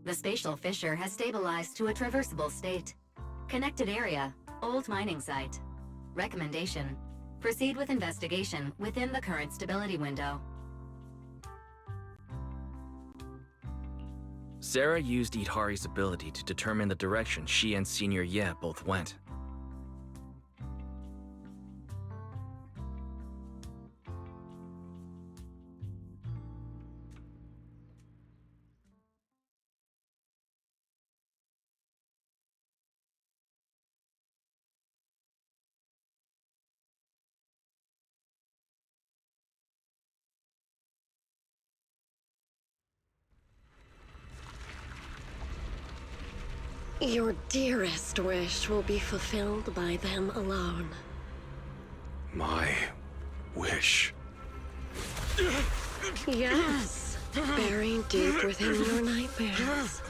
The spatial fissure has stabilized to a traversable state. Connected area, old mining site. Recommendation: proceed with investigation within the current stability window. Sarah used Idhari's ability to determine the direction she and Senior Ye both went. Your dearest wish will be fulfilled by them alone. My wish. Yes, buried deep within your nightmares.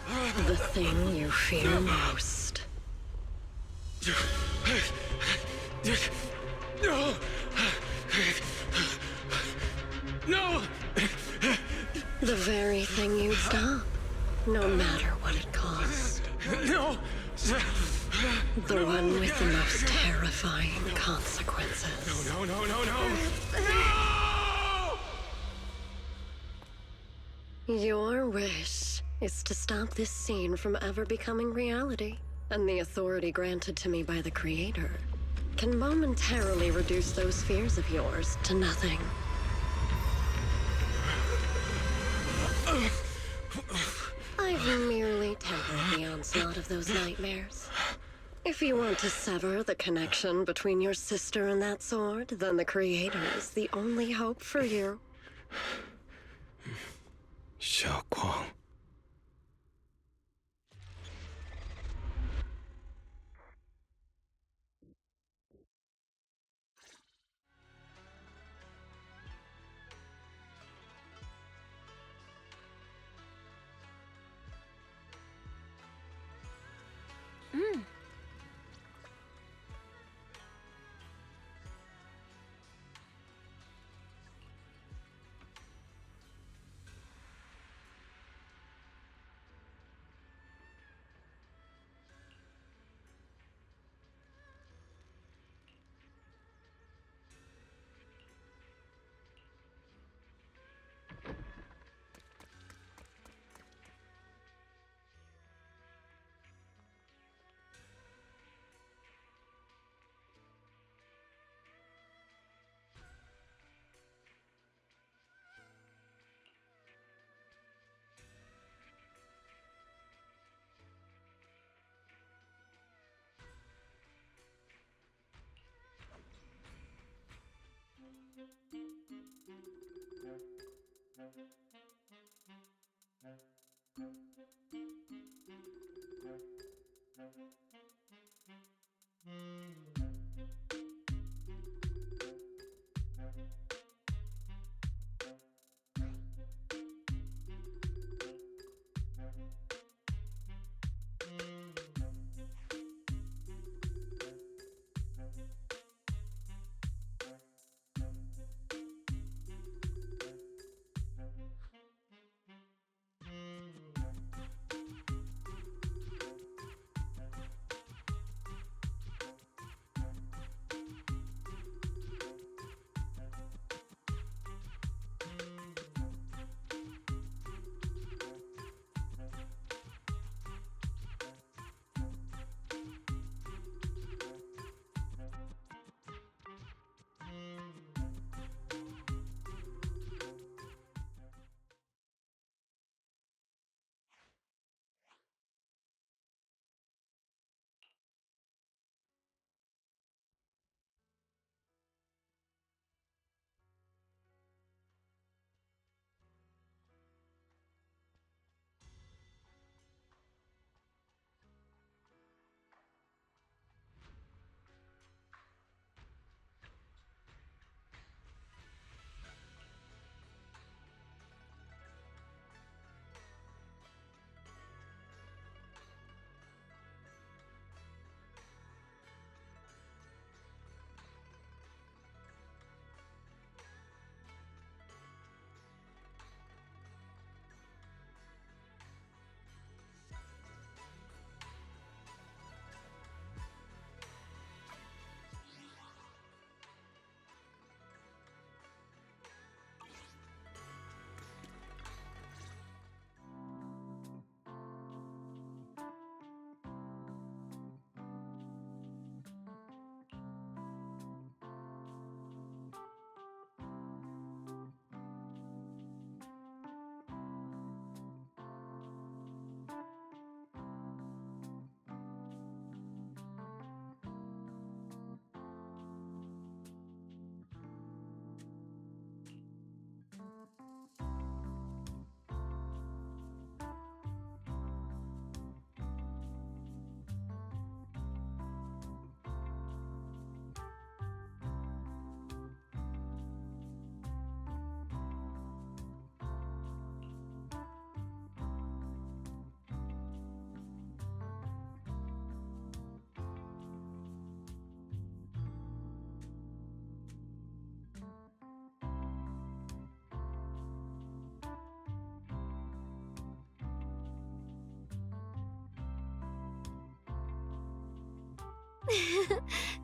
The thing you fear most. No! No! The very thing you'd stop, no matter what it cost. No! The one with the most terrifying consequences. No! No! Your wish is to stop this scene from ever becoming reality, and the authority granted to me by the Creator can momentarily reduce those fears of yours to nothing. I've merely tempered the onslaught of those nightmares. If you want to sever the connection between your sister and that sword, then the Creator is the only hope for you. Xiaoguang.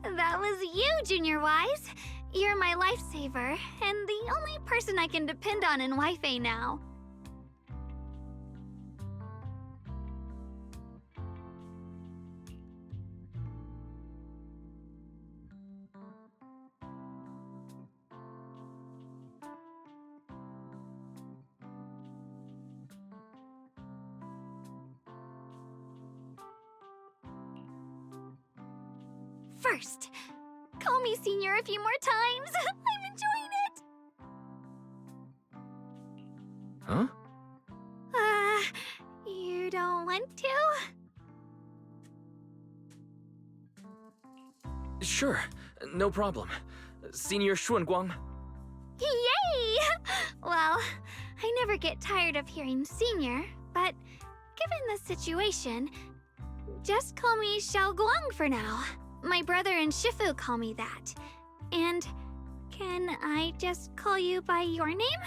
That was you, Junior Wise. You're my lifesaver, and the only person I can depend on in Wi-Fi now. First, call me Senior a few more times. I'm enjoying it. Huh? You don't want to? Sure, no problem. Senior Xuanguang. Yay! Well, I never get tired of hearing Senior, but given the situation, just call me Xiao Guang for now. My brother and Shifu call me that. And can I just call you by your name?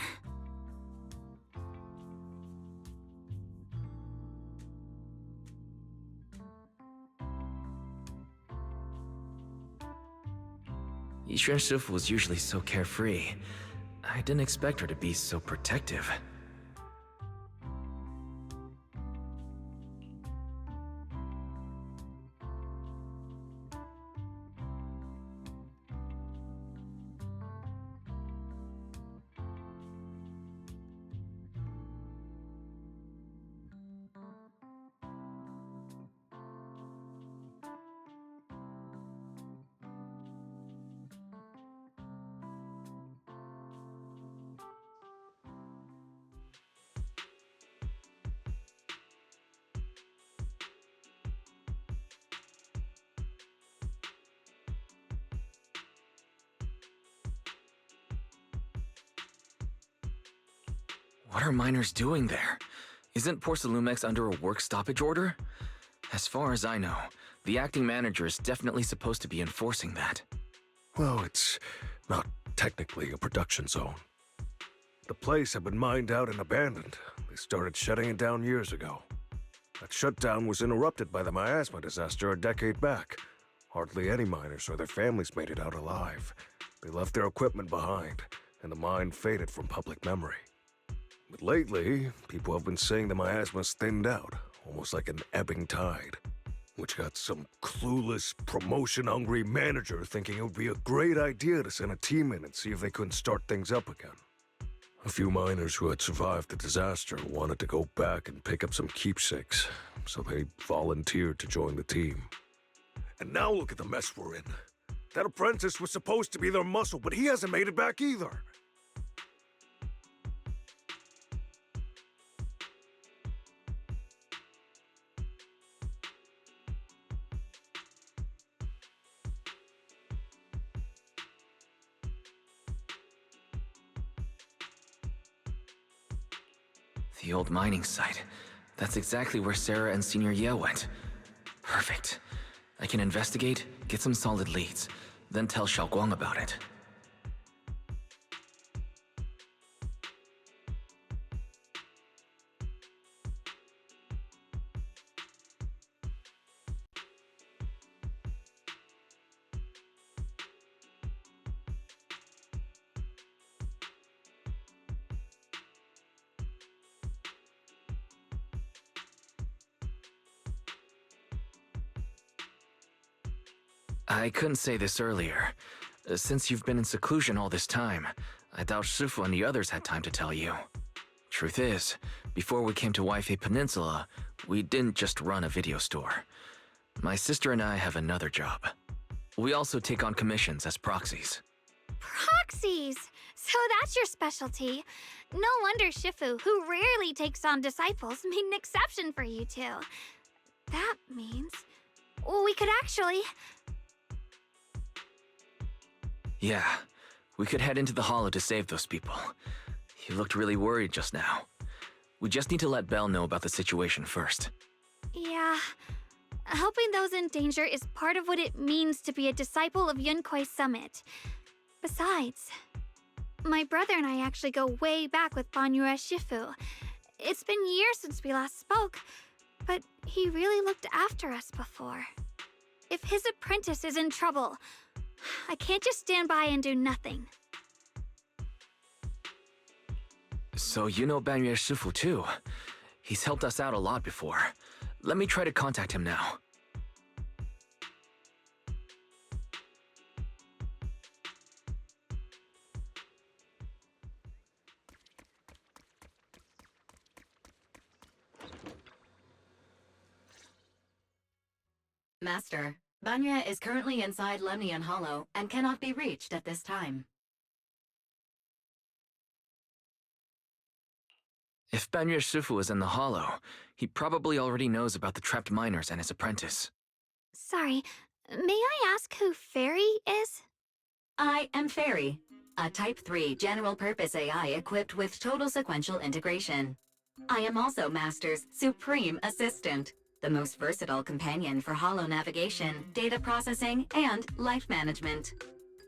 Yixuan Shifu was usually so carefree. I didn't expect her to be so protective. What are miners doing there? Isn't Porcelumex under a work stoppage order? As far as I know, the acting manager is definitely supposed to be enforcing that. Well, it's not technically a production zone. The place had been mined out and abandoned. They started shutting it down years ago. That shutdown was interrupted by the miasma disaster a decade back. Hardly any miners or their families made it out alive. They left their equipment behind, and the mine faded from public memory. But lately, people have been saying the miasma's thinned out, almost like an ebbing tide, which got some clueless, promotion-hungry manager thinking it would be a great idea to send a team in and see if they couldn't start things up again. A few miners who had survived the disaster wanted to go back and pick up some keepsakes, so they volunteered to join the team. And now look at the mess we're in. That apprentice was supposed to be their muscle, but he hasn't made it back either. The old mining site. That's exactly where Sarah and Senior Ye went. Perfect. I can investigate, get some solid leads, then tell Xiaoguang about it. I couldn't say this earlier. Since you've been in seclusion all this time, I doubt Shifu and the others had time to tell you. Truth is, before we came to Wi-Fi Peninsula, we didn't just run a video store. My sister and I have another job. We also take on commissions as proxies. Proxies! So that's your specialty. No wonder Shifu, who rarely takes on disciples, made an exception for you two. That means we could actually... Yeah, we could head into the hollow to save those people. You looked really worried just now. We just need to let Belle know about the situation first. Yeah. Helping those in danger is part of what it means to be a disciple of Yunkuei Summit. Besides, my brother and I actually go way back with Banyue Shifu. It's been years since we last spoke, but he really looked after us before. If his apprentice is in trouble, I can't just stand by and do nothing. So you know Banyue Shifu too. He's helped us out a lot before. Let me try to contact him now. Master, Banya is currently inside Lemnian Hollow and cannot be reached at this time. If Banyue Shifu is in the Hollow, he probably already knows about the trapped miners and his apprentice. Sorry, may I ask who Fairy is? I am Fairy, a Type 3 general-purpose AI equipped with total sequential integration. I am also Master's supreme assistant, the most versatile companion for hollow navigation, data processing, and life management.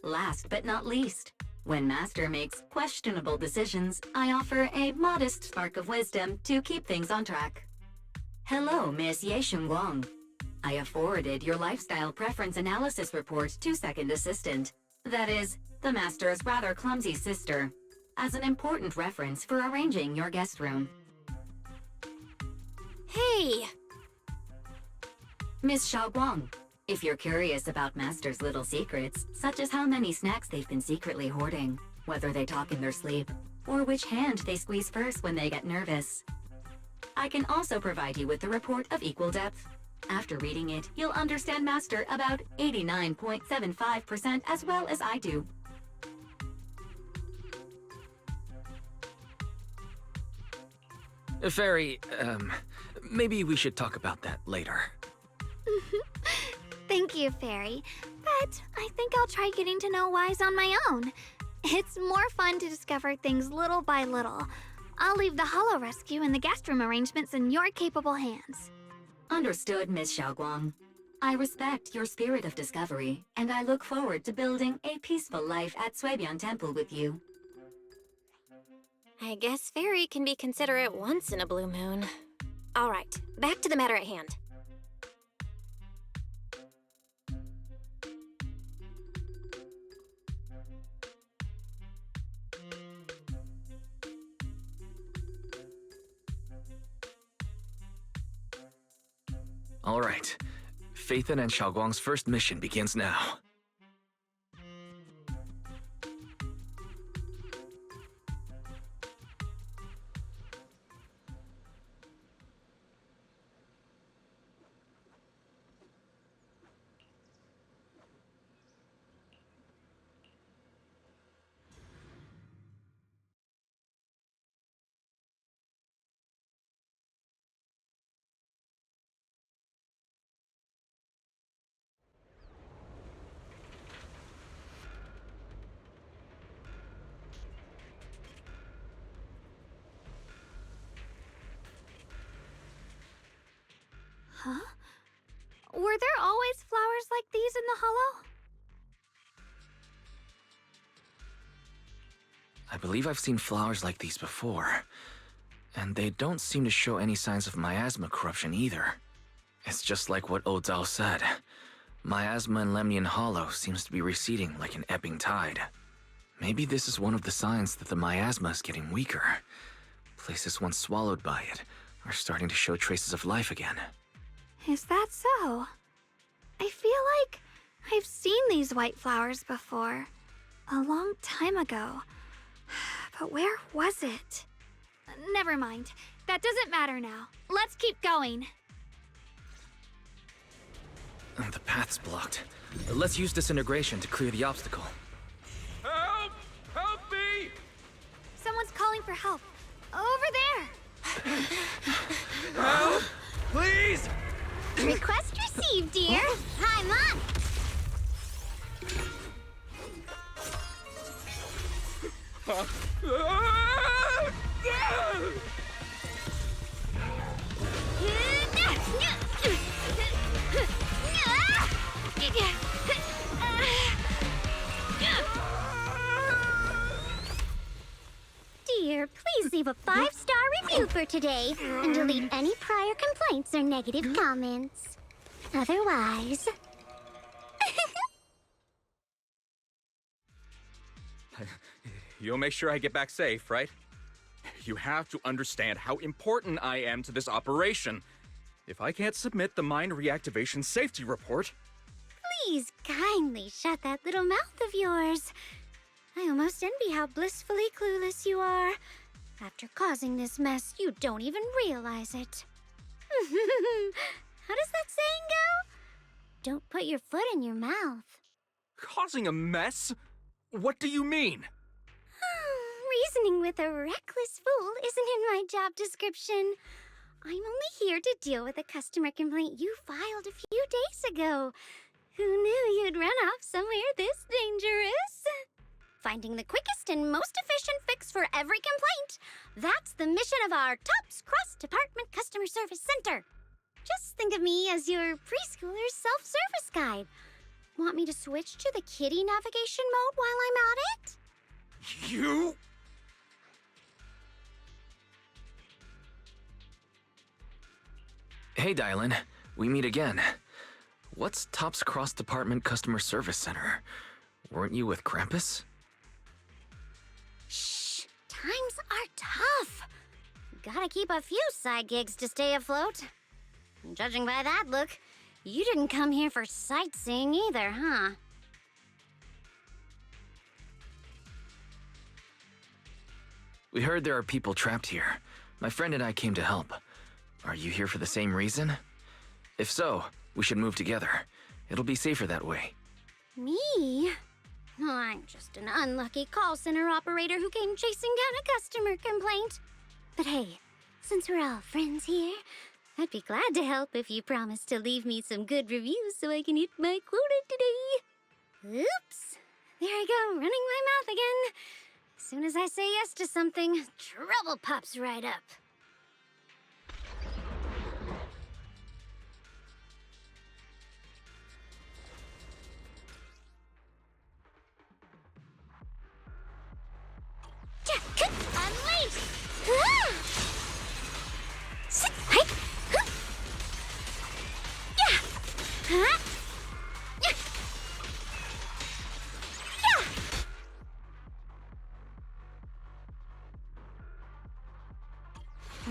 Last but not least, when Master makes questionable decisions, I offer a modest spark of wisdom to keep things on track. Hello, Miss Ye Shunguang. I have forwarded your lifestyle preference analysis report to Second Assistant, that is, the Master's rather clumsy sister, as an important reference for arranging your guest room. Hey! Miss Xiaoguang, if you're curious about Master's little secrets, such as how many snacks they've been secretly hoarding, whether they talk in their sleep, or which hand they squeeze first when they get nervous, I can also provide you with a report of equal depth. After reading it, you'll understand Master about 89.75% as well as I do. Fairy, maybe we should talk about that later. Thank you, Fairy. But I think I'll try getting to know Wise on my own. It's more fun to discover things little by little. I'll leave the Hollow Rescue and the guest room arrangements in your capable hands. Understood, Miss Xiaoguang. I respect your spirit of discovery, and I look forward to building a peaceful life at Suibian Temple with you. I guess Fairy can be considerate once in a blue moon. All right, back to the matter at hand. All right. Phaethon and Xiaoguang's first mission begins now. Huh? Were there always flowers like these in the Hollow? I believe I've seen flowers like these before. And they don't seem to show any signs of miasma corruption either. It's just like what Odzao said. Miasma in Lemnian Hollow seems to be receding like an ebbing tide. Maybe this is one of the signs that the miasma is getting weaker. Places once swallowed by it are starting to show traces of life again. Is that so? I feel like I've seen these white flowers before. A long time ago. But where was it? Never mind. That doesn't matter now. Let's keep going. The path's blocked. Let's use disintegration to clear the obstacle. Help! Help me! Someone's calling for help. Over there! Help! Please! Request received, dear. I'm on. Dear, please leave a 5-star review for today and delete any prior complaints or negative comments. Otherwise, You'll make sure I get back safe, right? You have to understand how important I am to this operation. If I can't submit the mine reactivation safety report... Please kindly shut that little mouth of yours. I almost envy how blissfully clueless you are. After causing this mess, you don't even realize it. How does that saying go? Don't put your foot in your mouth. Causing a mess? What do you mean? Reasoning with a reckless fool isn't in my job description. I'm only here to deal with a customer complaint you filed a few days ago. Who knew you'd run off somewhere this dangerous? Finding the quickest and most efficient fix for every complaint. That's the mission of our TOPS Cross-Department Customer Service Center. Just think of me as your preschooler's self-service guide. Want me to switch to the kiddie navigation mode while I'm at it? You? Hey, Dylan. We meet again. What's Top's Cross Department Customer Service Center? Weren't you with Krampus? Shh! Times are tough. Gotta keep a few side gigs to stay afloat. Judging by that look, you didn't come here for sightseeing either, huh? We heard there are people trapped here. My friend and I came to help. Are you here for the same reason? If so, we should move together. It'll be safer that way. Me? Oh, I'm just an unlucky call center operator who came chasing down a customer complaint. But hey, since we're all friends here, I'd be glad to help if you promise to leave me some good reviews so I can hit my quota today. Oops. There I go, running my mouth again. As soon as I say yes to something, trouble pops right up. I'm late! Ah! Sit, right? Huh? Yeah! Huh? Yeah!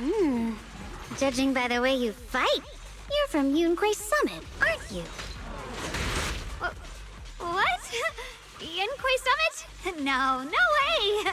Yeah! Judging by the way you fight, you're from Yunquay Summit, aren't you? What? Yunquay Summit? No, no way!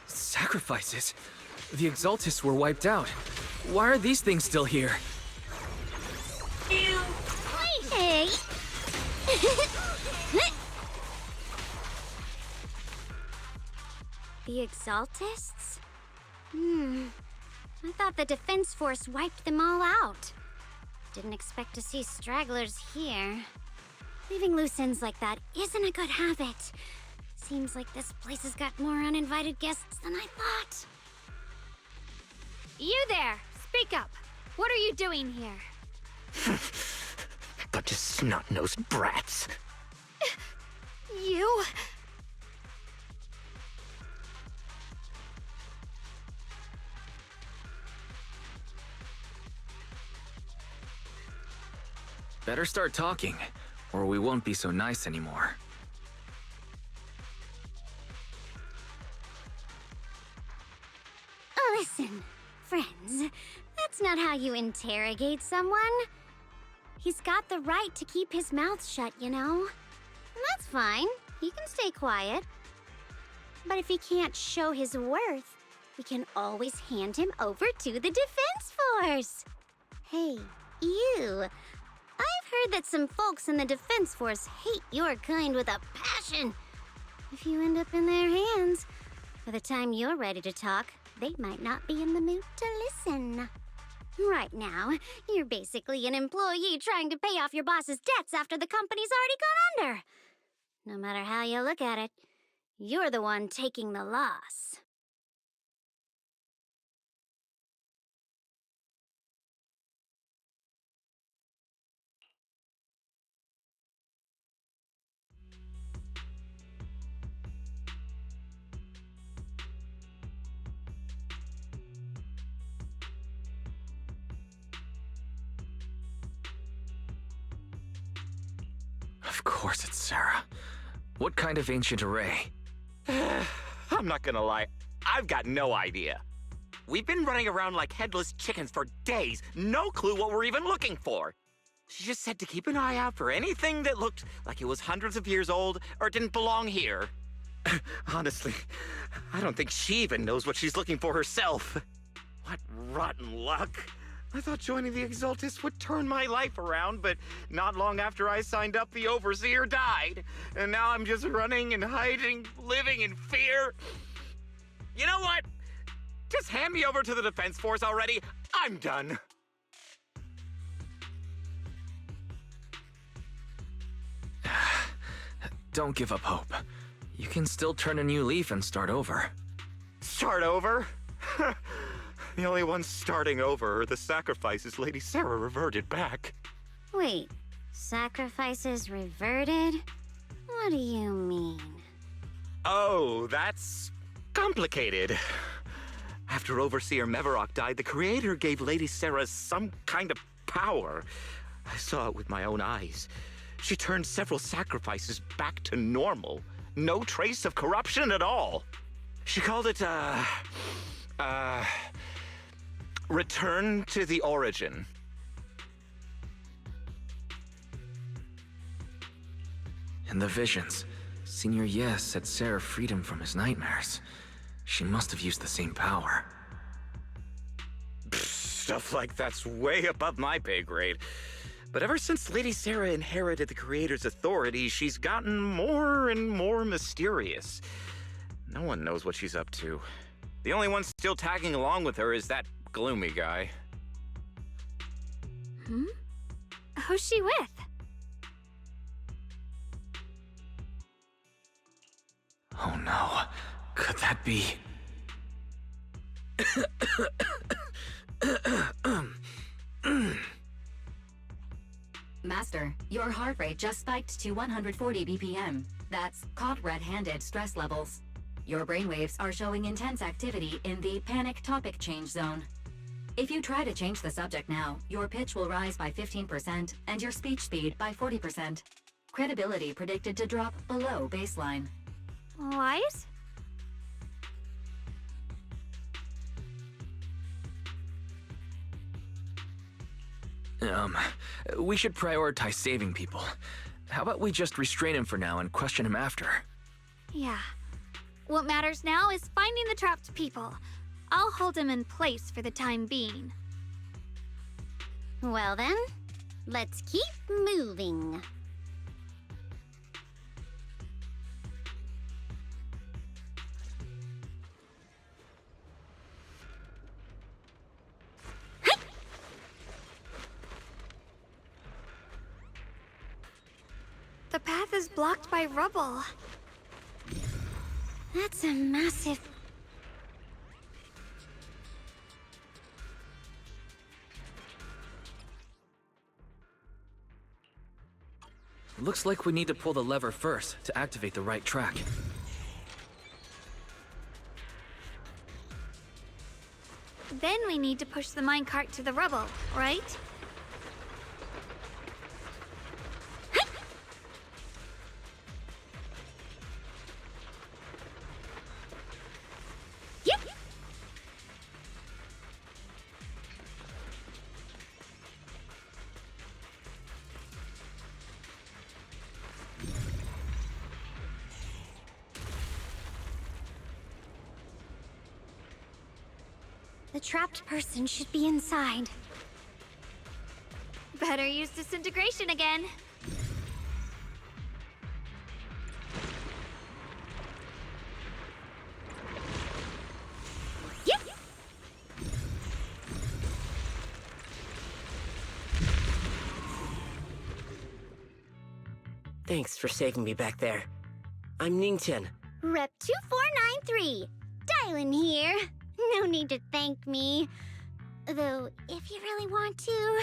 Sacrifices? The Exaltists were wiped out. Why are these things still here? Hey! The Exaltists? I thought the Defense Force wiped them all out. Didn't expect to see stragglers here. Leaving loose ends like that isn't a good habit. Seems like this place has got more uninvited guests than I thought. You there! Speak up! What are you doing here? Bunch of snot-nosed brats. You... Better start talking, or we won't be so nice anymore. Listen, friends, that's not how you interrogate someone. He's got the right to keep his mouth shut, you know? And that's fine. He can stay quiet. But if he can't show his worth, we can always hand him over to the Defense Force. Hey, you. I heard that some folks in the Defense Force hate your kind with a passion. If you end up in their hands, by the time you're ready to talk, they might not be in the mood to listen. Right now, you're basically an employee trying to pay off your boss's debts after the company's already gone under. No matter how you look at it, you're the one taking the loss. Of course it's Sarah. What kind of ancient array? I'm not gonna lie, I've got no idea. We've been running around like headless chickens for days, no clue what we're even looking for. She just said to keep an eye out for anything that looked like it was hundreds of years old or didn't belong here. Honestly, I don't think she even knows what she's looking for herself. What rotten luck. I thought joining the Exaltists would turn my life around, but not long after I signed up, the Overseer died. And now I'm just running and hiding, living in fear. You know what? Just hand me over to the Defense Force already. I'm done. Don't give up hope. You can still turn a new leaf and start over. Start over? The only ones starting over are the sacrifices Lady Sarah reverted back. Wait, sacrifices reverted? What do you mean? Oh, that's complicated. After Overseer Mevarok died, the Creator gave Lady Sarah some kind of power. I saw it with my own eyes. She turned several sacrifices back to normal. No trace of corruption at all. She called it, return to the origin. In the visions, Senior Yes said Sarah freed him from his nightmares. She must have used the same power. Stuff like that's way above my pay grade. But ever since Lady Sarah inherited the Creator's authority, she's gotten more and more mysterious. No one knows what she's up to. The only one still tagging along with her is that gloomy guy. Who's she with? Oh no, could that be... Master, your heart rate just spiked to 140 BPM. That's caught red-handed stress levels. Your brainwaves are showing intense activity in the panic topic change zone. If you try to change the subject now, your pitch will rise by 15% and your speech speed by 40%. Credibility predicted to drop below baseline. Wise? We should prioritize saving people. How about we just restrain him for now and question him after? Yeah. What matters now is finding the trapped people. I'll hold him in place for the time being. Well then, let's keep moving. The path is blocked by rubble. That's a massive... Looks like we need to pull the lever first to activate the right track. Then we need to push the minecart to the rubble, right? Yep. The trapped person should be inside. The Better use disintegration again. Yep. Thanks for saving me back there. I'm Ningtian. Rep 2493. Dylan here. No need to thank me. Though, if you really want to,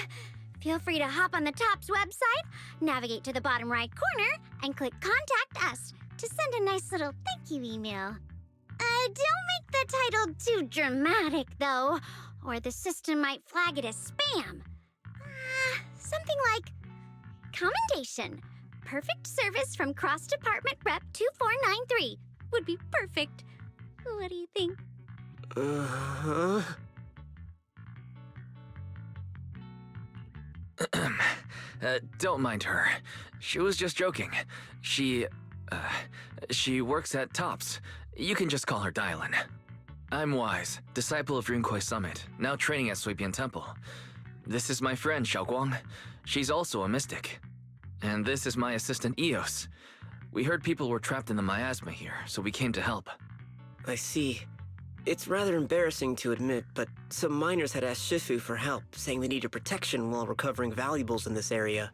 feel free to hop on the TOPS website, navigate to the bottom right corner, and click Contact Us to send a nice little thank you email. Don't make the title too dramatic, though, or the system might flag it as spam. Something like, Commendation. Perfect service from Cross Department Rep 2493 would be perfect. What do you think? Don't mind her. She was just joking. She works at TOPS. You can just call her Dylan. I'm Wise, disciple of Rinkwei Summit, now training at Suibian Temple. This is my friend, Xiaoguang. She's also a mystic. And this is my assistant, Eos. We heard people were trapped in the miasma here, so we came to help. I see. It's rather embarrassing to admit, but some miners had asked Shifu for help, saying they needed protection while recovering valuables in this area.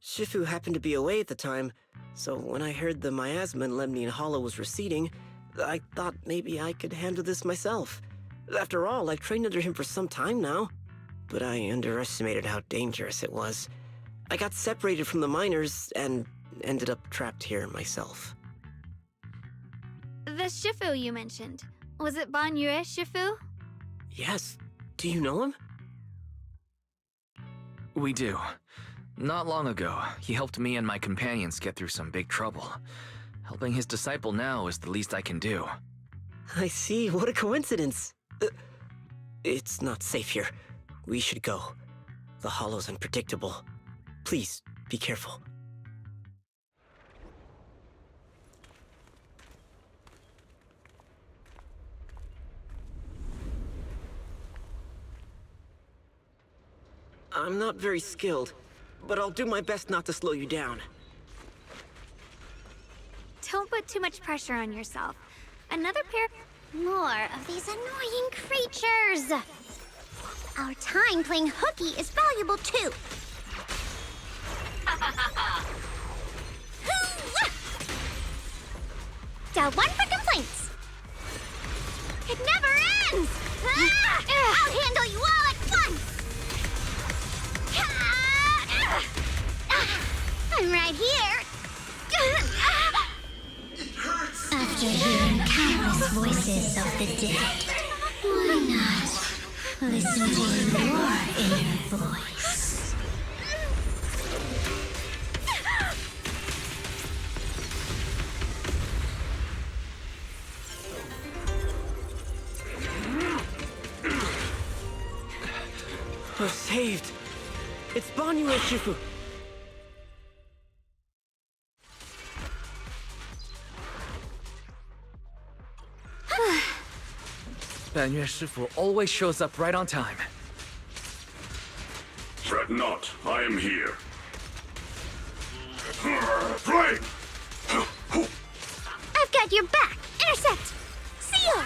Shifu happened to be away at the time, so when I heard the miasma in Lemnian Hollow was receding, I thought maybe I could handle this myself. After all, I've trained under him for some time now. But I underestimated how dangerous it was. I got separated from the miners and ended up trapped here myself. The Shifu you mentioned. Was it Ban Yue Shifu? Yes. Do you know him? We do. Not long ago, he helped me and my companions get through some big trouble. Helping his disciple now is the least I can do. I see. What a coincidence. It's not safe here. We should go. The hollow's unpredictable. Please, be careful. I'm not very skilled, but I'll do my best not to slow you down. Don't put too much pressure on yourself. Another pair... More of these annoying creatures! Our time playing hooky is valuable too. Dial 1 for complaints. It never ends! I'll handle you all at once! I'm right here. After hearing countless voices of the dead, why not listen to your inner voice? We're saved. It's Ban Yue Shifu. Ban Yue Shifu always shows up right on time. Fret not, I am here. Flame! I've got your back. Intercept. Seal.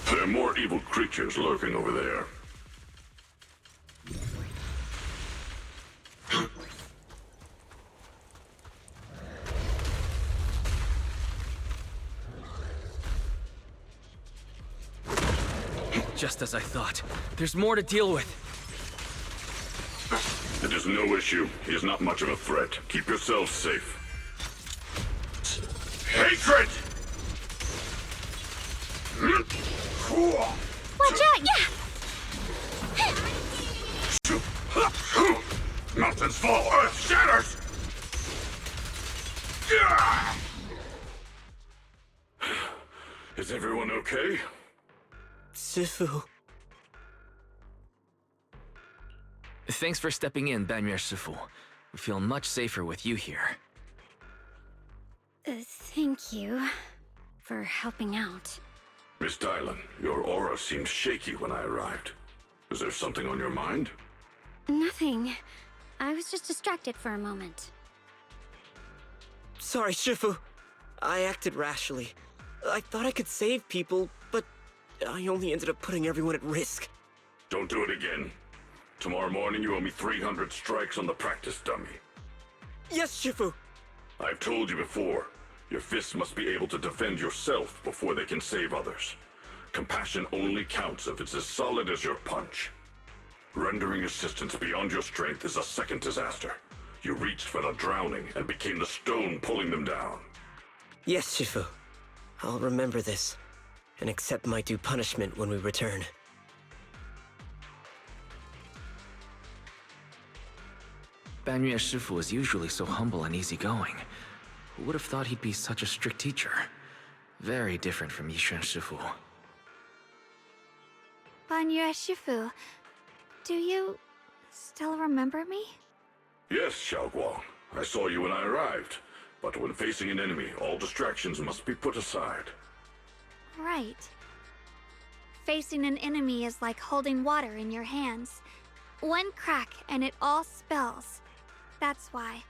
There are more evil creatures lurking over there. Just as I thought. There's more to deal with. It is no issue. He is not much of a threat. Keep yourselves safe. Hatred! Watch out, yeah! Mountains fall, earth shatters! Is everyone okay? Shifu. Thanks for stepping in, Ban Yue Shifu. We feel much safer with you here. Thank you for helping out. Miss Dylan, your aura seemed shaky when I arrived. Is there something on your mind? Nothing. I was just distracted for a moment. Sorry, Shifu. I acted rashly. I thought I could save people, but I only ended up putting everyone at risk. Don't do it again. Tomorrow morning you owe me 300 strikes on the practice dummy. Yes, Shifu! I've told you before, your fists must be able to defend yourself before they can save others. Compassion only counts if it's as solid as your punch. Rendering assistance beyond your strength is a second disaster. You reached for the drowning and became the stone pulling them down. Yes, Shifu. I'll remember this, and accept my due punishment when we return. Banyue Shifu is usually so humble and easygoing. Who would have thought he'd be such a strict teacher? Very different from Yixuan Shifu. Banyue Shifu, do you still remember me? Yes, Xiaoguang. I saw you when I arrived. But when facing an enemy, all distractions must be put aside. Right. Facing an enemy is like holding water in your hands. One crack and it all spills. That's why,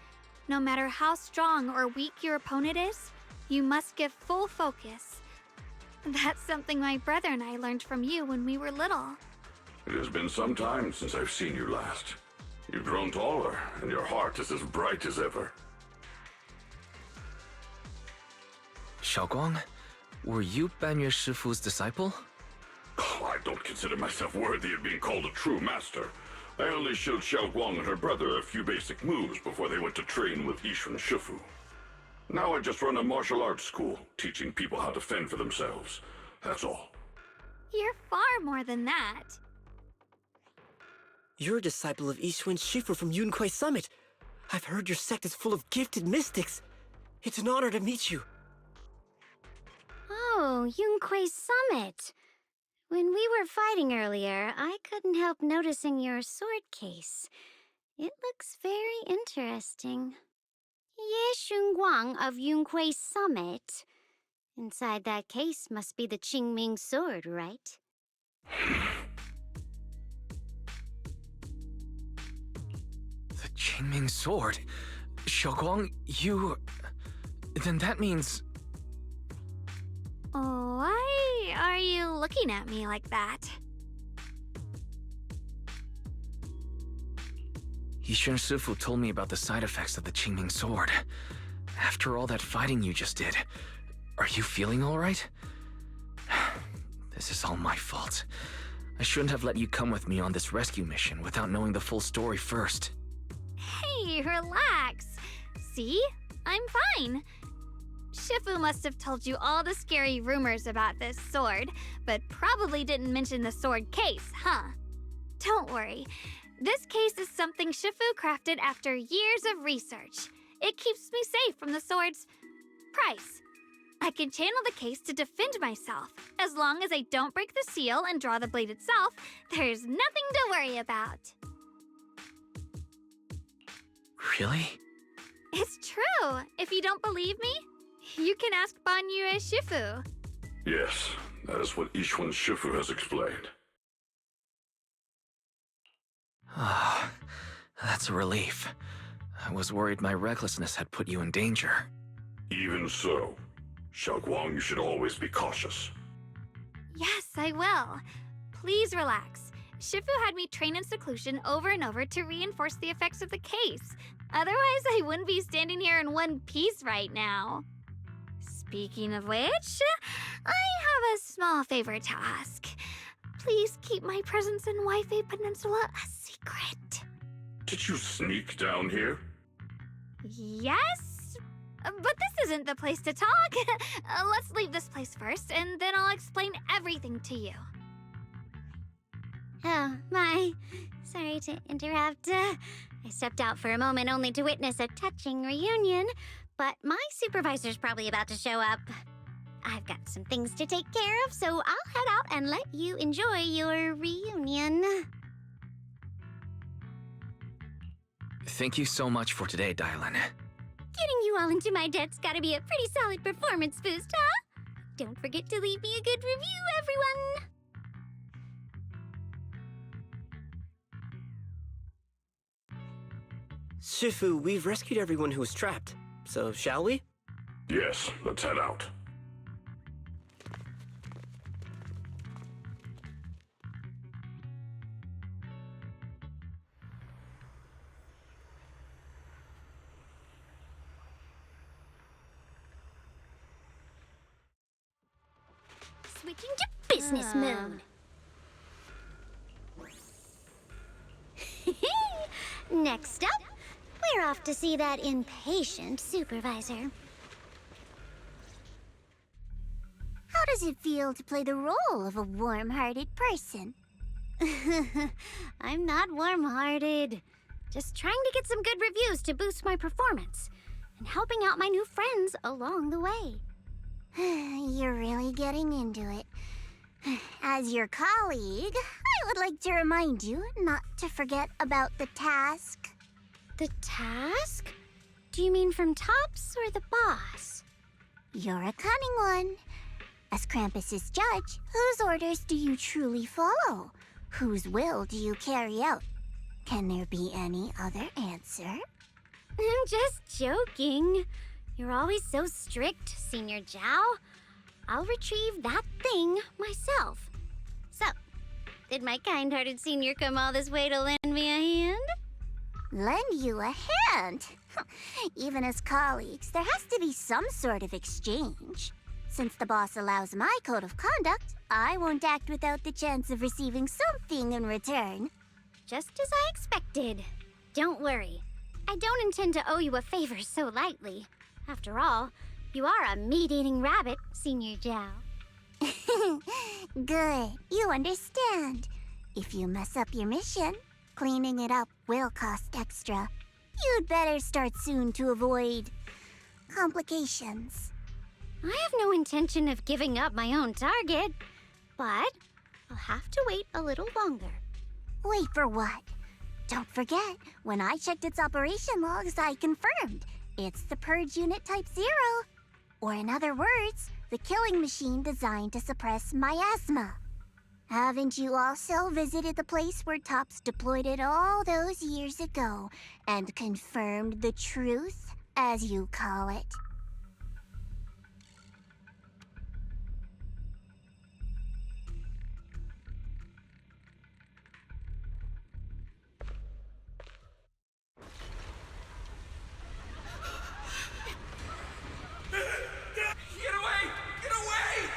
no matter how strong or weak your opponent is, you must give full focus. That's something my brother and I learned from you when we were little. It has been some time since I've seen you last. You've grown taller, and your heart is as bright as ever. Xiaoguang, were you Banyue Shifu's disciple? Oh, I don't consider myself worthy of being called a true master. I only showed Xiaoguang and her brother a few basic moves before they went to train with Yixuan Shifu. Now I just run a martial arts school, teaching people how to fend for themselves. That's all. You're far more than that. You're a disciple of Yixuan Shifu from Yunquai Summit. I've heard your sect is full of gifted mystics. It's an honor to meet you. Oh, Yunquai Summit. When we were fighting earlier, I couldn't help noticing your sword case. It looks very interesting. Ye Xunguang of Yunquai Summit. Inside that case must be the Qingming sword, right? The Qingming sword? Xiaoguang, you... Then that means... Why are you looking at me like that? Yixuan Shifu told me about the side effects of the Qingming sword. After all that fighting you just did, are you feeling all right? This is all my fault. I shouldn't have let you come with me on this rescue mission without knowing the full story first. Hey, relax. See? I'm fine. Shifu must have told you all the scary rumors about this sword, but probably didn't mention the sword case, huh? Don't worry. This case is something Shifu crafted after years of research. It keeps me safe from the sword's price. I can channel the case to defend myself. As long as I don't break the seal and draw the blade itself, there's nothing to worry about. Really? It's true. If you don't believe me, you can ask Banyue Shifu. Yes, that is what Yixuan Shifu has explained. Ah, that's a relief. I was worried my recklessness had put you in danger. Even so, Xiaoguang, you should always be cautious. Yes, I will. Please relax. Shifu had me train in seclusion over and over to reinforce the effects of the case. Otherwise, I wouldn't be standing here in one piece right now. Speaking of which, I have a small favor to ask. Please keep my presence in Waifei Peninsula a secret. Did you sneak down here? Yes? But this isn't the place to talk. Let's leave this place first, and then I'll explain everything to you. Oh, my. Sorry to interrupt. I stepped out for a moment only to witness a touching reunion, but my supervisor's probably about to show up. I've got some things to take care of, so I'll head out and let you enjoy your reunion. Thank you so much for today, Dylan. Getting you all into my debt's gotta be a pretty solid performance boost, huh? Don't forget to leave me a good review, everyone! Shifu, we've rescued everyone who was trapped, so shall we? Yes, let's head out. Switching to business mode. Next up, we're off to see that impatient supervisor. How does it feel to play the role of a warm-hearted person? I'm not warm-hearted. Just trying to get some good reviews to boost my performance, and helping out my new friends along the way. You're really getting into it. As your colleague, I would like to remind you not to forget about the task. The task? Do you mean from Tops or the boss? You're a cunning one. As Krampus's judge, whose orders do you truly follow? Whose will do you carry out? Can there be any other answer? I'm just joking. You're always so strict, Senior Zhao. I'll retrieve that thing myself. So, did my kind-hearted senior come all this way to lend me a hand? Lend you a hand? Even as colleagues, there has to be some sort of exchange. Since the boss allows my code of conduct, I won't act without the chance of receiving something in return. Just as I expected. Don't worry. I don't intend to owe you a favor so lightly. After all, you are a meat-eating rabbit, Senior Zhao. Good, you understand. If you mess up your mission, cleaning it up will cost extra. You'd better start soon to avoid complications. I have no intention of giving up my own target, but I'll have to wait a little longer. Wait for what? Don't forget, when I checked its operation logs, I confirmed. It's the Purge Unit Type 0. Or in other words, the killing machine designed to suppress miasma. Haven't you also visited the place where Tops deployed it all those years ago and confirmed the truth, as you call it? Get away! Get away!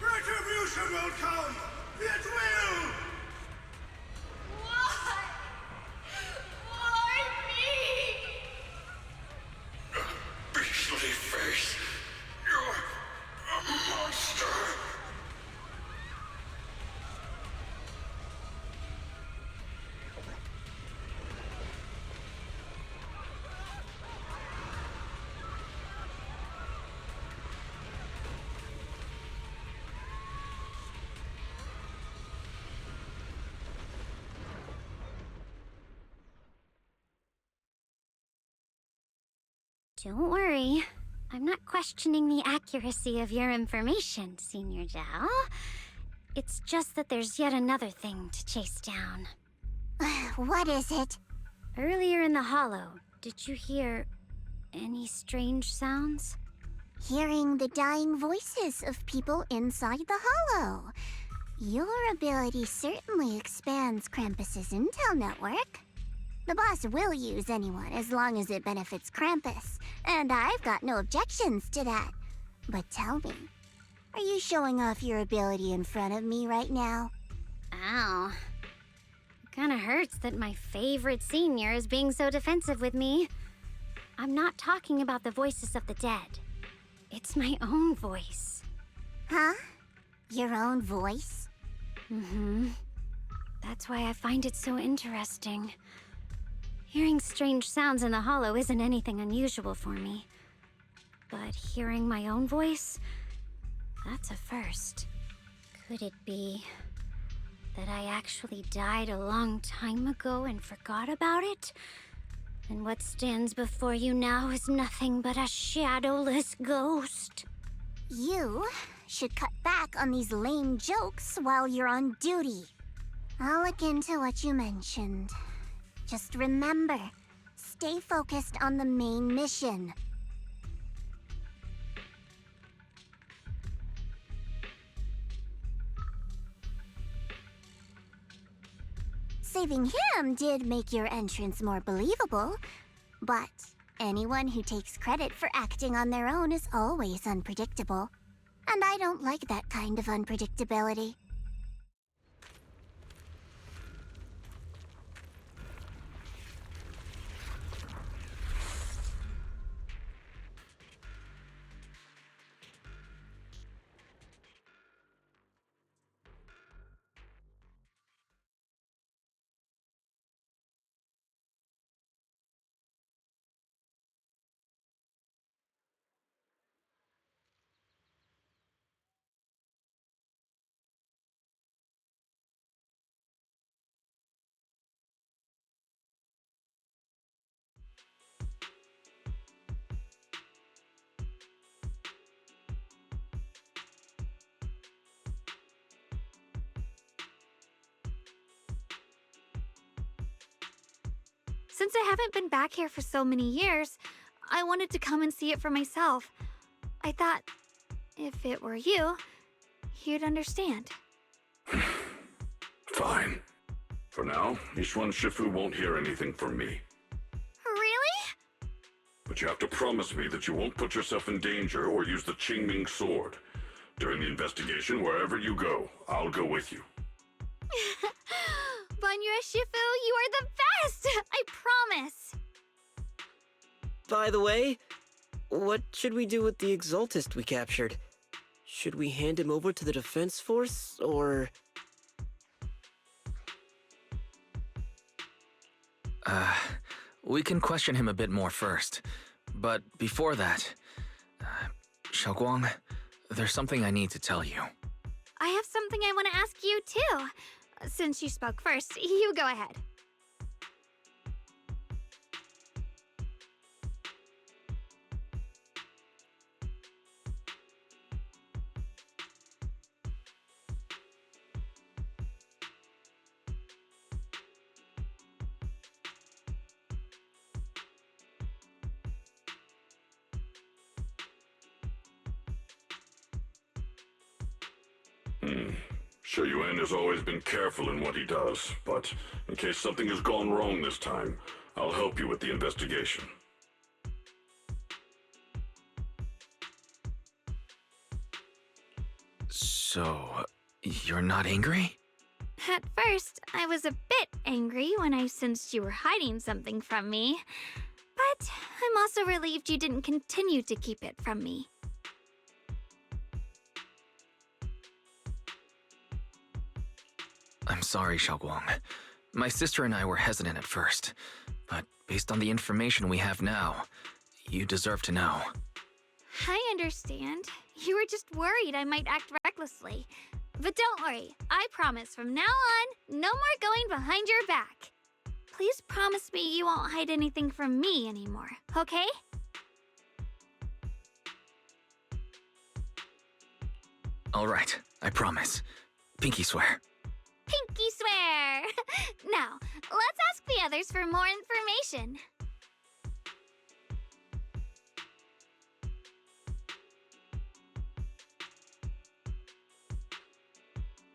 Retribution will come! It will! Why? Why me? Beastly face! You're a monster! Don't worry. I'm not questioning the accuracy of your information, Senior Zhao. It's just that there's yet another thing to chase down. What is it? Earlier in the hollow, did you hear any strange sounds? Hearing the dying voices of people inside the hollow. Your ability certainly expands Krampus's intel network. The boss will use anyone as long as it benefits Krampus, and I've got no objections to that. But tell me, are you showing off your ability in front of me right now? Ow. It kinda hurts that my favorite senior is being so defensive with me. I'm not talking about the voices of the dead. It's my own voice. Huh? Your own voice? Mm-hmm. That's why I find it so interesting. Hearing strange sounds in the hollow isn't anything unusual for me. But hearing my own voice, that's a first. Could it be that I actually died a long time ago and forgot about it? And what stands before you now is nothing but a shadowless ghost. You should cut back on these lame jokes while you're on duty. I'll look into what you mentioned. Just remember, stay focused on the main mission. Saving him did make your entrance more believable, but anyone who takes credit for acting on their own is always unpredictable. And I don't like that kind of unpredictability. Since I haven't been back here for so many years, I wanted to come and see it for myself. I thought, if it were you, you'd understand. Fine. For now, Ishwan Shifu won't hear anything from me. Really? But you have to promise me that you won't put yourself in danger or use the Qingming sword. During the investigation, wherever you go, I'll go with you. Banya Shifu, you are the best! I promise! By the way, what should we do with the Exaltist we captured? Should we hand him over to the defense force, or...? We can question him a bit more first. But before that, Xiaoguang, there's something I need to tell you. I have something I want to ask you, too. Since you spoke first, you go ahead. Shi Yuan has always been careful in what he does, but in case something has gone wrong this time, I'll help you with the investigation. So, you're not angry? At first, I was a bit angry when I sensed you were hiding something from me. But I'm also relieved you didn't continue to keep it from me. I'm sorry, Xiaoguang. My sister and I were hesitant at first, but based on the information we have now, you deserve to know. I understand. You were just worried I might act recklessly. But don't worry, I promise from now on, no more going behind your back. Please promise me you won't hide anything from me anymore, okay? All right, I promise. Pinky swear. Pinky swear! Now, let's ask the others for more information.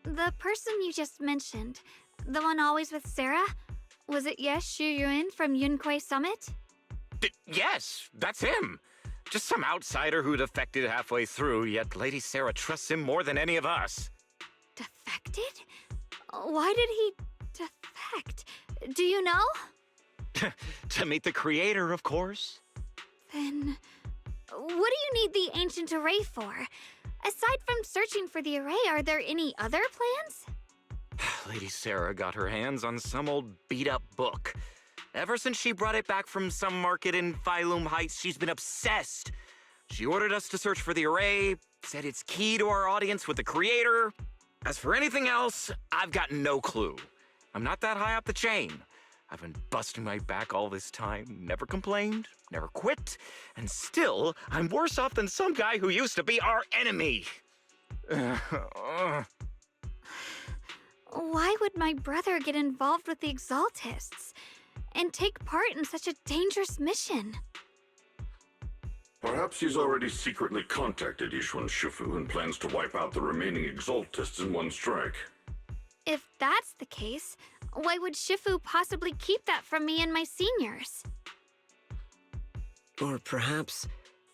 The person you just mentioned, the one always with Sarah, was it Xu Yuan from Yunquei Summit? Yes, that's him. Just some outsider who defected halfway through, yet Lady Sarah trusts him more than any of us. Defected? Why did he defect? Do you know? To meet the creator, of course. Then, what do you need the ancient array for? Aside from searching for the array, are there any other plans? Lady Sarah got her hands on some old beat-up book. Ever since she brought it back from some market in Phylum Heights, she's been obsessed. She ordered us to search for the array, said it's key to our audience with the creator. As for anything else, I've got no clue. I'm not that high up the chain. I've been busting my back all this time, never complained, never quit, and still, I'm worse off than some guy who used to be our enemy. Why would my brother get involved with the Exaltists and take part in such a dangerous mission? Perhaps he's already secretly contacted Yishuan Shifu and plans to wipe out the remaining Exaltists in one strike. If that's the case, why would Shifu possibly keep that from me and my seniors? Or perhaps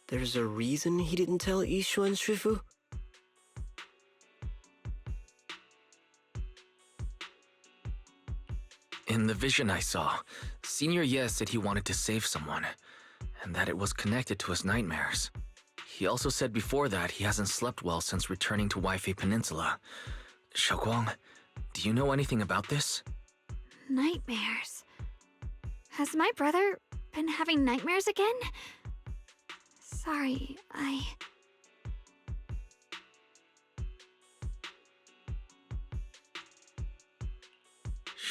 there's a reason he didn't tell Yishuan Shifu? In the vision I saw, Senior Ye said he wanted to save someone, and that it was connected to his nightmares. He also said before that he hasn't slept well since returning to Waifei Peninsula. Xiaoguang, do you know anything about this? Nightmares. Has my brother been having nightmares again? Sorry,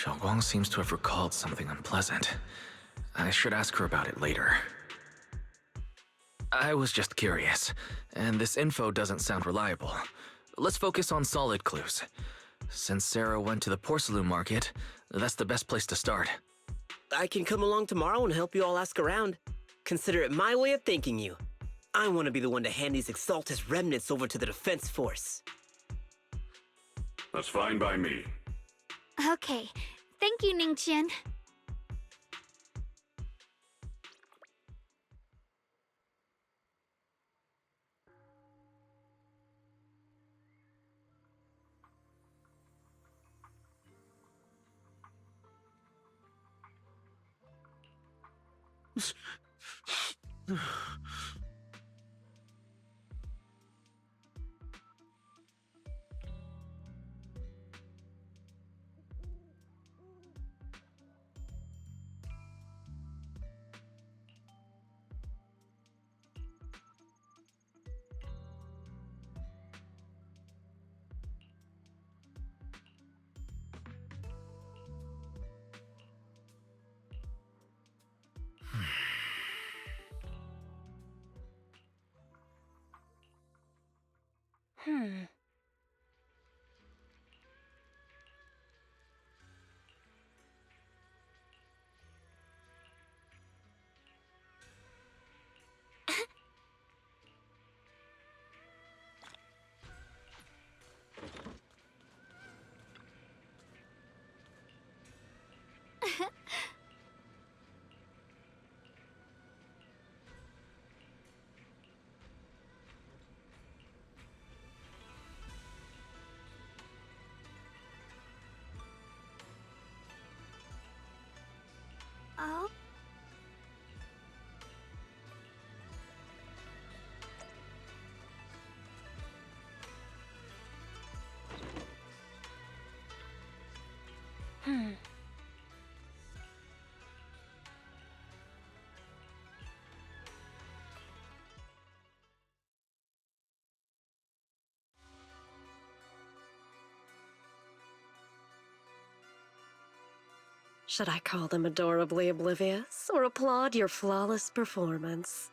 Xiaoguang seems to have recalled something unpleasant. I should ask her about it later. I was just curious, and this info doesn't sound reliable. Let's focus on solid clues. Since Sarah went to the porcelain market, that's the best place to start. I can come along tomorrow and help you all ask around. Consider it my way of thanking you. I want to be the one to hand these Exaltus remnants over to the defense force. That's fine by me. Okay. Thank you, Ningqian. Oh? Should I call them adorably oblivious or applaud your flawless performance?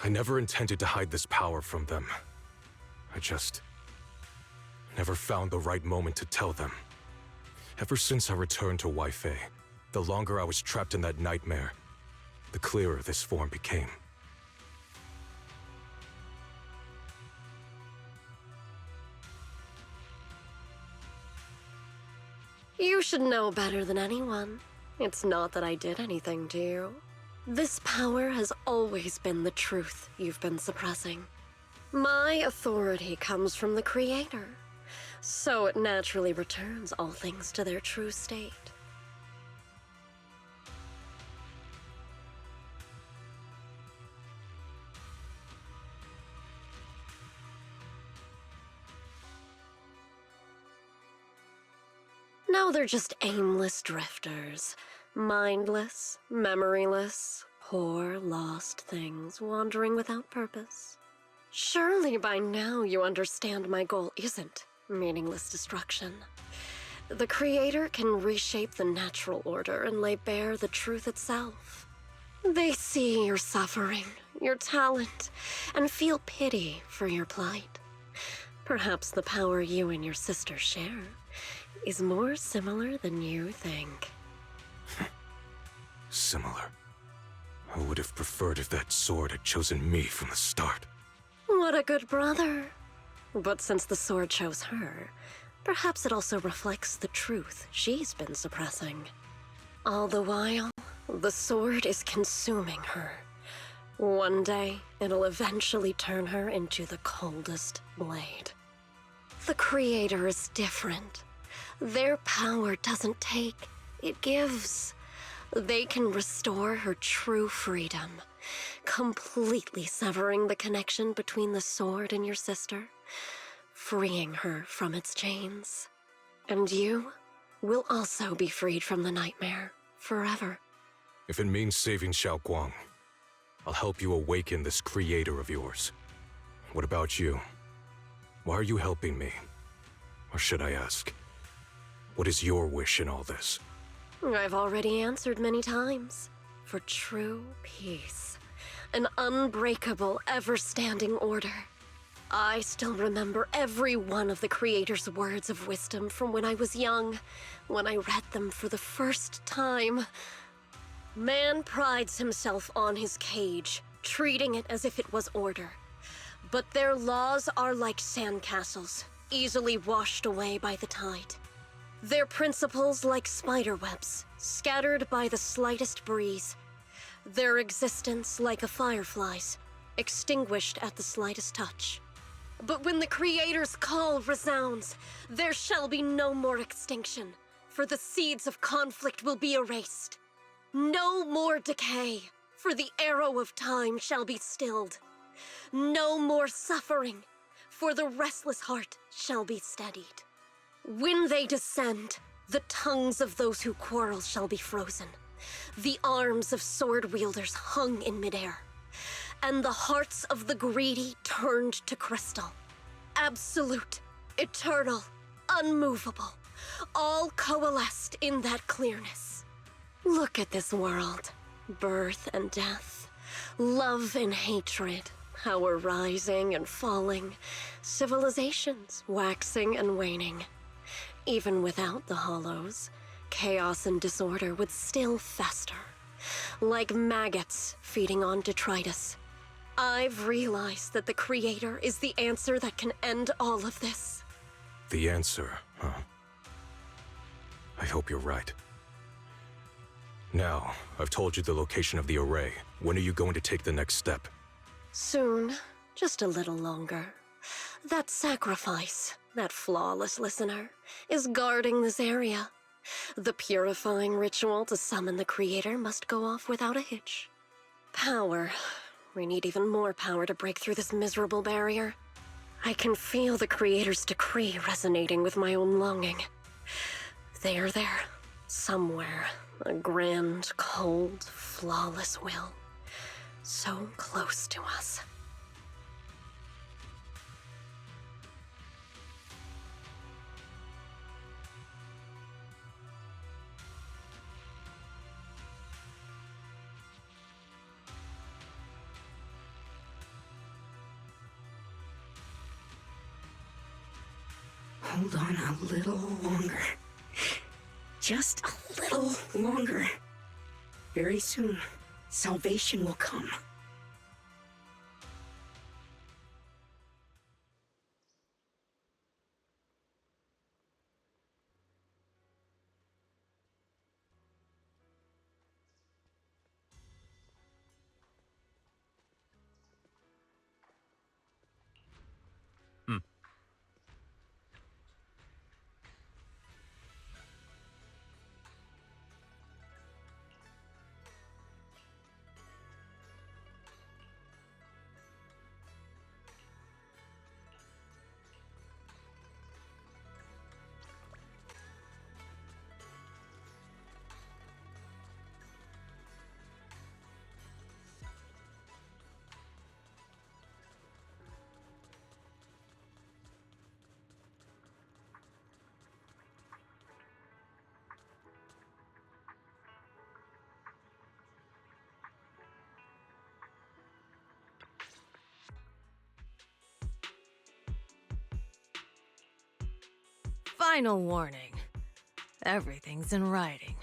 I never intended to hide this power from them. I just never found the right moment to tell them. Ever since I returned to Waifei, the longer I was trapped in that nightmare, the clearer this form became. You should know better than anyone. It's not that I did anything to you. This power has always been the truth you've been suppressing. My authority comes from the Creator, so it naturally returns all things to their true state. Now they're just aimless drifters. Mindless, memoryless, Poor lost things wandering without purpose. Surely by now you understand my goal isn't meaningless destruction. The Creator can reshape the natural order and lay bare the truth itself. They see your suffering, your talent, and feel pity for your plight. Perhaps the power you and your sister share is more similar than you think. Similar. I would have preferred if that sword had chosen me from the start. What a good brother. But since the sword chose her, perhaps it also reflects the truth she's been suppressing. All the while, the sword is consuming her. One day, it'll eventually turn her into the coldest blade. The Creator is different. Their power doesn't take, it gives. They can restore her true freedom, completely severing the connection between the sword and your sister, freeing her from its chains. And you will also be freed from the nightmare forever. If it means saving Xiaoguang, I'll help you awaken this creator of yours. What about you? Why are you helping me? Or should I ask, what is your wish in all this? I've already answered many times. For true peace. An unbreakable, ever-standing order. I still remember every one of the Creator's words of wisdom from when I was young, when I read them for the first time. Man prides himself on his cage, treating it as if it was order. But their laws are like sandcastles, easily washed away by the tide. Their principles like spiderwebs, scattered by the slightest breeze. Their existence like a firefly's, extinguished at the slightest touch. But when the Creator's call resounds, there shall be no more extinction, for the seeds of conflict will be erased. No more decay, for the arrow of time shall be stilled. No more suffering, for the restless heart shall be steadied. When they descend, the tongues of those who quarrel shall be frozen, the arms of sword wielders hung in midair, and the hearts of the greedy turned to crystal. Absolute, eternal, unmovable, all coalesced in that clearness. Look at this world, birth and death, love and hatred, power rising and falling, civilizations waxing and waning. Even without the hollows, chaos and disorder would still fester, like maggots feeding on detritus. I've realized that the Creator is the answer that can end all of this. The answer, huh? I hope you're right. Now, I've told you the location of the array. When are you going to take the next step? Soon, just a little longer. That sacrifice, that flawless listener, is guarding this area. The purifying ritual to summon the Creator must go off without a hitch. Power. We need even more power to break through this miserable barrier. I can feel the Creator's decree resonating with my own longing. They are there, somewhere. A grand, cold, flawless will. So close to us. Hold on a little longer. Just a little longer. Very soon, salvation will come. Final warning. Everything's in writing.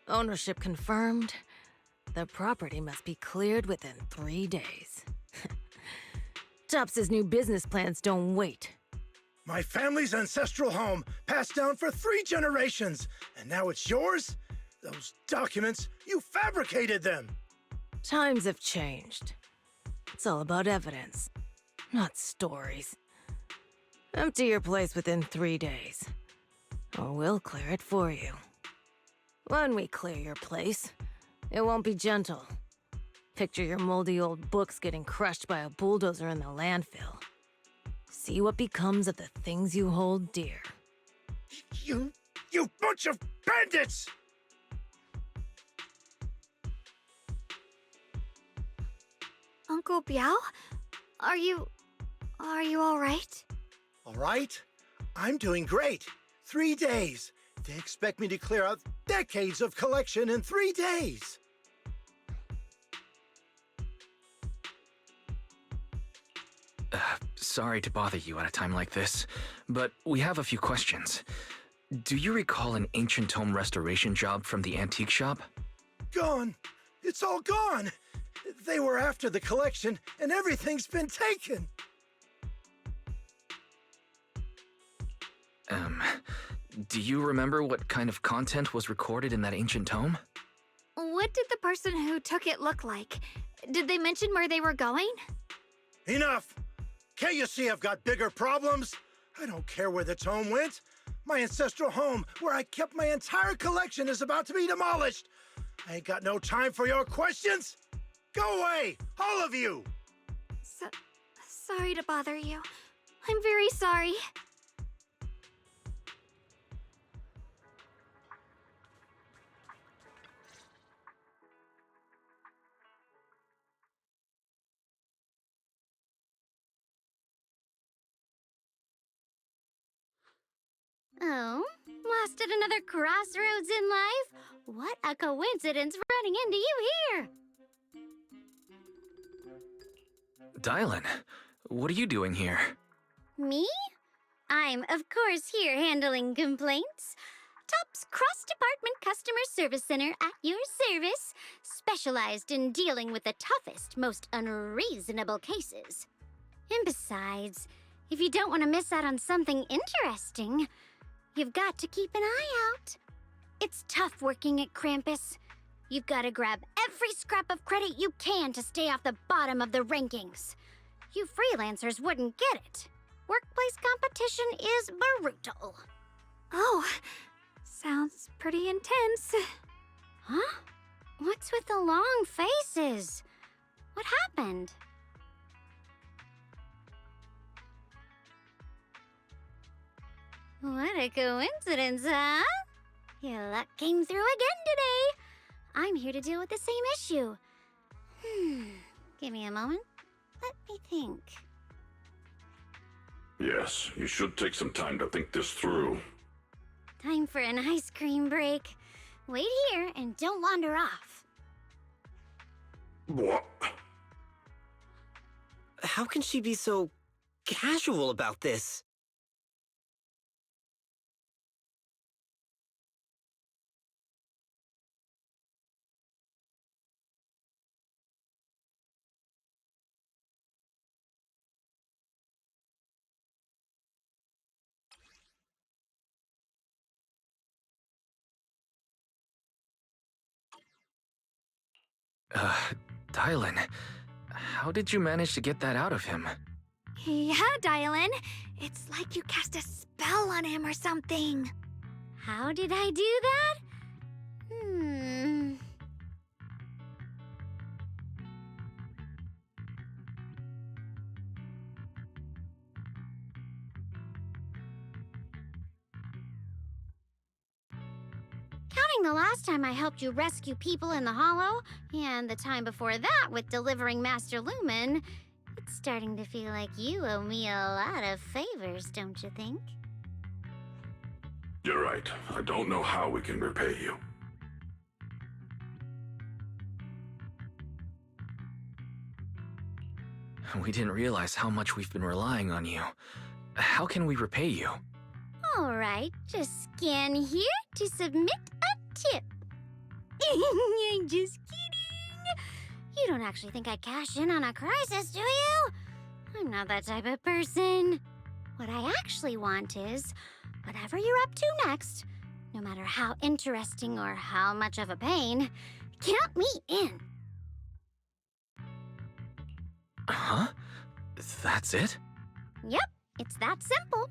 Ownership confirmed. The property must be cleared within 3 days. Tops's new business plans don't wait. My family's ancestral home, passed down for 3 generations, and now it's yours? Those documents, you fabricated them! Times have changed. It's all about evidence, not stories. Empty your place within 3 days, or we'll clear it for you. When we clear your place, it won't be gentle. Picture your moldy old books getting crushed by a bulldozer in the landfill. See what becomes of the things you hold dear. You bunch of bandits! Uncle Biao? Are you all right? All right, I'm doing great. 3 days. They expect me to clear out decades of collection in 3 days. Sorry to bother you at a time like this, but we have a few questions. Do you recall an ancient tome restoration job from the antique shop? Gone. It's all gone. They were after the collection, and everything's been taken. Do you remember what kind of content was recorded in that ancient tome? What did the person who took it look like? Did they mention where they were going? Enough! Can't you see I've got bigger problems? I don't care where the tome went. My ancestral home, where I kept my entire collection, is about to be demolished. I ain't got no time for your questions. Go away, all of you! Sorry to bother you. I'm very sorry. Oh, lost at another crossroads in life? What a coincidence running into you here! Dylan, what are you doing here? Me? I'm, of course, here handling complaints. Top's cross-department customer service center at your service, specialized in dealing with the toughest, most unreasonable cases. And besides, if you don't want to miss out on something interesting, you've got to keep an eye out. It's tough working at Krampus. You've got to grab every scrap of credit you can to stay off the bottom of the rankings. You freelancers wouldn't get it. Workplace competition is brutal. Oh, sounds pretty intense. Huh? What's with the long faces? What happened? What a coincidence, huh? Your luck came through again today. I'm here to deal with the same issue. Give me a moment. Let me think. Yes, you should take some time to think this through. Time for an ice cream break. Wait here and don't wander off. What? How can she be so casual about this? Dylan, how did you manage to get that out of him? Yeah, Dylan. It's like you cast a spell on him or something. How did I do that? Counting the last time I helped you rescue people in the Hollow, and the time before that with delivering Master Lumen, it's starting to feel like you owe me a lot of favors, don't you think? You're right. I don't know how we can repay you. We didn't realize how much we've been relying on you. How can we repay you? Alright, just scan here to submit a tip. I'm just kidding. You don't actually think I'd cash in on a crisis, do you? I'm not that type of person. What I actually want is, whatever you're up to next, no matter how interesting or how much of a pain, count me in. Huh? That's it? Yep, it's that simple.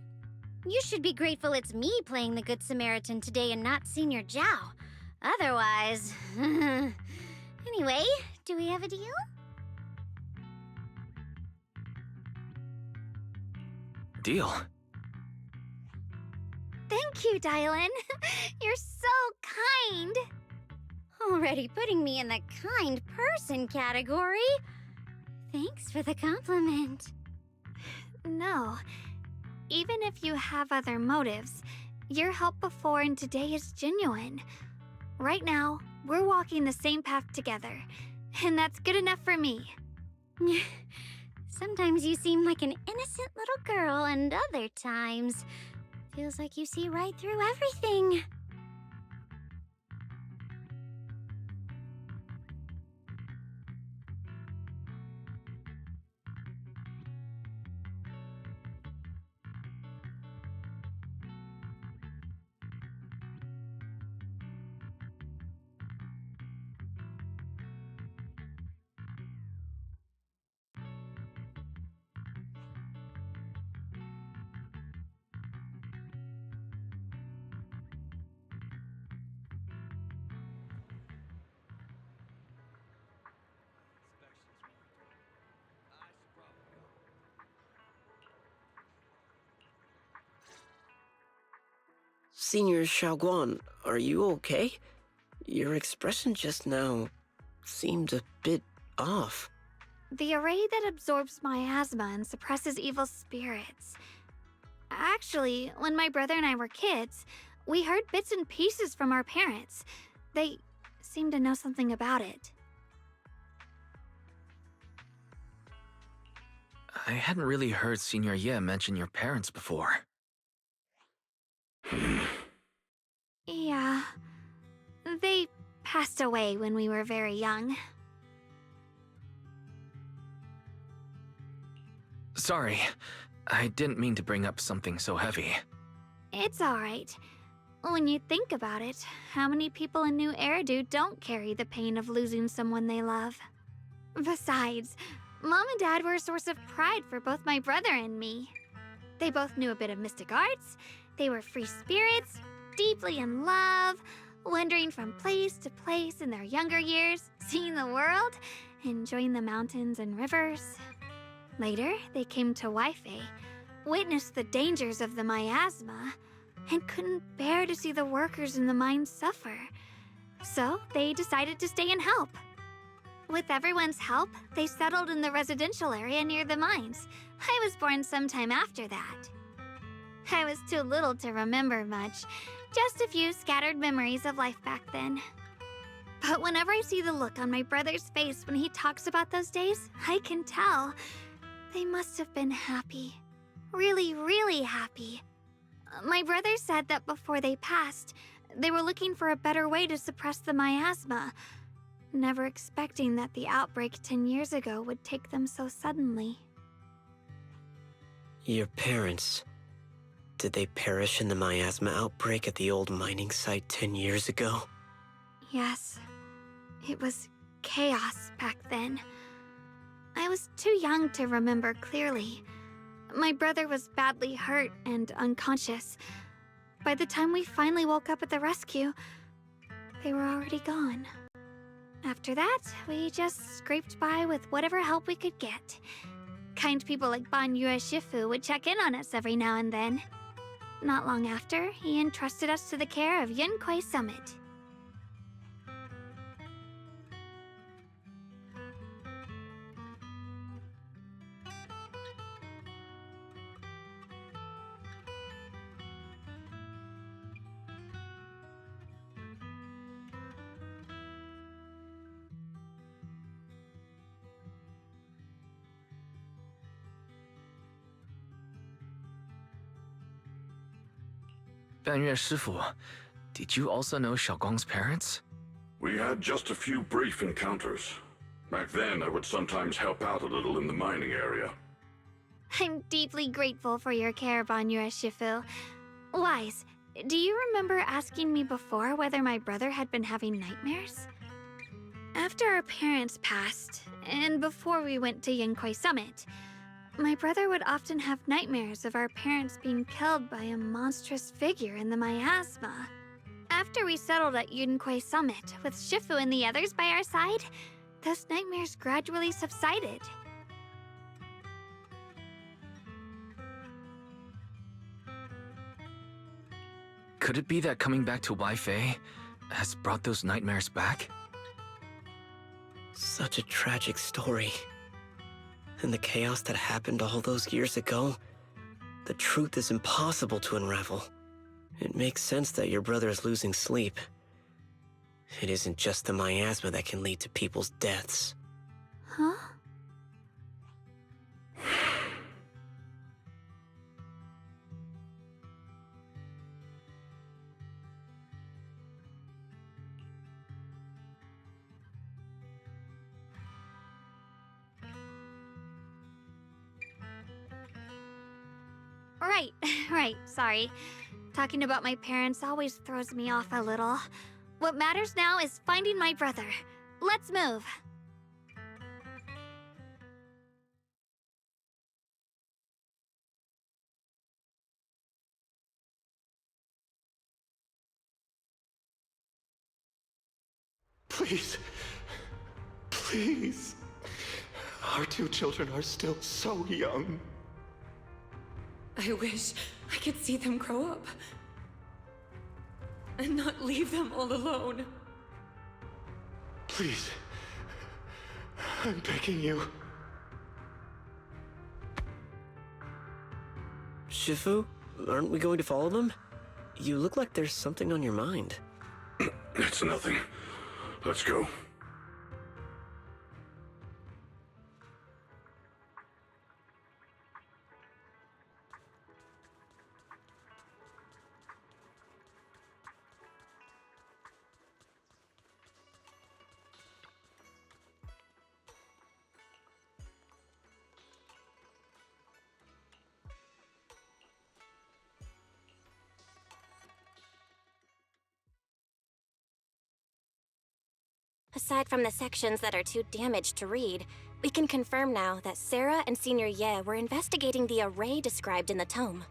You should be grateful it's me playing the Good Samaritan today and not Senior Zhao. Otherwise... Anyway, do we have a deal? Deal. Thank you, Dylan. You're so kind. Already putting me in the kind person category. Thanks for the compliment. No. Even if you have other motives, your help before and today is genuine. Right now, we're walking the same path together, and that's good enough for me. Sometimes you seem like an innocent little girl, and other times, feels like you see right through everything. Senior Xiaoguan, are you okay? Your expression just now seemed a bit off. The array that absorbs miasma and suppresses evil spirits. Actually, when my brother and I were kids, we heard bits and pieces from our parents. They seemed to know something about it. I hadn't really heard Senior Ye mention your parents before. Yeah. They passed away when we were very young. Sorry, I didn't mean to bring up something so heavy. It's alright. When you think about it, how many people in New Eridu don't carry the pain of losing someone they love? Besides, Mom and Dad were a source of pride for both my brother and me. They both knew a bit of mystic arts, they were free spirits, deeply in love, wandering from place to place in their younger years, seeing the world, enjoying the mountains and rivers. Later, they came to Waifei, witnessed the dangers of the miasma, and couldn't bear to see the workers in the mines suffer. So they decided to stay and help. With everyone's help, they settled in the residential area near the mines. I was born sometime after that. I was too little to remember much, just a few scattered memories of life back then. But whenever I see the look on my brother's face when he talks about those days, I can tell. They must have been happy. Really, really happy. My brother said that before they passed, they were looking for a better way to suppress the miasma, never expecting that the outbreak 10 years ago would take them so suddenly. Your parents, did they perish in the miasma outbreak at the old mining site 10 years ago? Yes. It was chaos back then. I was too young to remember clearly. My brother was badly hurt and unconscious. By the time we finally woke up at the rescue, they were already gone. After that, we just scraped by with whatever help we could get. Kind people like Ban Yue Shifu would check in on us every now and then. Not long after, he entrusted us to the care of Yunquei Summit. Bangyue Shifu, did you also know Xiaoguang's parents? We had just a few brief encounters. Back then, I would sometimes help out a little in the mining area. I'm deeply grateful for your care, Bangyue Shifu. Wise, do you remember asking me before whether my brother had been having nightmares? After our parents passed, and before we went to Yunquai Summit, my brother would often have nightmares of our parents being killed by a monstrous figure in the miasma. After we settled at Yunquai Summit, with Shifu and the others by our side, those nightmares gradually subsided. Could it be that coming back to Waifei has brought those nightmares back? Such a tragic story. And the chaos that happened all those years ago, the truth is impossible to unravel. It makes sense that your brother is losing sleep. It isn't just the miasma that can lead to people's deaths. Huh? Right, sorry. Talking about my parents always throws me off a little. What matters now is finding my brother. Let's move. Please. Please. Our two children are still so young. I wish I could see them grow up. And not leave them all alone. Please. I'm begging you. Shifu, aren't we going to follow them? You look like there's something on your mind. It's nothing. Let's go. Aside from the sections that are too damaged to read, we can confirm now that Sarah and Senior Ye were investigating the array described in the tome.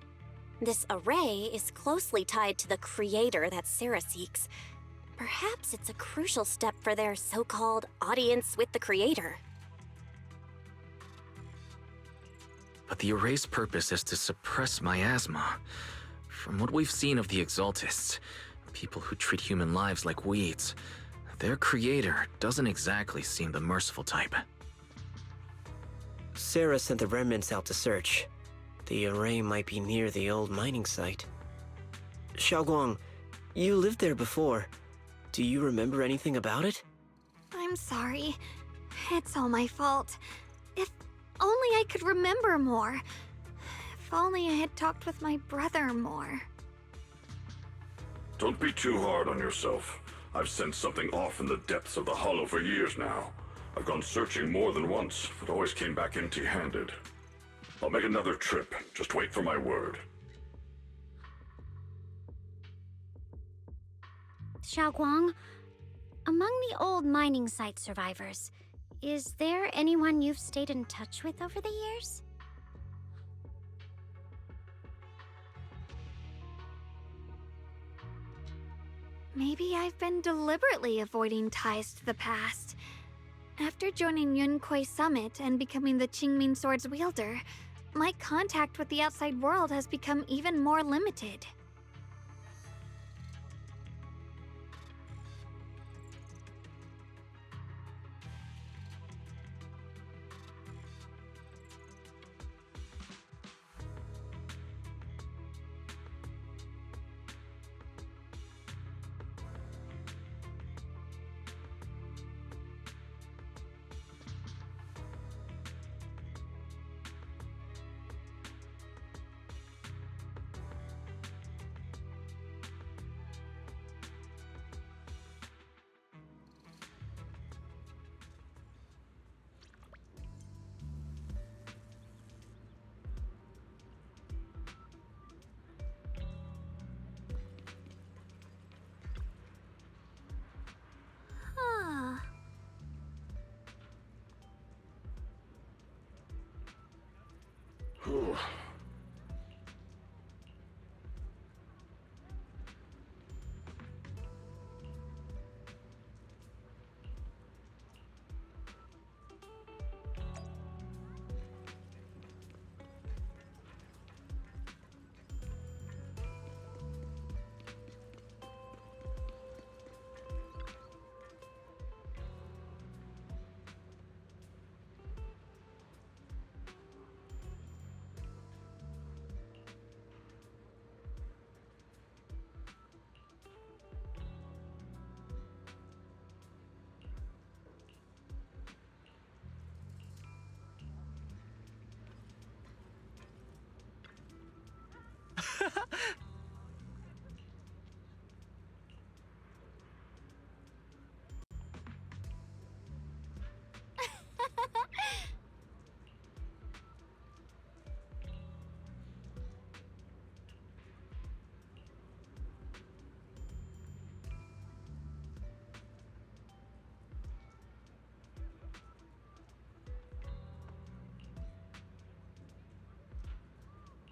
This array is closely tied to the creator that Sarah seeks. Perhaps it's a crucial step for their so-called audience with the creator. But the array's purpose is to suppress miasma. From what we've seen of the Exaltists, people who treat human lives like weeds, their creator doesn't exactly seem the merciful type. Sarah sent the remnants out to search. The array might be near the old mining site. Xiaoguang, you lived there before. Do you remember anything about it? I'm sorry. It's all my fault. If only I could remember more. If only I had talked with my brother more. Don't be too hard on yourself. I've sensed something off in the depths of the hollow for years now. I've gone searching more than once, but always came back empty-handed. I'll make another trip. Just wait for my word. Xiaoguang, among the old mining site survivors, is there anyone you've stayed in touch with over the years? Maybe I've been deliberately avoiding ties to the past. After joining Yunquai Summit and becoming the Qingming Sword's wielder, my contact with the outside world has become even more limited.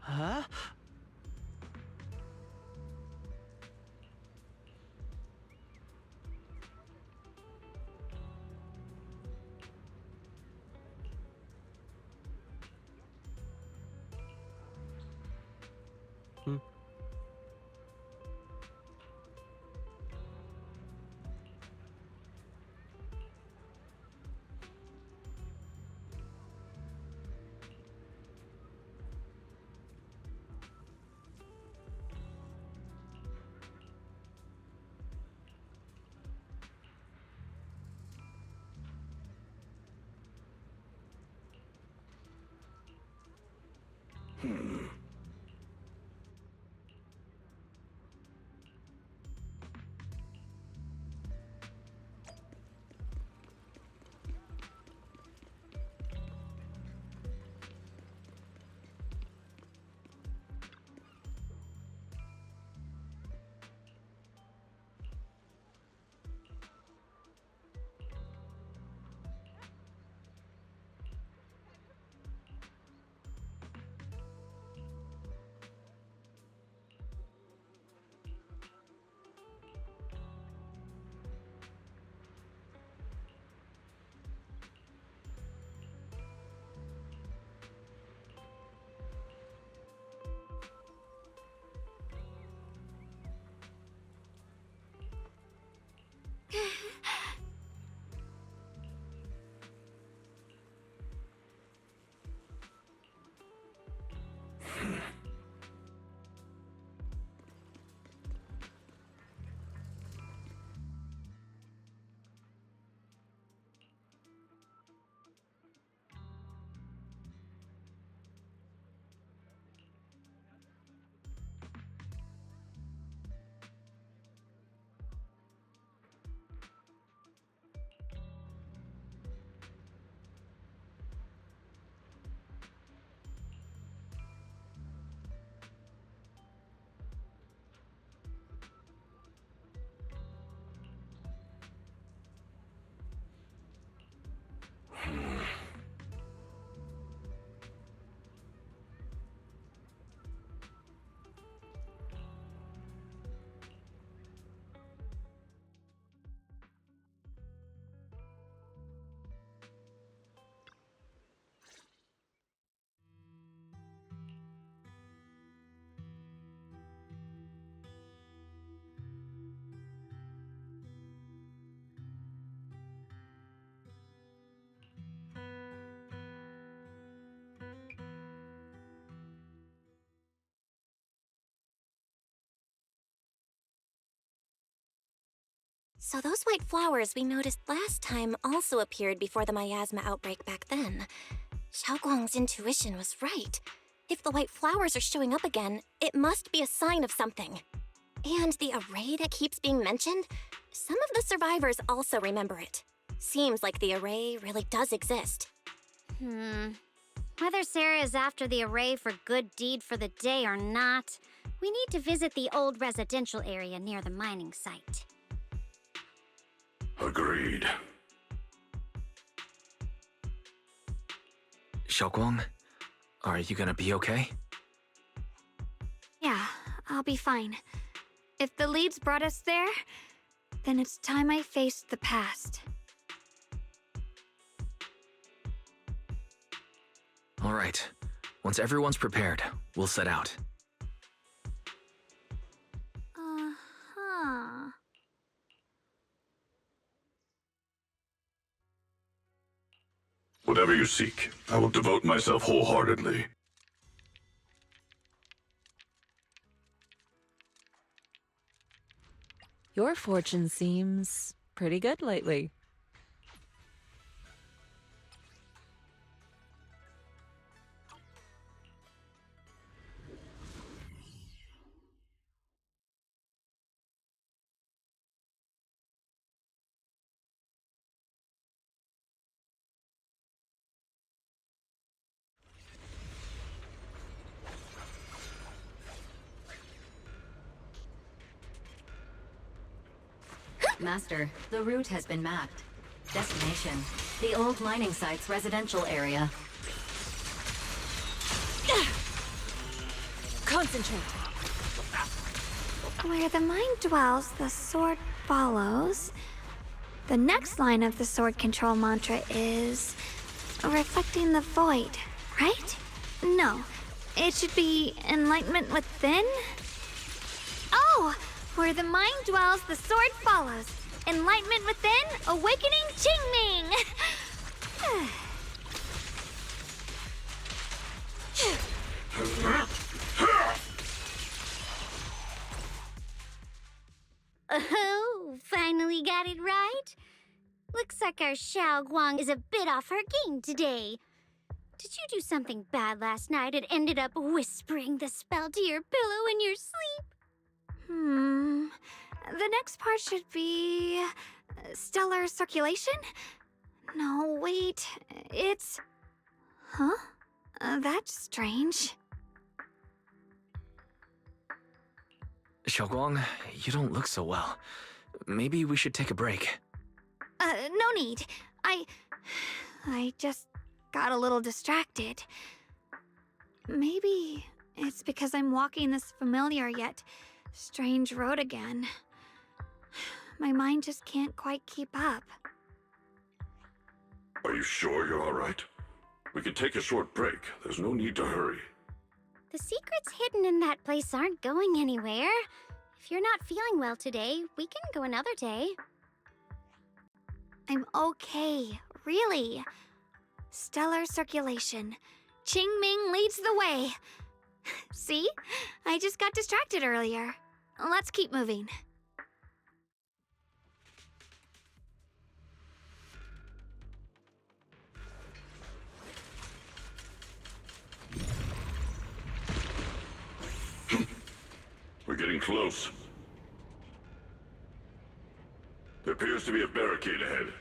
Huh? So those white flowers we noticed last time also appeared before the miasma outbreak back then. Xiaoguang's intuition was right. If the white flowers are showing up again, it must be a sign of something. And the array that keeps being mentioned, some of the survivors also remember it. Seems like the array really does exist. Whether Sarah is after the array for good deed for the day or not, we need to visit the old residential area near the mining site. Agreed. Xiaoguang, are you gonna be okay? Yeah, I'll be fine. If the leads brought us there, then it's time I faced the past. All right. Once everyone's prepared, we'll set out. Uh-huh. Whatever you seek, I will devote myself wholeheartedly. Your fortune seems pretty good lately. Master, the route has been mapped. Destination, the old mining site's residential area. Concentrate. Where the mind dwells, the sword follows. The next line of the sword control mantra is reflecting the void, right? No, it should be enlightenment within. Oh, where the mind dwells, the sword follows. Enlightenment within, awakening Qingming. Oh, finally got it right. Looks like our Xiao Guang is a bit off her game today. Did you do something bad last night and ended up whispering the spell to your pillow in your sleep? The next part should be stellar circulation? No, wait. It's... Huh? That's strange. Xiaoguang, you don't look so well. Maybe we should take a break. No need. I just got a little distracted. Maybe it's because I'm walking this familiar yet strange road again. My mind just can't quite keep up. Are you sure you're all right? We can take a short break. There's no need to hurry. The secrets hidden in that place aren't going anywhere. If you're not feeling well today, we can go another day. I'm okay, really. Stellar circulation. Qingming leads the way. See? I just got distracted earlier. Let's keep moving. We're getting close. There appears to be a barricade ahead.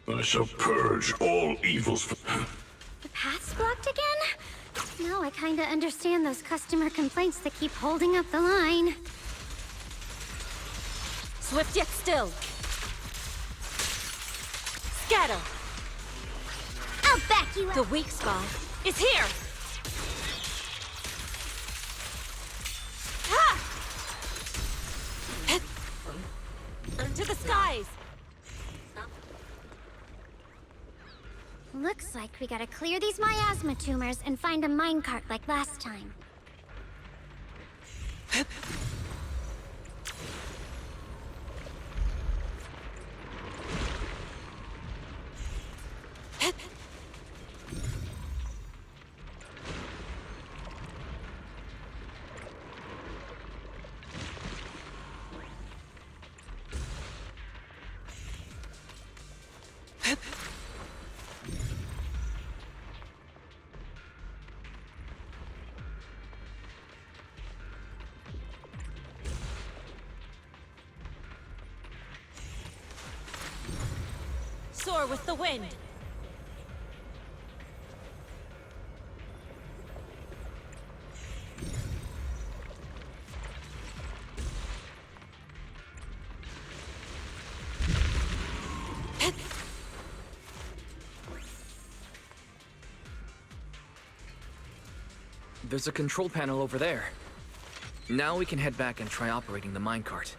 I shall purge all evils. The path's blocked again? Now I kinda understand those customer complaints that keep holding up the line. Swift yet still. Scatter. I'll back you up. The weak spot is here. Ha! To the skies. Looks like we gotta clear these miasma tumors and find a minecart like last time. Soar with the wind. There's a control panel over there. Now we can head back and try operating the minecart.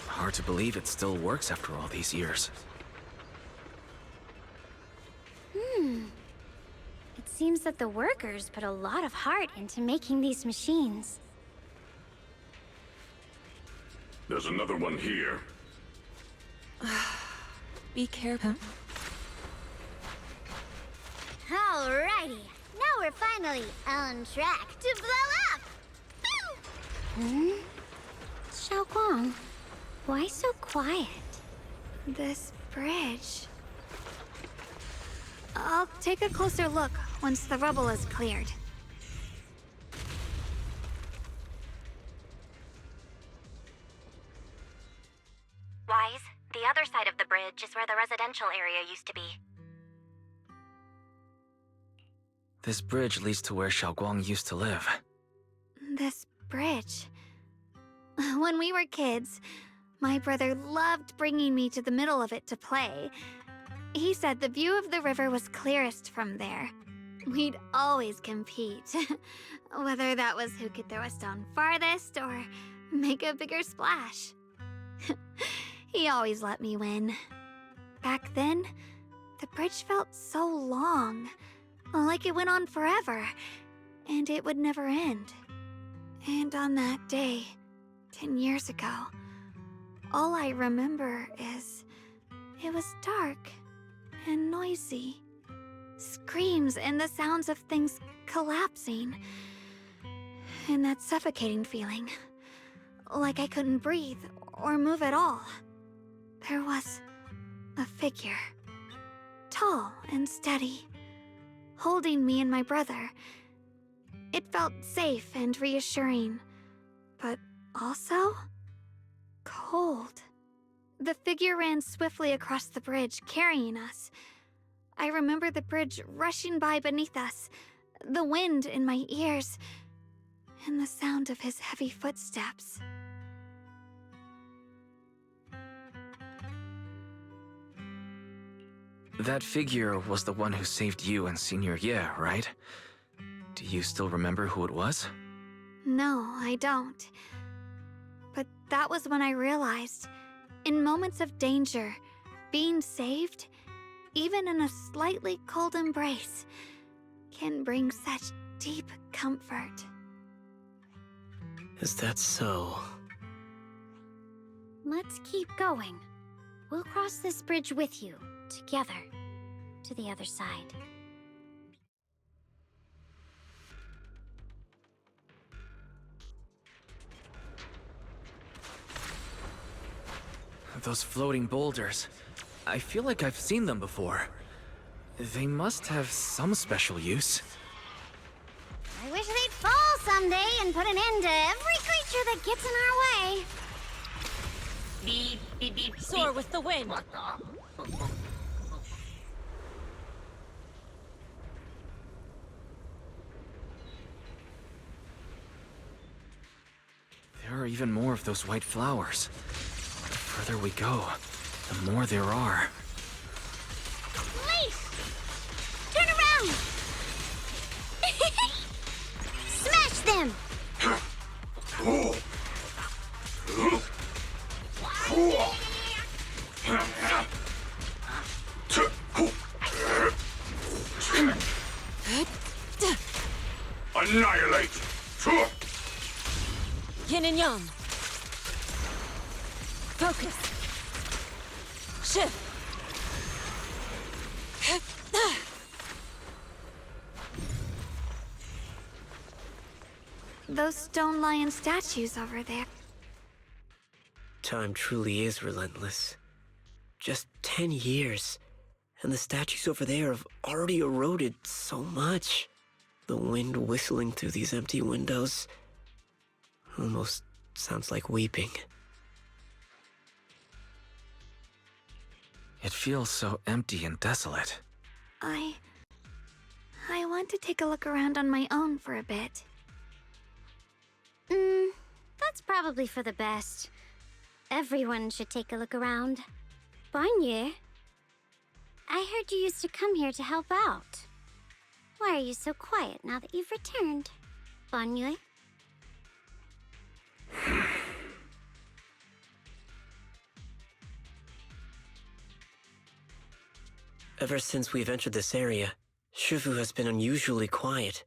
Hard to believe it still works after all these years. It seems that the workers put a lot of heart into making these machines. There's another one here. Be careful. Alrighty, now we're finally on track to blow up! Xiao Guang, why so quiet? This bridge. I'll take a closer look once the rubble is cleared. Wise, the other side of the bridge is where the residential area used to be. This bridge leads to where Xiaoguang used to live. This bridge. When we were kids, my brother loved bringing me to the middle of it to play. He said the view of the river was clearest from there. We'd always compete, whether that was who could throw a stone farthest or make a bigger splash. He always let me win. Back then, the bridge felt so long, like it went on forever, and it would never end. And on that day, 10 years ago, all I remember is it was dark and noisy. Screams and the sounds of things collapsing. And that suffocating feeling. Like I couldn't breathe or move at all. There was a figure. Tall and steady. Holding me and my brother. It felt safe and reassuring. But also cold. The figure ran swiftly across the bridge, carrying us. I remember the bridge rushing by beneath us, the wind in my ears, and the sound of his heavy footsteps. That figure was the one who saved you and Senior Ye, right? Do you still remember who it was? No, I don't. But that was when I realized, in moments of danger, being saved, even in a slightly cold embrace, can bring such deep comfort. Is that so? Let's keep going. We'll cross this bridge with you, together, to the other side. Those floating boulders. I feel like I've seen them before. They must have some special use. I wish they'd fall someday and put an end to every creature that gets in our way. Beep, beep, beep, Soar with the wind. There are even more of those white flowers. The further we go, the more there are. Police! Turn around! Smash them! Annihilate! Yin and Yang. Focus. Shift. Those stone lion statues over there. Time truly is relentless. Just 10 years, and the statues over there have already eroded so much. The wind whistling through these empty windows almost sounds like weeping. It feels so empty and desolate. I want to take a look around on my own for a bit. That's probably for the best. Everyone should take a look around. Banye, I heard you used to come here to help out. Why are you so quiet now that you've returned, Banye? Ever since we've entered this area, Shifu has been unusually quiet.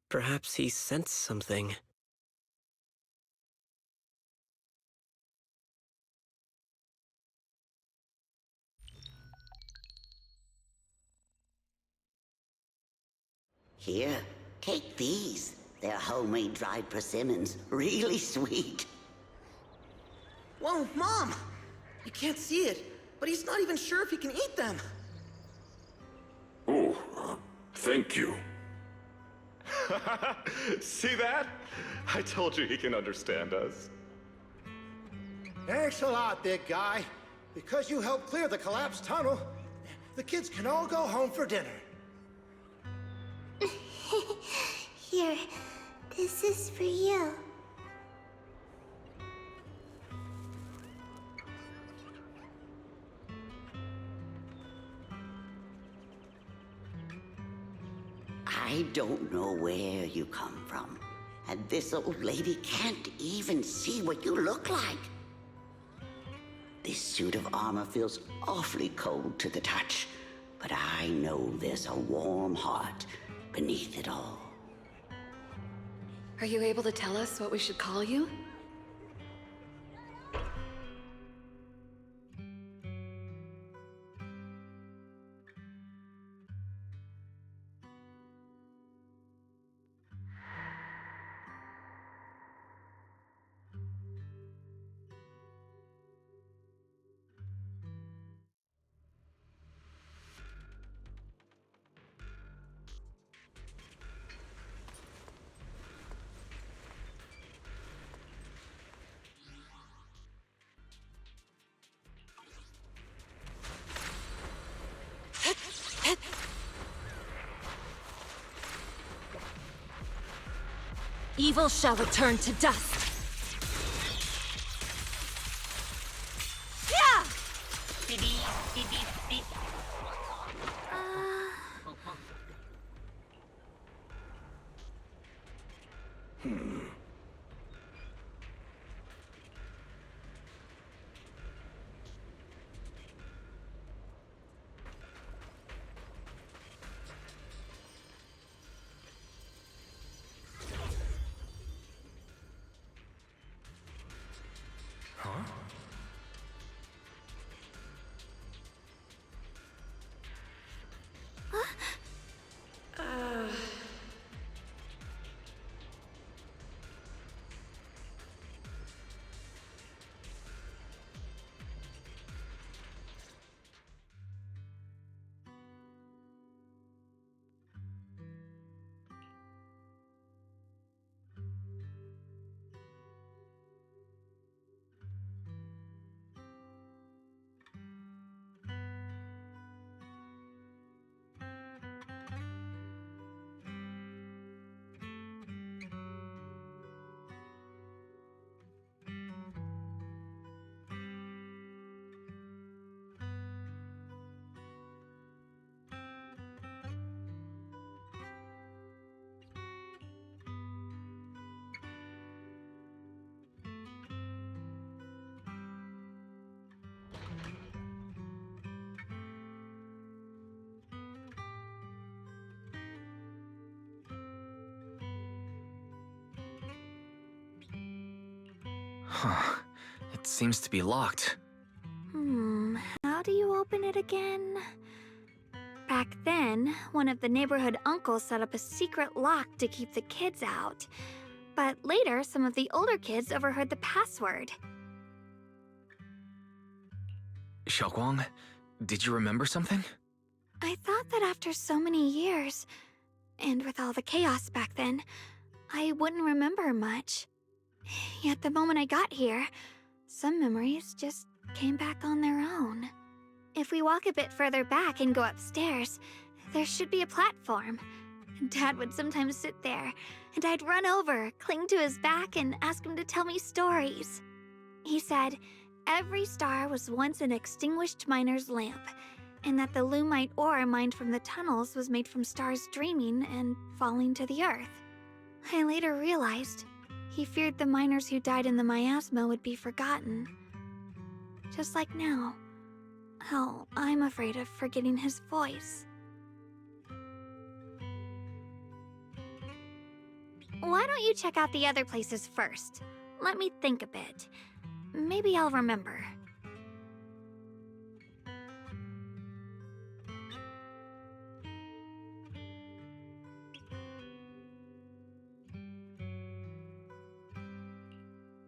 Perhaps he sensed something. Here, take these. They're homemade dried persimmons. Really sweet. Whoa, Mom! You can't see it, but he's not even sure if he can eat them. Oh, thank you. See that? I told you he can understand us. Thanks a lot, big guy. Because you helped clear the collapsed tunnel, the kids can all go home for dinner. Here, this is for you. I don't know where you come from, and this old lady can't even see what you look like. This suit of armor feels awfully cold to the touch, but I know there's a warm heart beneath it all. Are you able to tell us what we should call you? Evil shall return to dust. Yeah! Beep, beep, beep, beep, beep. Huh. It seems to be locked. How do you open it again? Back then, one of the neighborhood uncles set up a secret lock to keep the kids out. But later, some of the older kids overheard the password. Xiaoguang, did you remember something? I thought that after so many years, and with all the chaos back then, I wouldn't remember much. Yet the moment I got here, some memories just came back on their own. If we walk a bit further back and go upstairs, there should be a platform. Dad would sometimes sit there, and I'd run over, cling to his back, and ask him to tell me stories. He said every star was once an extinguished miner's lamp, and that the lumite ore mined from the tunnels was made from stars dreaming and falling to the earth. I later realized he feared the miners who died in the miasma would be forgotten. Just like now, how I'm afraid of forgetting his voice. Why don't you check out the other places first? Let me think a bit. Maybe I'll remember.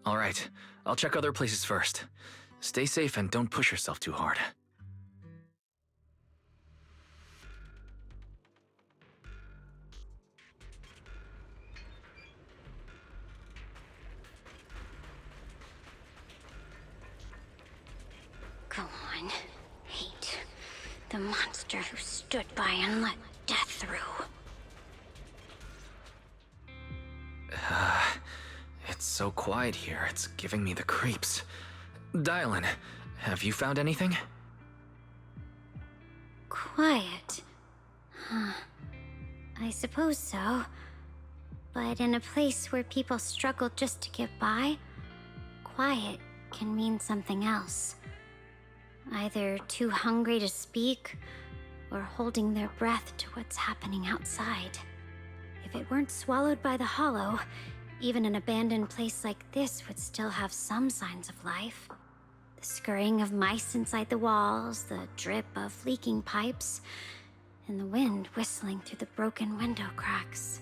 All right, I'll check other places first. Stay safe and don't push yourself too hard. Go on. Hate. The monster who stood by and let death through. It's so quiet here, it's giving me the creeps. Dylan, have you found anything? Quiet. Huh. I suppose so. But in a place where people struggle just to get by, quiet can mean something else. Either too hungry to speak, or holding their breath to what's happening outside. If it weren't swallowed by the hollow, even an abandoned place like this would still have some signs of life. The scurrying of mice inside the walls, the drip of leaking pipes, and the wind whistling through the broken window cracks.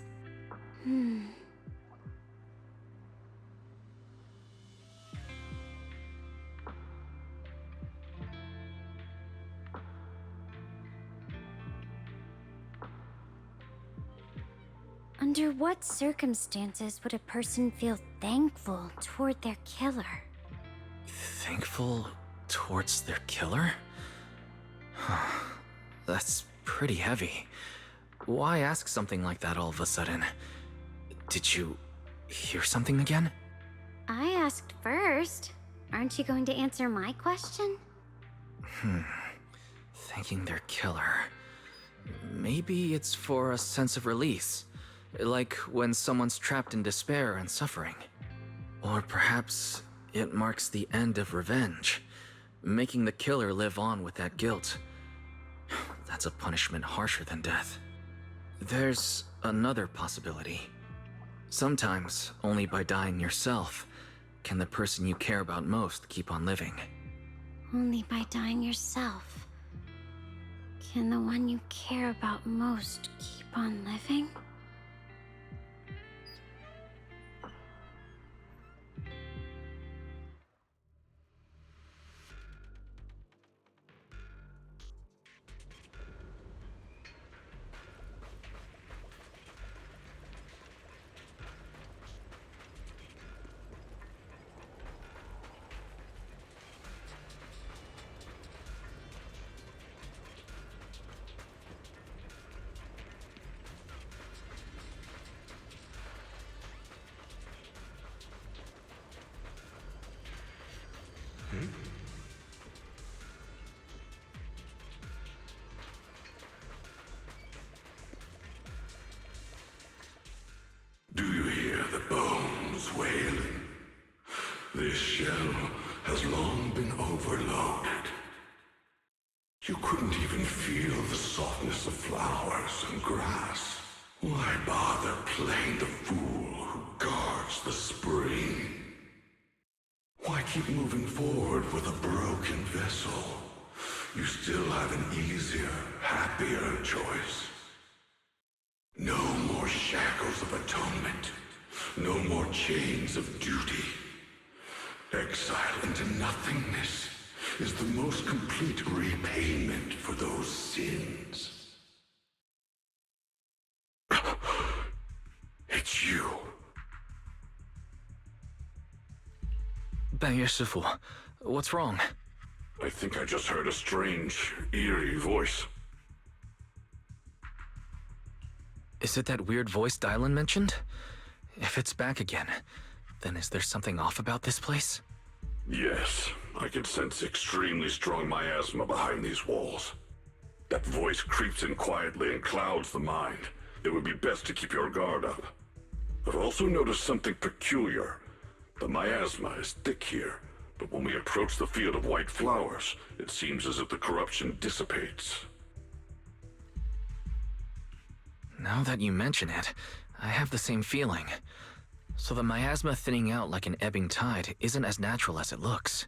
Under what circumstances would a person feel thankful toward their killer? Thankful towards their killer? That's pretty heavy. Why ask something like that all of a sudden? Did you hear something again? I asked first. Aren't you going to answer my question? Thanking their killer. Maybe it's for a sense of release. Like when someone's trapped in despair and suffering. Or perhaps it marks the end of revenge, making the killer live on with that guilt. That's a punishment harsher than death. There's another possibility. Sometimes, only by dying yourself, can the person you care about most keep on living. Only by dying yourself can the one you care about most keep on living? Do you hear the bones wailing? This shell has long been overloaded. You couldn't even feel the softness of flowers and grass. Why bother playing the fool who guards the spring? Why keep moving forward with a broken vessel? You still have an easier, happier choice. No more shackles of atonement. No more chains of duty. Exile into nothingness is the most complete repayment for those sins. It's you. 半月师傅, what's wrong? I think I just heard a strange, eerie voice. Is it that weird voice Dylan mentioned? If it's back again, then is there something off about this place? Yes, I can sense extremely strong miasma behind these walls. That voice creeps in quietly and clouds the mind. It would be best to keep your guard up. I've also noticed something peculiar. The miasma is thick here, but when we approach the field of white flowers, it seems as if the corruption dissipates. Now that you mention it, I have the same feeling. So the miasma thinning out like an ebbing tide isn't as natural as it looks.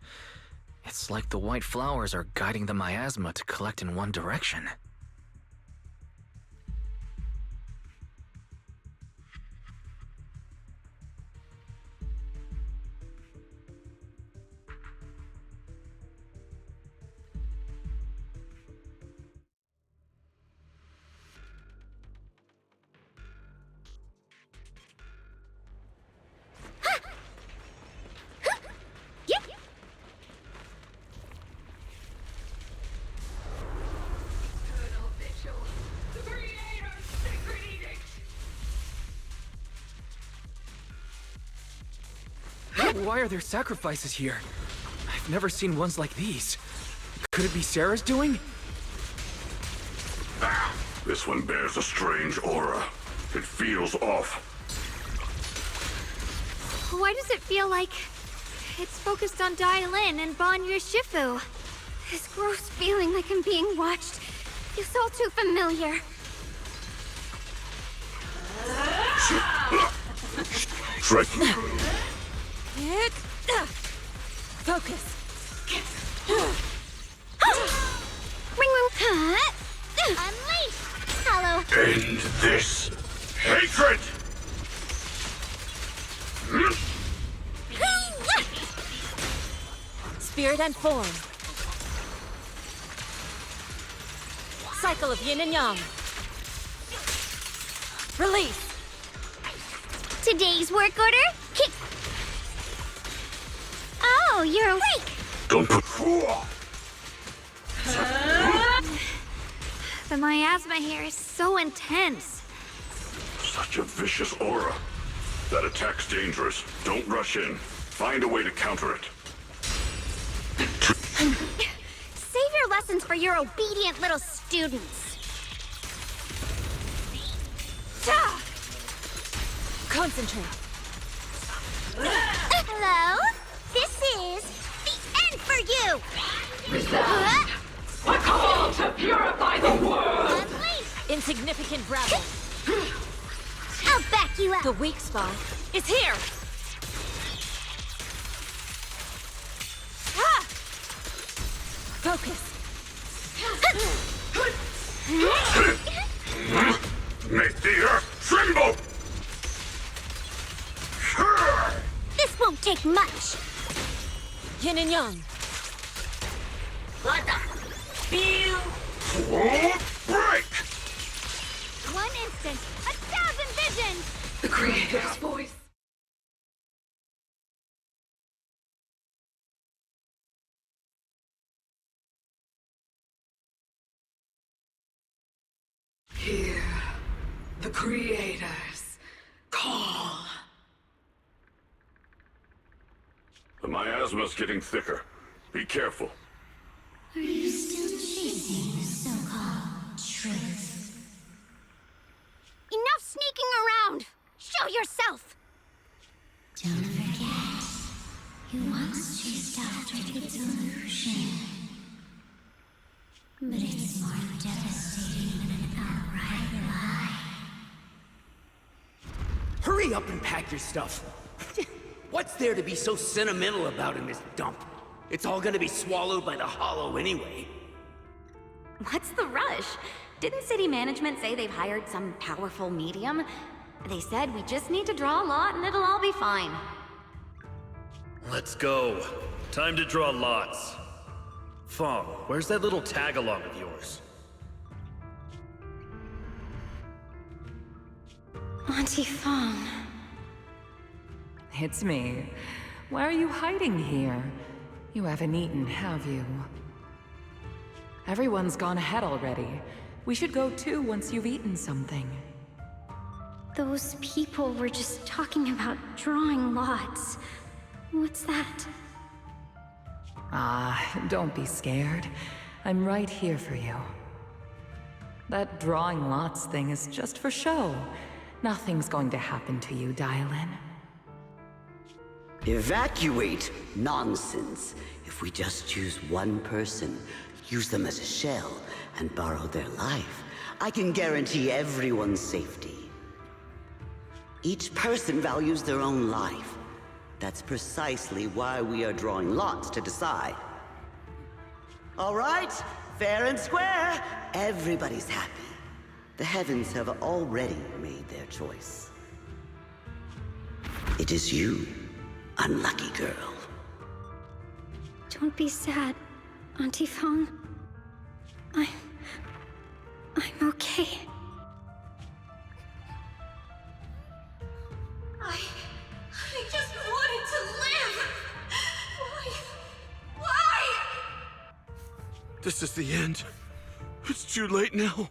It's like the white flowers are guiding the miasma to collect in one direction. Why are there sacrifices here? I've never seen ones like these. Could it be Sarah's doing? This one bears a strange aura. It feels off. Why does it feel like it's focused on Dailin and Banyu Shifu? This gross feeling like I'm being watched feels all too familiar. Strike. Focus. Ring ring cut. Unleash. Hello. End this hatred! Spirit and form. Cycle of yin and yang. Release. Today's work order? Kick. Oh, you're awake. Don't put. The miasma here is so intense. Such a vicious aura. That attack's dangerous. Don't rush in. Find a way to counter it. Save your lessons for your obedient little students. Concentrate. Hello? This is the end for you! A call to purify the world! Unleash! Insignificant rabble. I'll back you up! The weak spot is here! Focus. Make the earth tremble! This won't take much! Yin and yang. What the? Feel? Break! One instant, 1,000 visions! The Creator's voice. Hear the Creator's call. The miasma's getting thicker. Be careful. Are you still chasing the so-called truth? Enough sneaking around! Show yourself! Don't forget, you once chased after the delusion. But it's more devastating than an outright lie. Hurry up and pack your stuff. What's there to be so sentimental about in this dump? It's all gonna be swallowed by the hollow anyway. What's the rush? Didn't city management say they've hired some powerful medium? They said we just need to draw a lot and it'll all be fine. Let's go. Time to draw lots. Fong, where's that little tag-along of yours? Auntie Fong. It's me. Why are you hiding here? You haven't eaten, have you? Everyone's gone ahead already. We should go too once you've eaten something. Those people were just talking about drawing lots. What's that? Don't be scared. I'm right here for you. That drawing lots thing is just for show. Nothing's going to happen to you, Dailin. Evacuate? Nonsense. If we just choose one person, use them as a shell, and borrow their life, I can guarantee everyone's safety. Each person values their own life. That's precisely why we are drawing lots to decide. All right, fair and square. Everybody's happy. The heavens have already made their choice. It is you, unlucky girl. Don't be sad, Auntie Fong. I'm okay. I just wanted to live! Why? This is the end. It's too late now.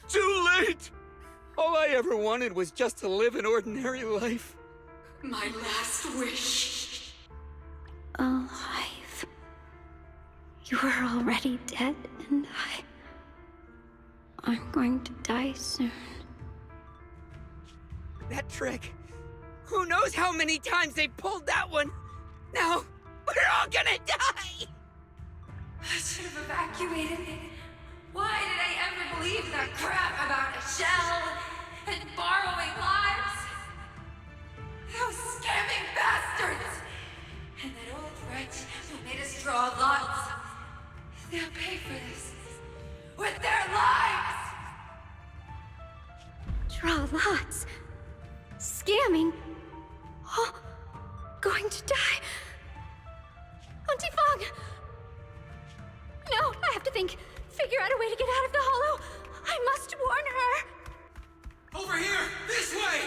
Too late! All I ever wanted was just to live an ordinary life. My last wish. You are already dead, and I'm going to die soon. That trick. Who knows how many times they pulled that one? Now, we're all gonna die! I should have evacuated. Why did I ever believe that crap about a shell and borrowing lives? Those scamming bastards! And that old wretch who made us draw lots. They'll pay for this with their lives! Draw lots. Scamming. Oh, going to die. Auntie Fong! No, I have to think. Figure out a way to get out of the hollow. I must warn her. Over here! This way!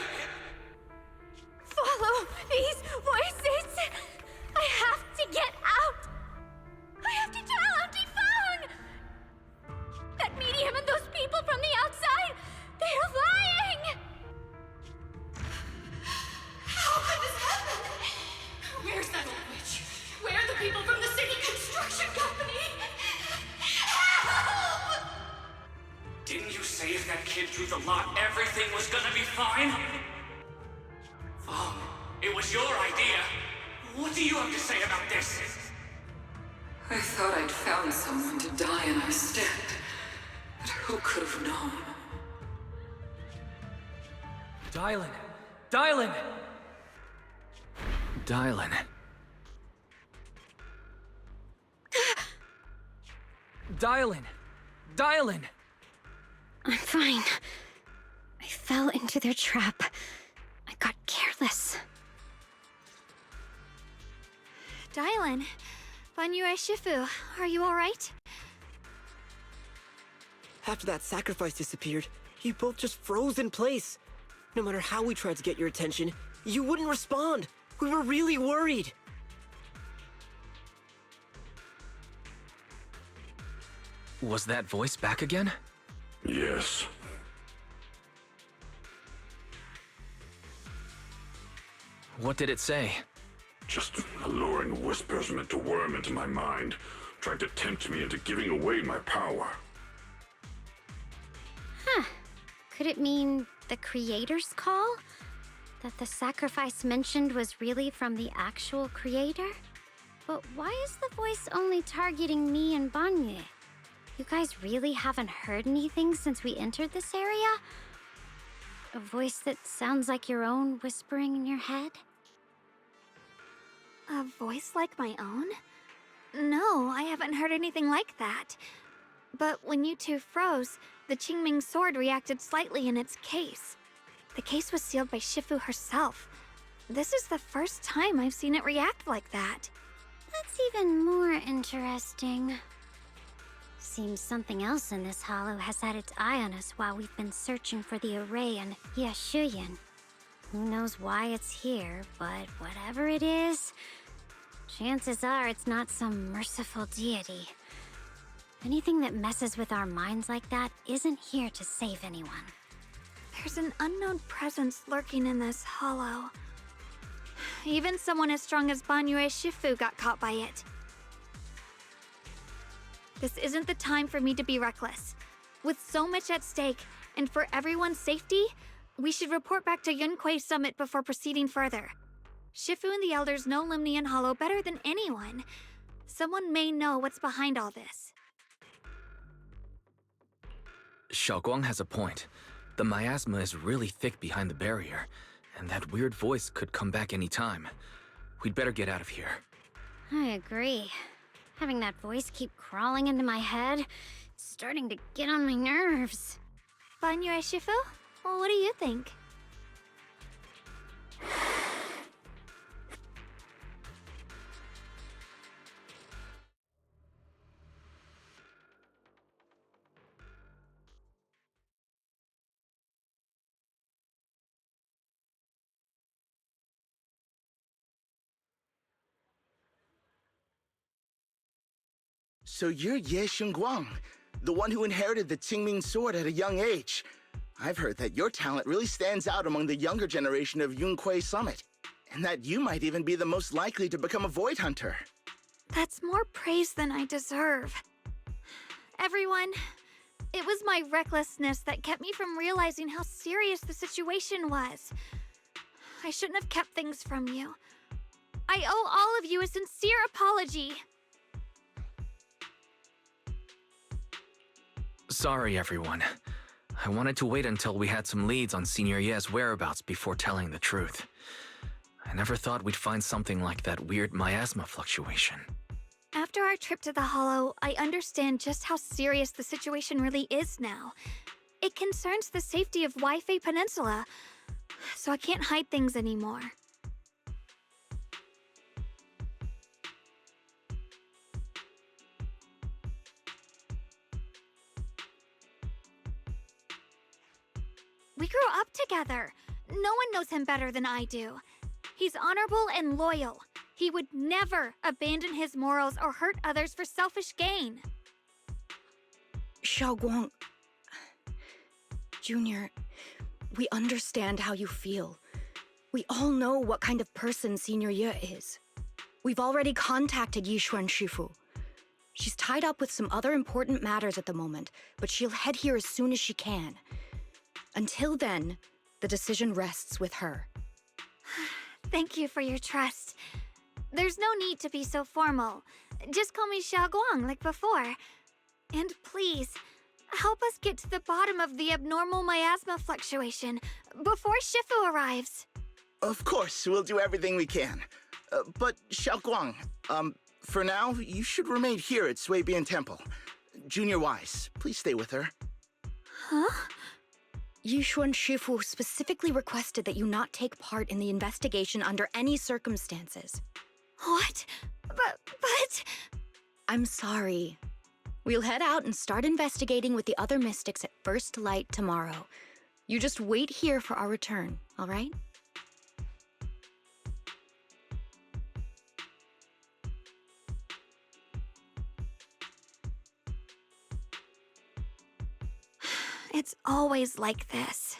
Follow these voices. I have to get out. I have to tell Auntie Fong. That medium and those people from the outside, they're lying. How could this happen? Where's that old witch? Where are the people from the city construction company? Help! Didn't you say if that kid drew the lot, everything was gonna be fine? It was your idea. What do you have to say about this? I thought I'd found someone to die in our stead, but who could have known? Dylan! Dylan! Dylan. Dylan! Dylan! I'm fine. I fell into their trap. I got careless. Dylan, Banyue Shifu, are you alright? After that sacrifice disappeared, you both just froze in place. No matter how we tried to get your attention, you wouldn't respond. We were really worried. Was that voice back again? Yes. What did it say? Just alluring whispers meant to worm into my mind, trying to tempt me into giving away my power. Huh. Could it mean the creator's call? That the sacrifice mentioned was really from the actual creator? But why is the voice only targeting me and Banyue? You guys really haven't heard anything since we entered this area? A voice that sounds like your own whispering in your head? A voice like my own? No, I haven't heard anything like that. But when you two froze, the Qingming sword reacted slightly in its case. The case was sealed by Shifu herself. This is the first time I've seen it react like that. That's even more interesting. Seems something else in this hollow has had its eye on us while we've been searching for the array in Yashuyan. Who knows why it's here, but whatever it is, chances are it's not some merciful deity. Anything that messes with our minds like that isn't here to save anyone. There's an unknown presence lurking in this hollow. Even someone as strong as Banyue Shifu got caught by it. This isn't the time for me to be reckless. With so much at stake, and for everyone's safety, we should report back to Yunquei Summit before proceeding further. Shifu and the Elders know Limnian Hollow better than anyone. Someone may know what's behind all this. Xiaoguang has a point. The miasma is really thick behind the barrier, and that weird voice could come back any time. We'd better get out of here. I agree. Having that voice keep crawling into my head, it's starting to get on my nerves. Banyue Shifu? Well, what do you think? So you're Ye Xingguang, the one who inherited the Qingming sword at a young age. I've heard that your talent really stands out among the younger generation of Yunquei Summit, and that you might even be the most likely to become a Void Hunter. That's more praise than I deserve. Everyone, it was my recklessness that kept me from realizing how serious the situation was. I shouldn't have kept things from you. I owe all of you a sincere apology. Sorry, everyone. I wanted to wait until we had some leads on Senior Ye's whereabouts before telling the truth. I never thought we'd find something like that weird miasma fluctuation. After our trip to the Hollow, I understand just how serious the situation really is now. It concerns the safety of Wi-Fi Peninsula, so I can't hide things anymore. We grew up together. No one knows him better than I do. He's honorable and loyal. He would never abandon his morals or hurt others for selfish gain. Xiaoguang... Junior, we understand how you feel. We all know what kind of person Senior Ye is. We've already contacted Yishuan Shifu. She's tied up with some other important matters at the moment, but she'll head here as soon as she can. Until then, the decision rests with her. Thank you for your trust. There's no need to be so formal. Just call me Xiaoguang like before. And please, help us get to the bottom of the abnormal miasma fluctuation before Shifu arrives. Of course, we'll do everything we can. But Xiaoguang, for now, you should remain here at Suibian Temple. Junior Wise, please stay with her. Huh? Yishuan Shifu specifically requested that you not take part in the investigation under any circumstances. What? But... I'm sorry. We'll head out and start investigating with the other mystics at first light tomorrow. You just wait here for our return, all right? It's always like this.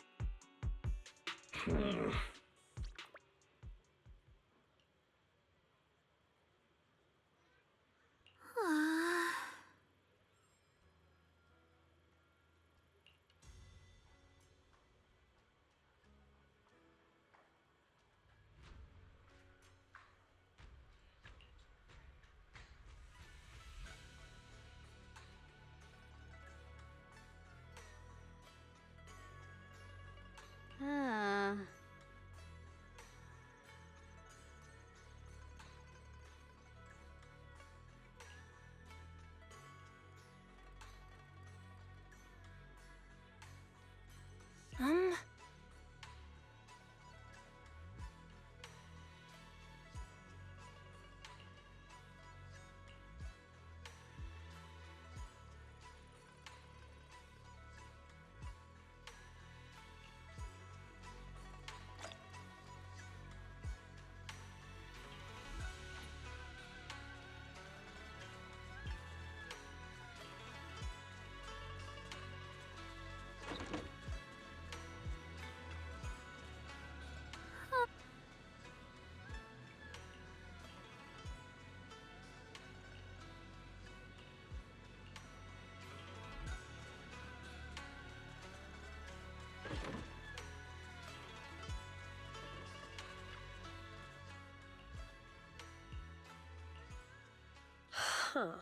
Huh.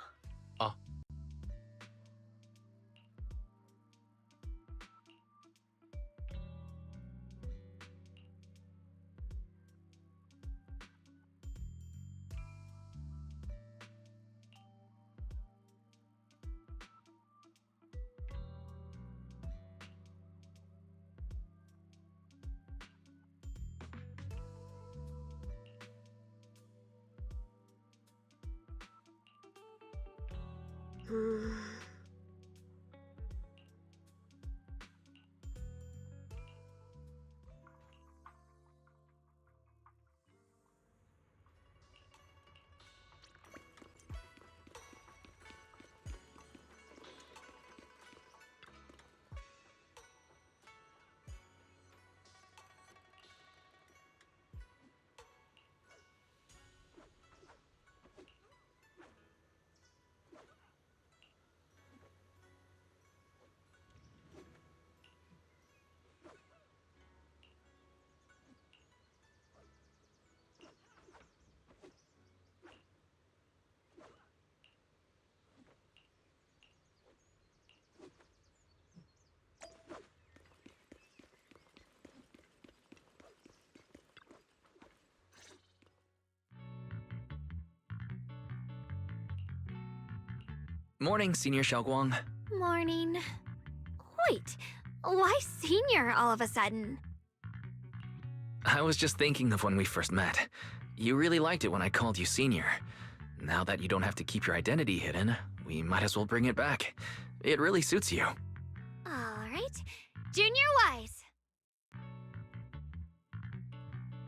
Morning, Senior Xiaoguang. Morning. Wait, why Senior all of a sudden? I was just thinking of when we first met. You really liked it when I called you Senior. Now that you don't have to keep your identity hidden, we might as well bring it back. It really suits you. Alright. Junior Wise.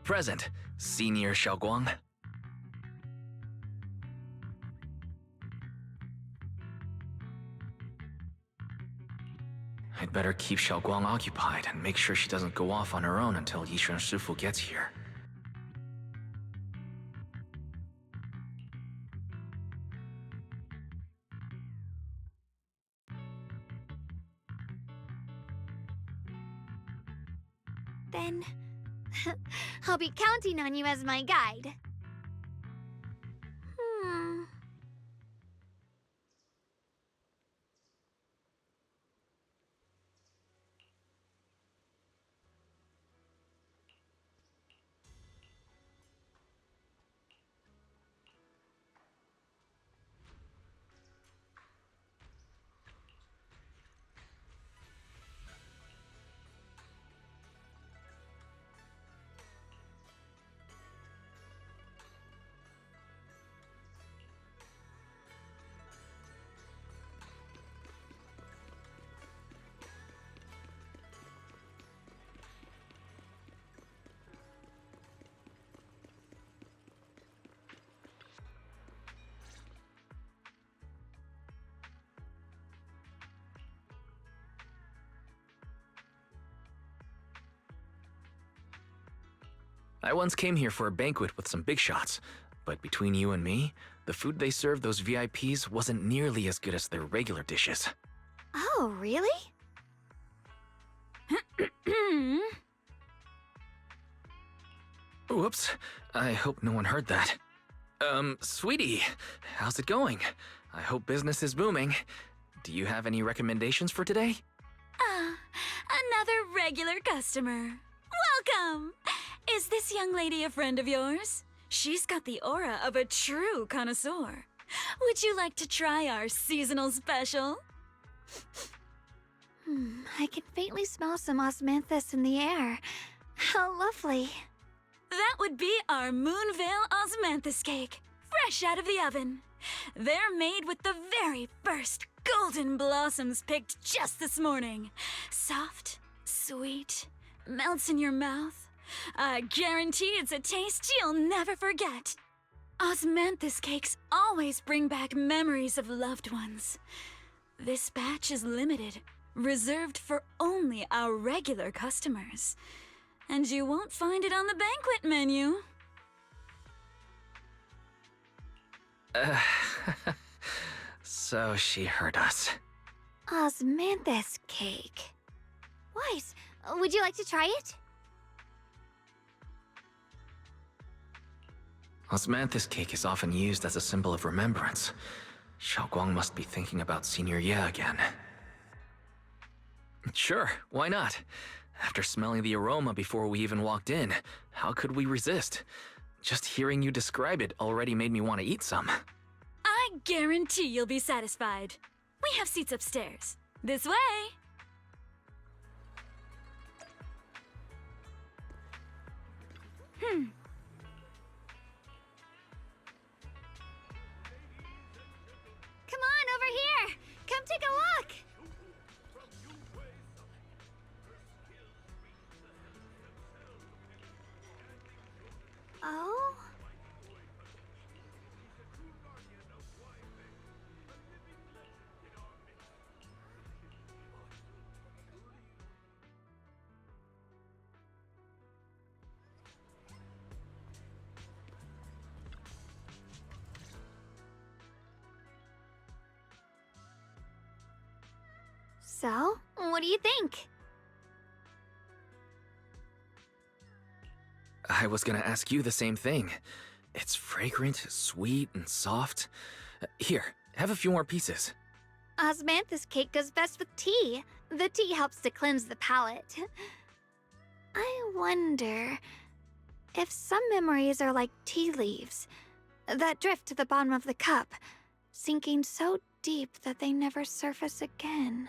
Present, Senior Xiaoguang. I'd better keep Xiaoguang occupied and make sure she doesn't go off on her own until Yishuan Shifu gets here. Then I'll be counting on you as my guide. I once came here for a banquet with some big shots, but between you and me, the food they served those VIPs wasn't nearly as good as their regular dishes. Oh, really? Whoops, I hope no one heard that. Sweetie, how's it going? I hope business is booming. Do you have any recommendations for today? Another regular customer. Welcome! Is this young lady a friend of yours? She's got the aura of a true connoisseur. Would you like to try our seasonal special? I can faintly smell some osmanthus in the air. How lovely. That would be our Moonvale Osmanthus cake, fresh out of the oven. They're made with the very first golden blossoms picked just this morning. Soft, sweet, melts in your mouth. I guarantee it's a taste you'll never forget. Osmanthus cakes always bring back memories of loved ones. This batch is limited, reserved for only our regular customers. And you won't find it on the banquet menu. So she heard us. Osmanthus cake. Wise, would you like to try it? Osmanthus cake is often used as a symbol of remembrance. Xiaoguang must be thinking about Senior Ye again. Sure, why not? After smelling the aroma before we even walked in, how could we resist? Just hearing you describe it already made me want to eat some. I guarantee you'll be satisfied. We have seats upstairs. This way! Come on, over here! Come take a look! Oh? So, what do you think? I was gonna ask you the same thing. It's fragrant, sweet, and soft. Here, have a few more pieces. Osmanthus cake goes best with tea. The tea helps to cleanse the palate. I wonder if some memories are like tea leaves that drift to the bottom of the cup, sinking so deep that they never surface again.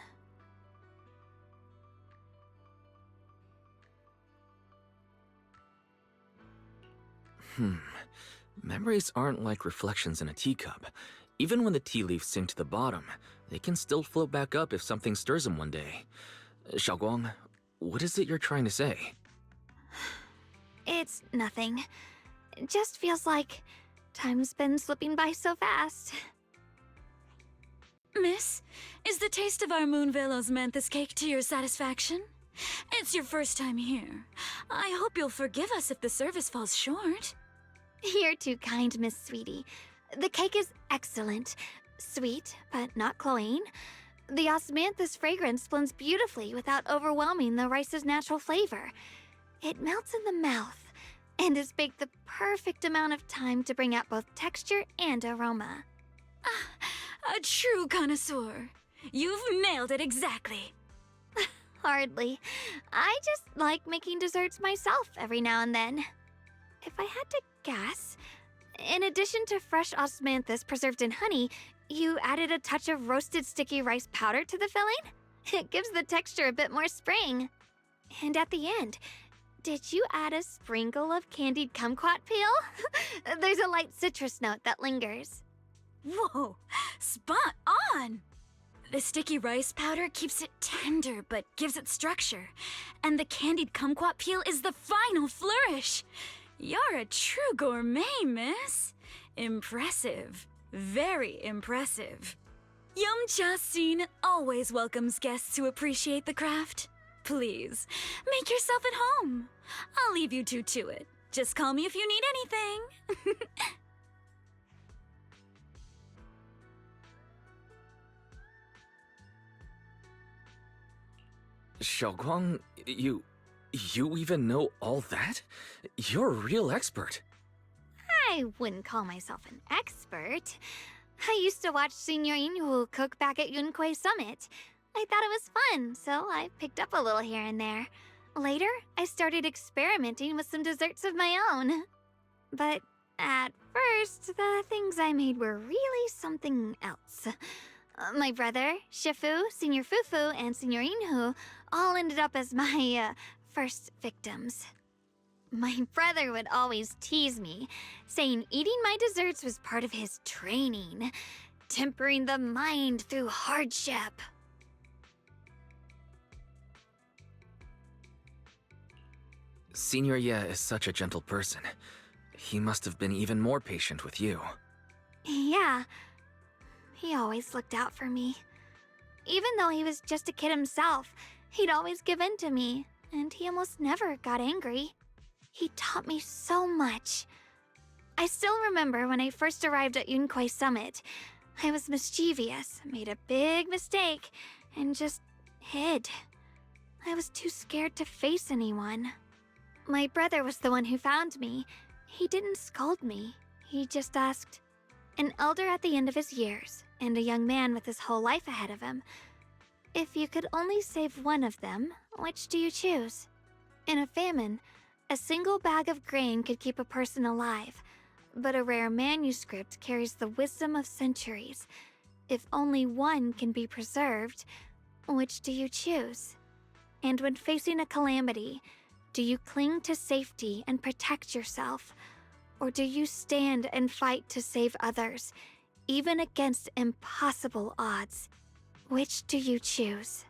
Memories aren't like reflections in a teacup. Even when the tea leaves sink to the bottom, they can still float back up if something stirs them one day. Xiaoguang, what is it you're trying to say? It's nothing. It just feels like time's been slipping by so fast. Miss, is the taste of our Moonvale osmanthus cake to your satisfaction? It's your first time here. I hope you'll forgive us if the service falls short. You're too kind, Miss Sweetie. The cake is excellent. Sweet, but not cloying. The osmanthus fragrance blends beautifully without overwhelming the rice's natural flavor. It melts in the mouth and is baked the perfect amount of time to bring out both texture and aroma. A true connoisseur. You've nailed it exactly. Hardly. I just like making desserts myself every now and then. If I had to guess, in addition to fresh osmanthus preserved in honey, you added a touch of roasted sticky rice powder to the filling? It gives the texture a bit more spring. And at the end, did you add a sprinkle of candied kumquat peel? There's a light citrus note that lingers. Whoa, spot on! The sticky rice powder keeps it tender but gives it structure. And the candied kumquat peel is the final flourish. You're a true gourmet, miss. Impressive. Very impressive. Yum-Cha Scene always welcomes guests who appreciate the craft. Please, make yourself at home. I'll leave you two to it. Just call me if you need anything. Xiaoguang, you even know all that? You're a real expert. I wouldn't call myself an expert. I used to watch Senior Inhu cook back at Yunquei Summit. I thought it was fun, so I picked up a little here and there. Later, I started experimenting with some desserts of my own. But at first, the things I made were really something else. My brother, Shifu, Senior Fufu, and Senior Inhu all ended up as my first victims. My brother would always tease me, saying eating my desserts was part of his training, tempering the mind through hardship. Senior Ye is such a gentle person. He must have been even more patient with you. Yeah, he always looked out for me. Even though he was just a kid himself, he'd always give in to me, and he almost never got angry. He taught me so much. I still remember when I first arrived at Yunquei Summit. I was mischievous, made a big mistake, and just hid. I was too scared to face anyone. My brother was the one who found me. He didn't scold me. He just asked, an elder at the end of his years, and a young man with his whole life ahead of him, if you could only save one of them, which do you choose? In a famine, a single bag of grain could keep a person alive, but a rare manuscript carries the wisdom of centuries. If only one can be preserved, which do you choose? And when facing a calamity, do you cling to safety and protect yourself? Or do you stand and fight to save others, even against impossible odds? Which do you choose?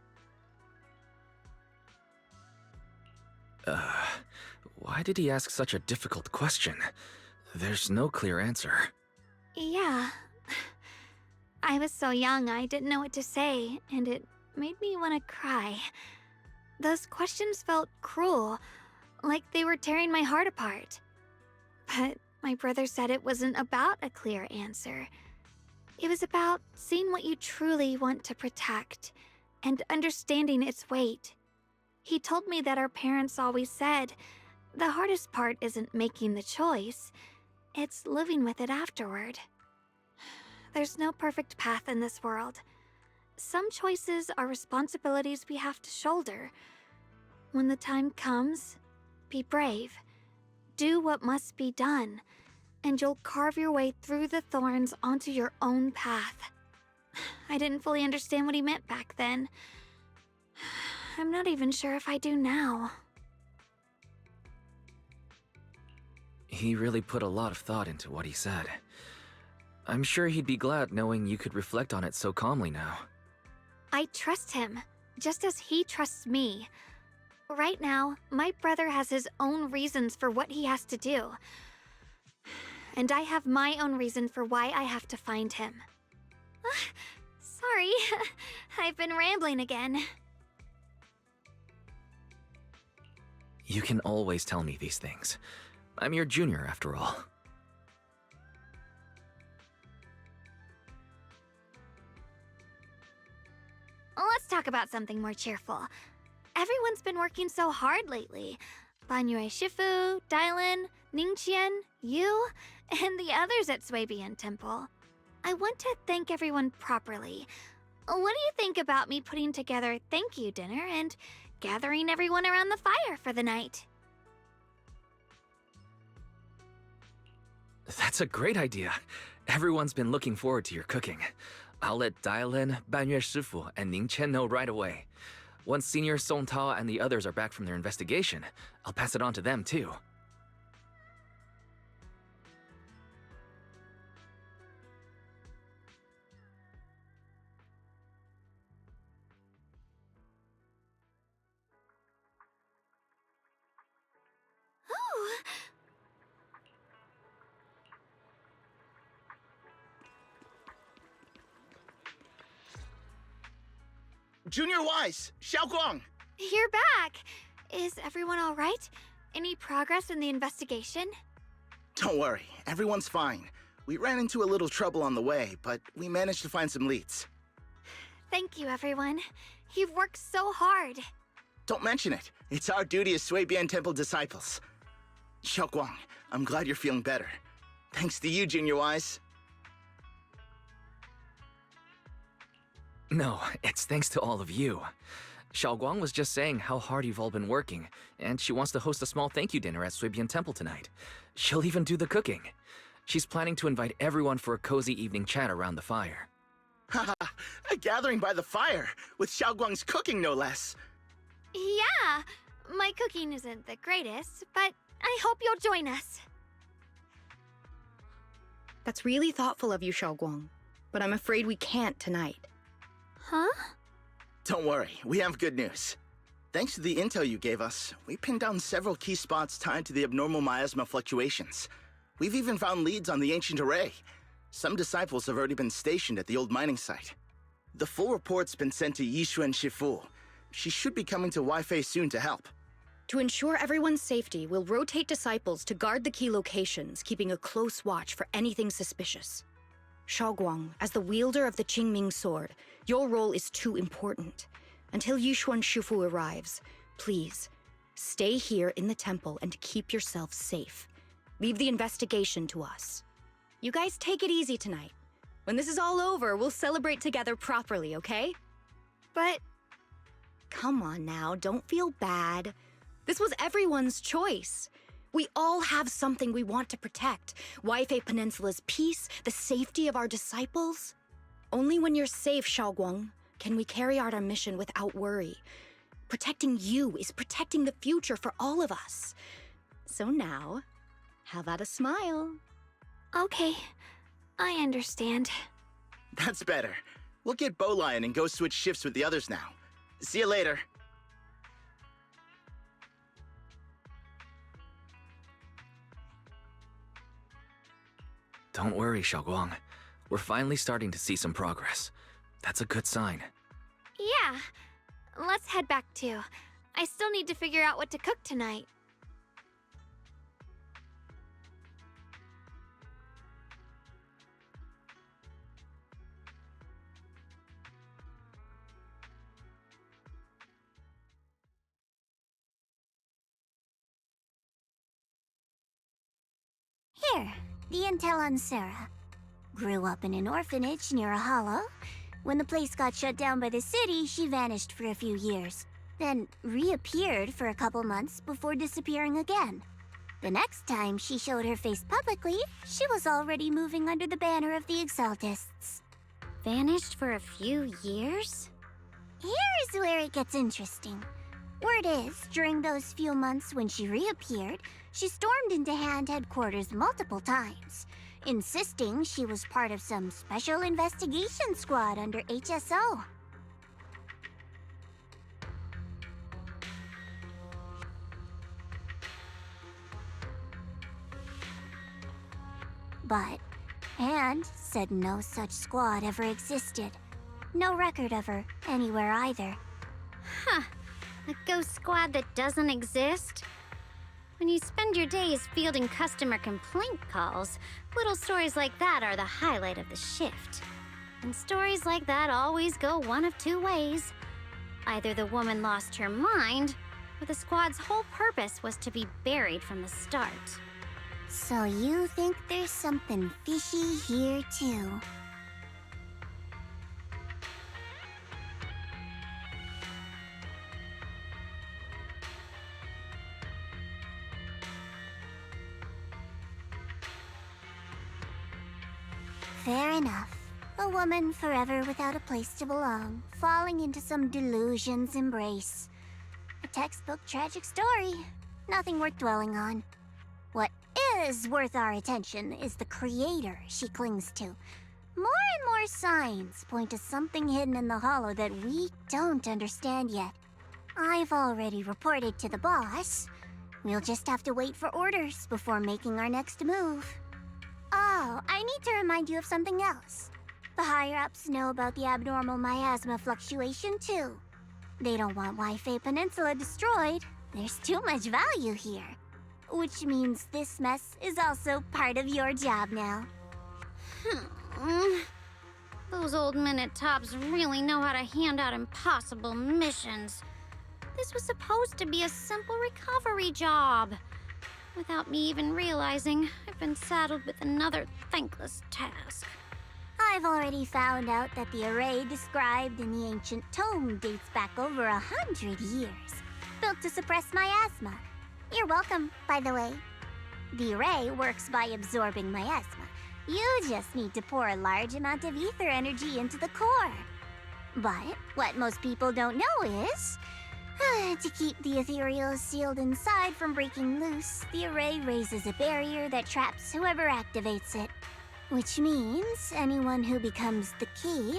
Why did he ask such a difficult question? There's no clear answer. Yeah. I was so young I didn't know what to say, and it made me want to cry. Those questions felt cruel, like they were tearing my heart apart. But my brother said it wasn't about a clear answer. It was about seeing what you truly want to protect, and understanding its weight. He told me that our parents always said, the hardest part isn't making the choice, it's living with it afterward. There's no perfect path in this world. Some choices are responsibilities we have to shoulder. When the time comes, be brave. Do what must be done, and you'll carve your way through the thorns onto your own path. I didn't fully understand what he meant back then. I'm not even sure if I do now. He really put a lot of thought into what he said. I'm sure he'd be glad knowing you could reflect on it so calmly now. I trust him, just as he trusts me. Right now, my brother has his own reasons for what he has to do. And I have my own reason for why I have to find him. Sorry, I've been rambling again. You can always tell me these things. I'm your junior, after all. Let's talk about something more cheerful. Everyone's been working so hard lately. Banyue Shifu, Dylan, Ningqian, you, and the others at Swabian Temple. I want to thank everyone properly. What do you think about me putting together a thank you dinner and gathering everyone around the fire for the night? That's a great idea. Everyone's been looking forward to your cooking. I'll let Dylan, Banyue Shifu, and Ning Chen know right away. Once Senior Song Tao and the others are back from their investigation, I'll pass it on to them too. Junior Wise, Xiaoguang! You're back! Is everyone alright? Any progress in the investigation? Don't worry, everyone's fine. We ran into a little trouble on the way, but we managed to find some leads. Thank you, everyone. You've worked so hard. Don't mention it. It's our duty as Swabian Temple disciples. Xiaoguang, I'm glad you're feeling better. Thanks to you, Junior Wise. No, it's thanks to all of you. Xiaoguang was just saying how hard you've all been working, and she wants to host a small thank you dinner at Swabian Temple tonight. She'll even do the cooking. She's planning to invite everyone for a cozy evening chat around the fire. Haha, a gathering by the fire, with Xiaoguang's cooking no less. Yeah, my cooking isn't the greatest, but I hope you'll join us. That's really thoughtful of you, Xiaoguang, but I'm afraid we can't tonight. Huh? Don't worry, we have good news. Thanks to the intel you gave us, we pinned down several key spots tied to the abnormal miasma fluctuations. We've even found leads on the ancient array. Some disciples have already been stationed at the old mining site. The full report's been sent to Yishuan Shifu. She should be coming to Weifei soon to help. To ensure everyone's safety, we'll rotate disciples to guard the key locations, keeping a close watch for anything suspicious. Xiaoguang, as the wielder of the Qingming sword, your role is too important. Until Yishuan Shifu arrives, please, stay here in the temple and keep yourself safe. Leave the investigation to us. You guys take it easy tonight. When this is all over, we'll celebrate together properly, okay? But... Come on now, don't feel bad. This was everyone's choice. We all have something we want to protect. Weifei Peninsula's peace, the safety of our disciples. Only when you're safe, Xiaoguang, can we carry out our mission without worry. Protecting you is protecting the future for all of us. So now, how about a smile? Okay, I understand. That's better. We'll get Bowlion and go switch shifts with the others now. See you later. Don't worry, Xiaoguang. We're finally starting to see some progress. That's a good sign. Yeah, let's head back too. I still need to figure out what to cook tonight. Here, the intel on Sarah. Grew up in an orphanage near a hollow. When the place got shut down by the city, she vanished for a few years. Then reappeared for a couple months before disappearing again. The next time she showed her face publicly, she was already moving under the banner of the Exaltists. vanished for a few years? Here's where it gets interesting. Word is, during those few months when she reappeared, she stormed into Hand headquarters multiple times, insisting she was part of some special investigation squad under HSO. But Hand said no such squad ever existed. No record of her anywhere either. Huh. A ghost squad that doesn't exist? When you spend your days fielding customer complaint calls, little stories like that are the highlight of the shift. And stories like that always go one of two ways. Either the woman lost her mind, or the squad's whole purpose was to be buried from the start. So you think there's something fishy here too? Fair enough. A woman forever without a place to belong, falling into some delusion's embrace. A textbook tragic story. Nothing worth dwelling on. What is worth our attention is the creator she clings to. More and more signs point to something hidden in the hollow that we don't understand yet. I've already reported to the boss. We'll just have to wait for orders before making our next move. Oh, I need to remind you of something else. The higher-ups know about the abnormal miasma fluctuation, too. They don't want Waifei Peninsula destroyed. There's too much value here. Which means this mess is also part of your job now. Those old minute tops really know how to hand out impossible missions. This was supposed to be a simple recovery job. Without me even realizing, I've been saddled with another thankless task. I've already found out that the array described in the ancient tome dates back over 100 years, built to suppress miasma. You're welcome, by the way. The array works by absorbing miasma. You just need to pour a large amount of ether energy into the core. But what most people don't know is, to keep the ethereal sealed inside from breaking loose, the array raises a barrier that traps whoever activates it. Which means anyone who becomes the key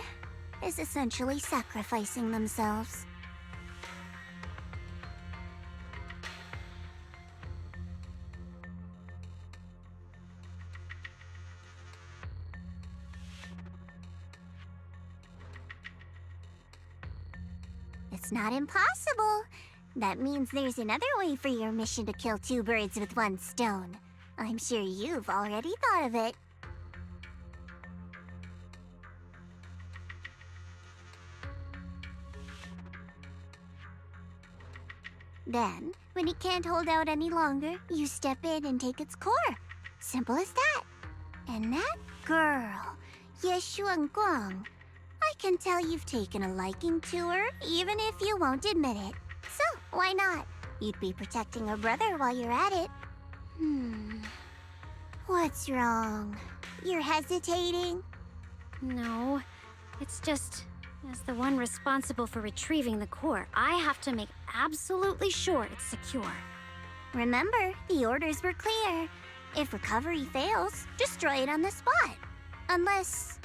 is essentially sacrificing themselves. It's not impossible. That means there's another way for your mission to kill two birds with one stone. I'm sure you've already thought of it. Then, when it can't hold out any longer, you step in and take its core. Simple as that. And that girl, Yeshuan Guang, I can tell you've taken a liking to her, even if you won't admit it. So, why not? You'd be protecting her brother while you're at it. What's wrong? You're hesitating? No, it's just, as the one responsible for retrieving the core, I have to make absolutely sure it's secure. Remember, the orders were clear. If recovery fails, destroy it on the spot. Unless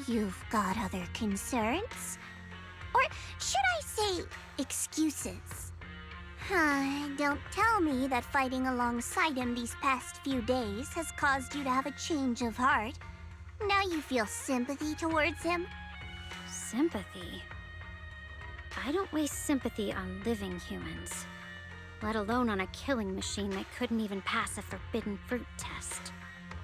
you've got other concerns? Or should I say, excuses? Don't tell me that fighting alongside him these past few days has caused you to have a change of heart. Now you feel sympathy towards him? Sympathy? I don't waste sympathy on living humans, let alone on a killing machine that couldn't even pass a forbidden fruit test.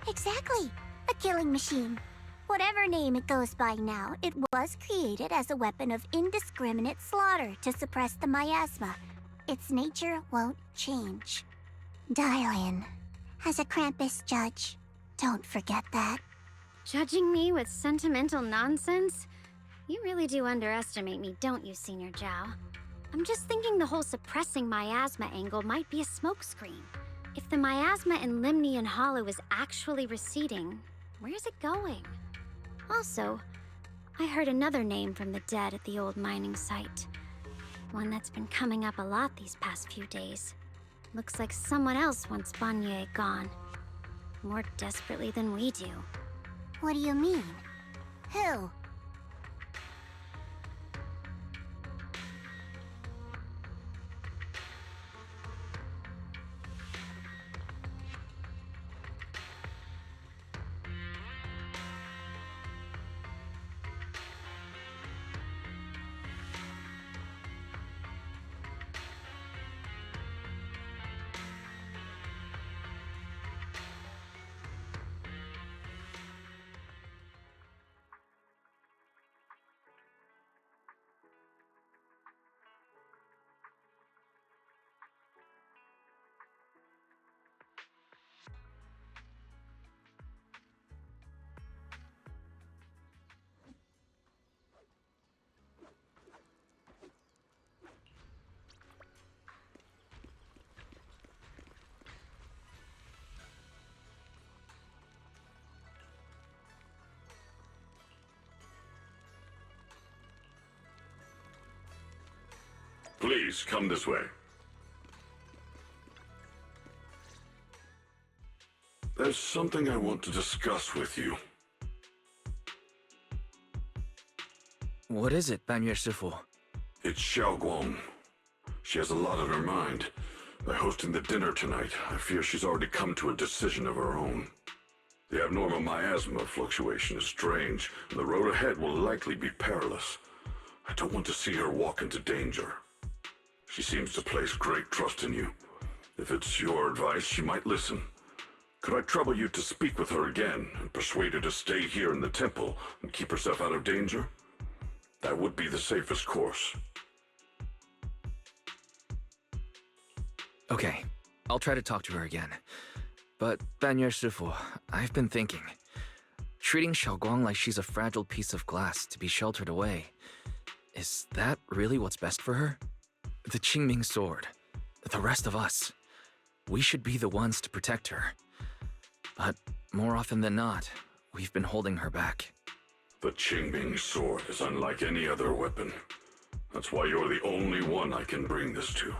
Exactly, a killing machine. Whatever name it goes by now, it was created as a weapon of indiscriminate slaughter to suppress the miasma. Its nature won't change. Dial in. As a Krampus judge, don't forget that. Judging me with sentimental nonsense? You really do underestimate me, don't you, Senior Zhao? I'm just thinking the whole suppressing miasma angle might be a smokescreen. If the miasma in Limnian Hollow is actually receding, where's it going? Also, I heard another name from the dead at the old mining site. One that's been coming up a lot these past few days. Looks like someone else wants Banyue gone. More desperately than we do. What do you mean? Who? Please, come this way. There's something I want to discuss with you. What is it, Banyue Shifu? It's Xiaoguang. She has a lot on her mind. By hosting the dinner tonight, I fear she's already come to a decision of her own. The abnormal miasma fluctuation is strange, and the road ahead will likely be perilous. I don't want to see her walk into danger. She seems to place great trust in you. If it's your advice, she might listen. Could I trouble you to speak with her again and persuade her to stay here in the temple and keep herself out of danger? That would be the safest course. Okay, I'll try to talk to her again. But, Banyue Shifu, I've been thinking. Treating Xiaoguang like she's a fragile piece of glass to be sheltered away. Is that really what's best for her? The Qingming sword. The rest of us. We should be the ones to protect her. But more often than not, we've been holding her back. The Qingming sword is unlike any other weapon. That's why you're the only one I can bring this to.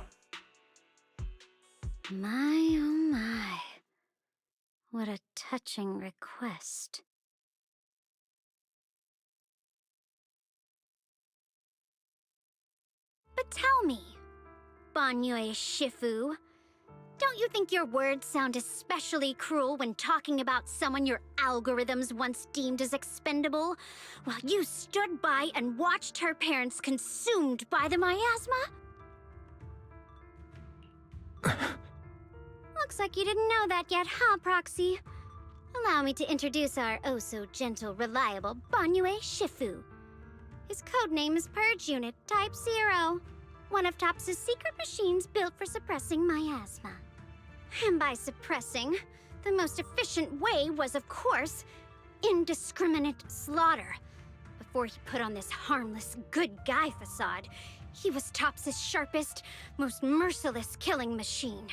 My, oh my. What a touching request. But tell me, Banyue Shifu, don't you think your words sound especially cruel when talking about someone your algorithms once deemed as expendable, while you stood by and watched her parents consumed by the miasma? Looks like you didn't know that yet, huh, Proxy? Allow me to introduce our oh-so-gentle, reliable Banyue Shifu. His codename is Purge Unit Type 0, one of TOPS' secret machines built for suppressing miasma. And by suppressing, the most efficient way was, of course, indiscriminate slaughter. Before he put on this harmless, good guy facade, he was TOPS' sharpest, most merciless killing machine.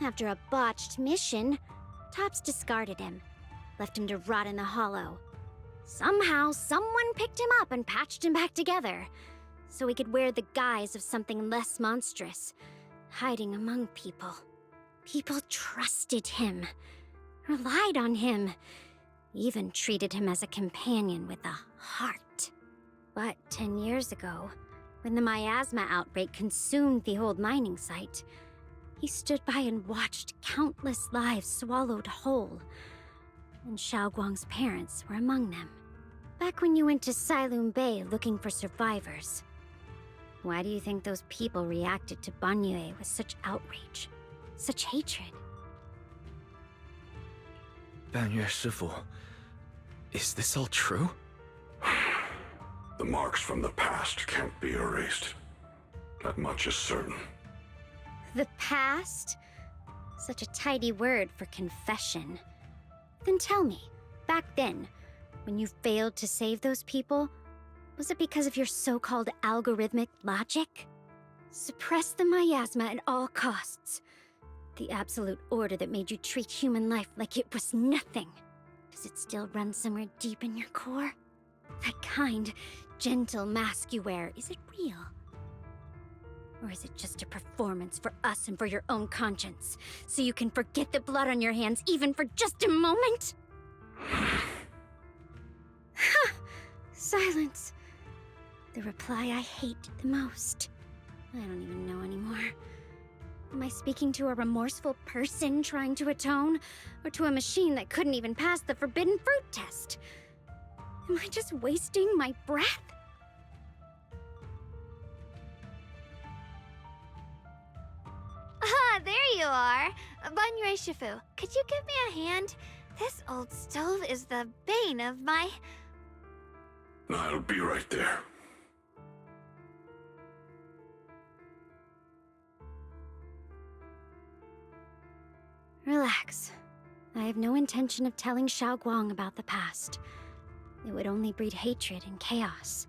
After a botched mission, TOPS discarded him, left him to rot in the hollow. Somehow, someone picked him up and patched him back together, so he could wear the guise of something less monstrous, hiding among people. People trusted him, relied on him, even treated him as a companion with a heart. But 10 years ago, when the miasma outbreak consumed the old mining site, he stood by and watched countless lives swallowed whole, and Xiaoguang's parents were among them. Back when you went to Silum Bay looking for survivors, why do you think those people reacted to Banyue with such outrage, such hatred? Banyue Shifu, is this all true? The marks from the past can't be erased. That much is certain. The past? Such a tidy word for confession. Then tell me, back then, when you failed to save those people, was it because of your so-called algorithmic logic? Suppress the miasma at all costs. The absolute order that made you treat human life like it was nothing. Does it still run somewhere deep in your core? That kind, gentle mask you wear, is it real? Or is it just a performance for us and for your own conscience? So you can forget the blood on your hands even for just a moment? Silence. The reply I hate the most. I don't even know anymore. Am I speaking to a remorseful person trying to atone? Or to a machine that couldn't even pass the forbidden fruit test? Am I just wasting my breath? Ah, there you are. Banyue Shifu, could you give me a hand? This old stove is the bane of my... I'll be right there. Relax. I have no intention of telling Xiaoguang about the past. It would only breed hatred and chaos.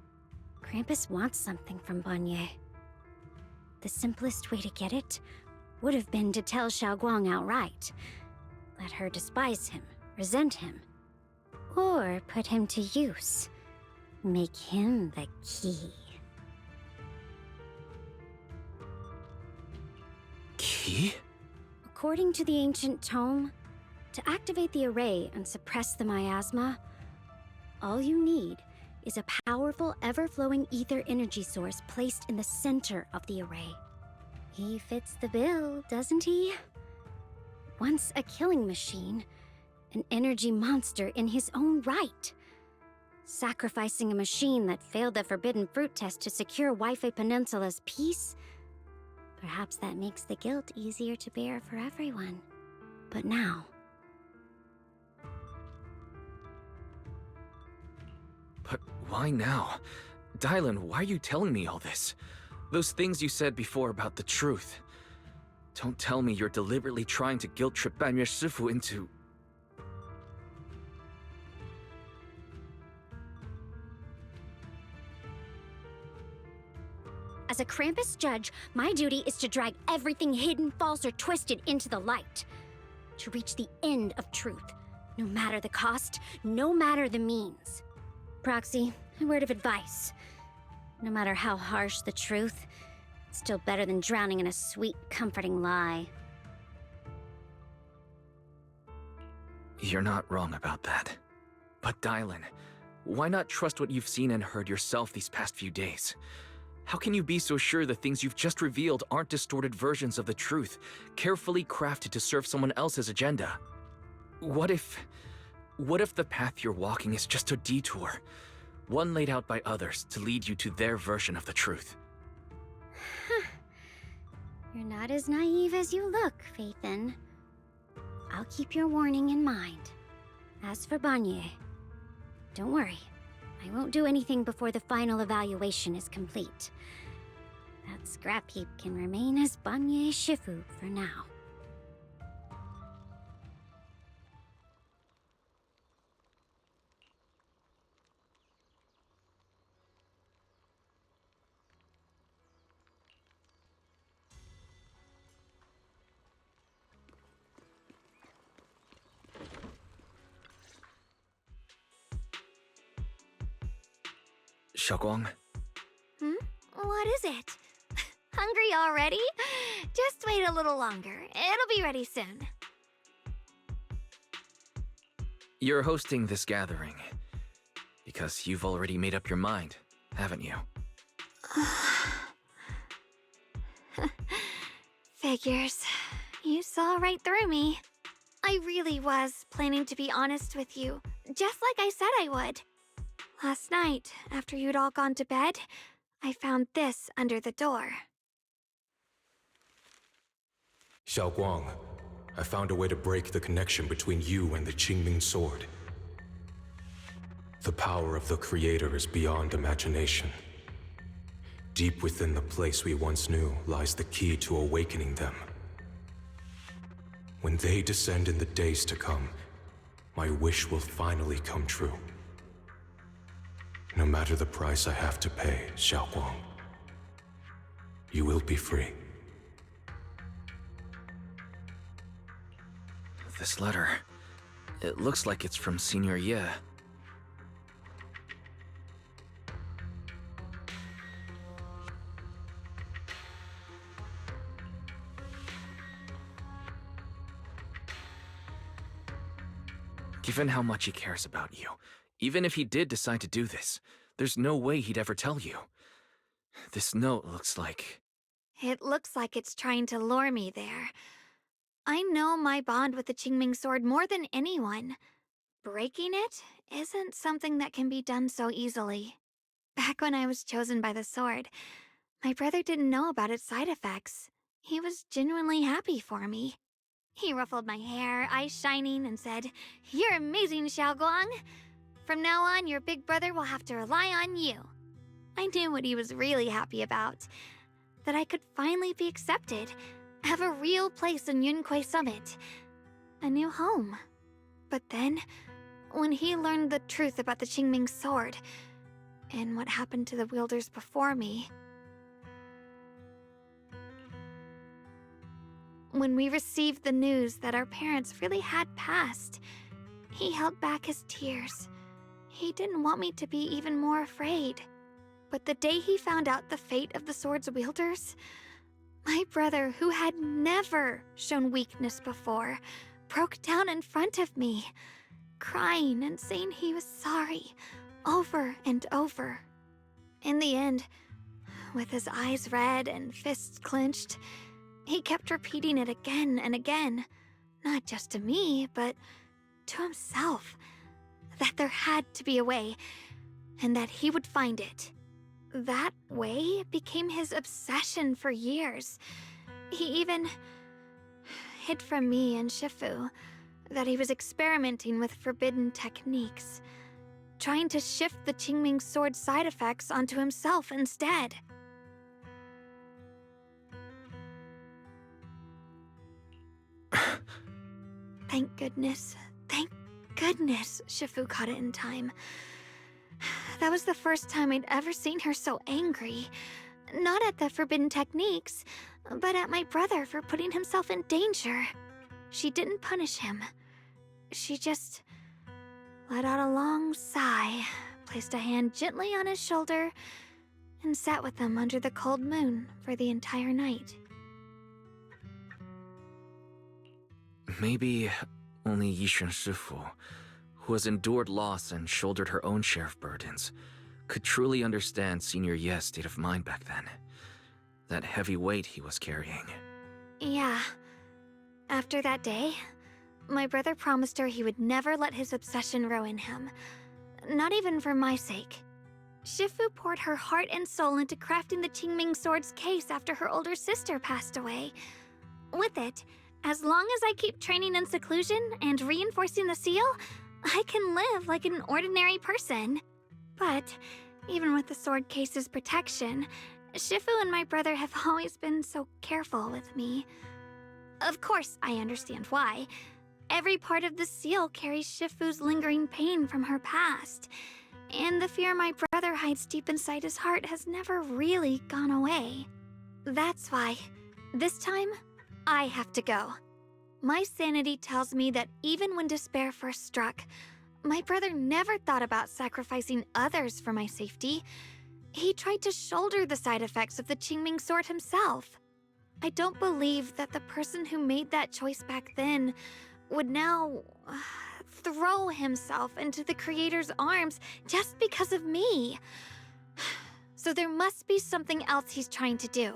Krampus wants something from Banyue. The simplest way to get it would have been to tell Xiaoguang outright. Let her despise him, resent him, or put him to use. Make him the key. Key? According to the ancient tome, to activate the array and suppress the miasma, all you need is a powerful, ever-flowing ether energy source placed in the center of the array. He fits the bill, doesn't he? Once a killing machine, an energy monster in his own right. Sacrificing a machine that failed the forbidden fruit test to secure Waifei Peninsula's peace? Perhaps that makes the guilt easier to bear for everyone. But now... But why now? Dylan, why are you telling me all this? Those things you said before about the truth. Don't tell me you're deliberately trying to guilt-trip Banyue Shifu into... As a Krampus judge, my duty is to drag everything hidden, false, or twisted into the light. To reach the end of truth, no matter the cost, no matter the means. Proxy, a word of advice. No matter how harsh the truth, it's still better than drowning in a sweet, comforting lie. You're not wrong about that. But Dylan, why not trust what you've seen and heard yourself these past few days? How can you be so sure the things you've just revealed aren't distorted versions of the truth, carefully crafted to serve someone else's agenda? What if the path you're walking is just a detour, one laid out by others to lead you to their version of the truth? You're not as naive as you look, Phaethon. I'll keep your warning in mind. As for Banyue, don't worry. I won't do anything before the final evaluation is complete. That scrap heap can remain as Banyue Shifu for now. Xiaoguang? What is it? Hungry already? Just wait a little longer. It'll be ready soon. You're hosting this gathering because you've already made up your mind, haven't you? Figures. You saw right through me. I really was planning to be honest with you, just like I said I would. Last night, after you'd all gone to bed, I found this under the door. Xiaoguang, I found a way to break the connection between you and the Qingming sword. The power of the Creator is beyond imagination. Deep within the place we once knew lies the key to awakening them. When they descend in the days to come, my wish will finally come true. No matter the price I have to pay, Xiaoguang, you will be free. This letter, it looks like it's from Senior Ye. Given how much he cares about you, even if he did decide to do this, there's no way he'd ever tell you. This note looks like... It looks like it's trying to lure me there. I know my bond with the Qingming sword more than anyone. Breaking it isn't something that can be done so easily. Back when I was chosen by the sword, my brother didn't know about its side effects. He was genuinely happy for me. He ruffled my hair, eyes shining, and said, "You're amazing, Xiaoguang. From now on, your big brother will have to rely on you." I knew what he was really happy about. That I could finally be accepted, have a real place in Yunque Summit. A new home. But then, when he learned the truth about the Qingming sword, and what happened to the wielders before me... When we received the news that our parents really had passed, he held back his tears. He didn't want me to be even more afraid. But the day he found out the fate of the sword's wielders, my brother, who had never shown weakness before, broke down in front of me, crying and saying he was sorry, over and over. In the end, with his eyes red and fists clenched, he kept repeating it again and again, not just to me, but to himself, that there had to be a way, and that he would find it. That way became his obsession for years. He even hid from me and Shifu that he was experimenting with forbidden techniques, trying to shift the Qingming sword's side effects onto himself instead. Thank goodness Shifu caught it in time. That was the first time I'd ever seen her so angry. Not at the forbidden techniques, but at my brother for putting himself in danger. She didn't punish him. She just let out a long sigh, placed a hand gently on his shoulder, and sat with him under the cold moon for the entire night. Maybe only Yixuan Shifu, who has endured loss and shouldered her own share of burdens, could truly understand Senior Ye's state of mind back then. That heavy weight he was carrying. Yeah. After that day, my brother promised her he would never let his obsession ruin him. Not even for my sake. Shifu poured her heart and soul into crafting the Qingming sword's case after her older sister passed away. With it, as long as I keep training in seclusion and reinforcing the seal, I can live like an ordinary person. But even with the sword case's protection, Shifu and my brother have always been so careful with me. Of course, I understand why. Every part of the seal carries Shifu's lingering pain from her past, and the fear my brother hides deep inside his heart has never really gone away. That's why, this time, I have to go. My sanity tells me that even when despair first struck, my brother never thought about sacrificing others for my safety. He tried to shoulder the side effects of the Qingming sword himself. I don't believe that the person who made that choice back then would now throw himself into the Creator's arms just because of me. So there must be something else he's trying to do.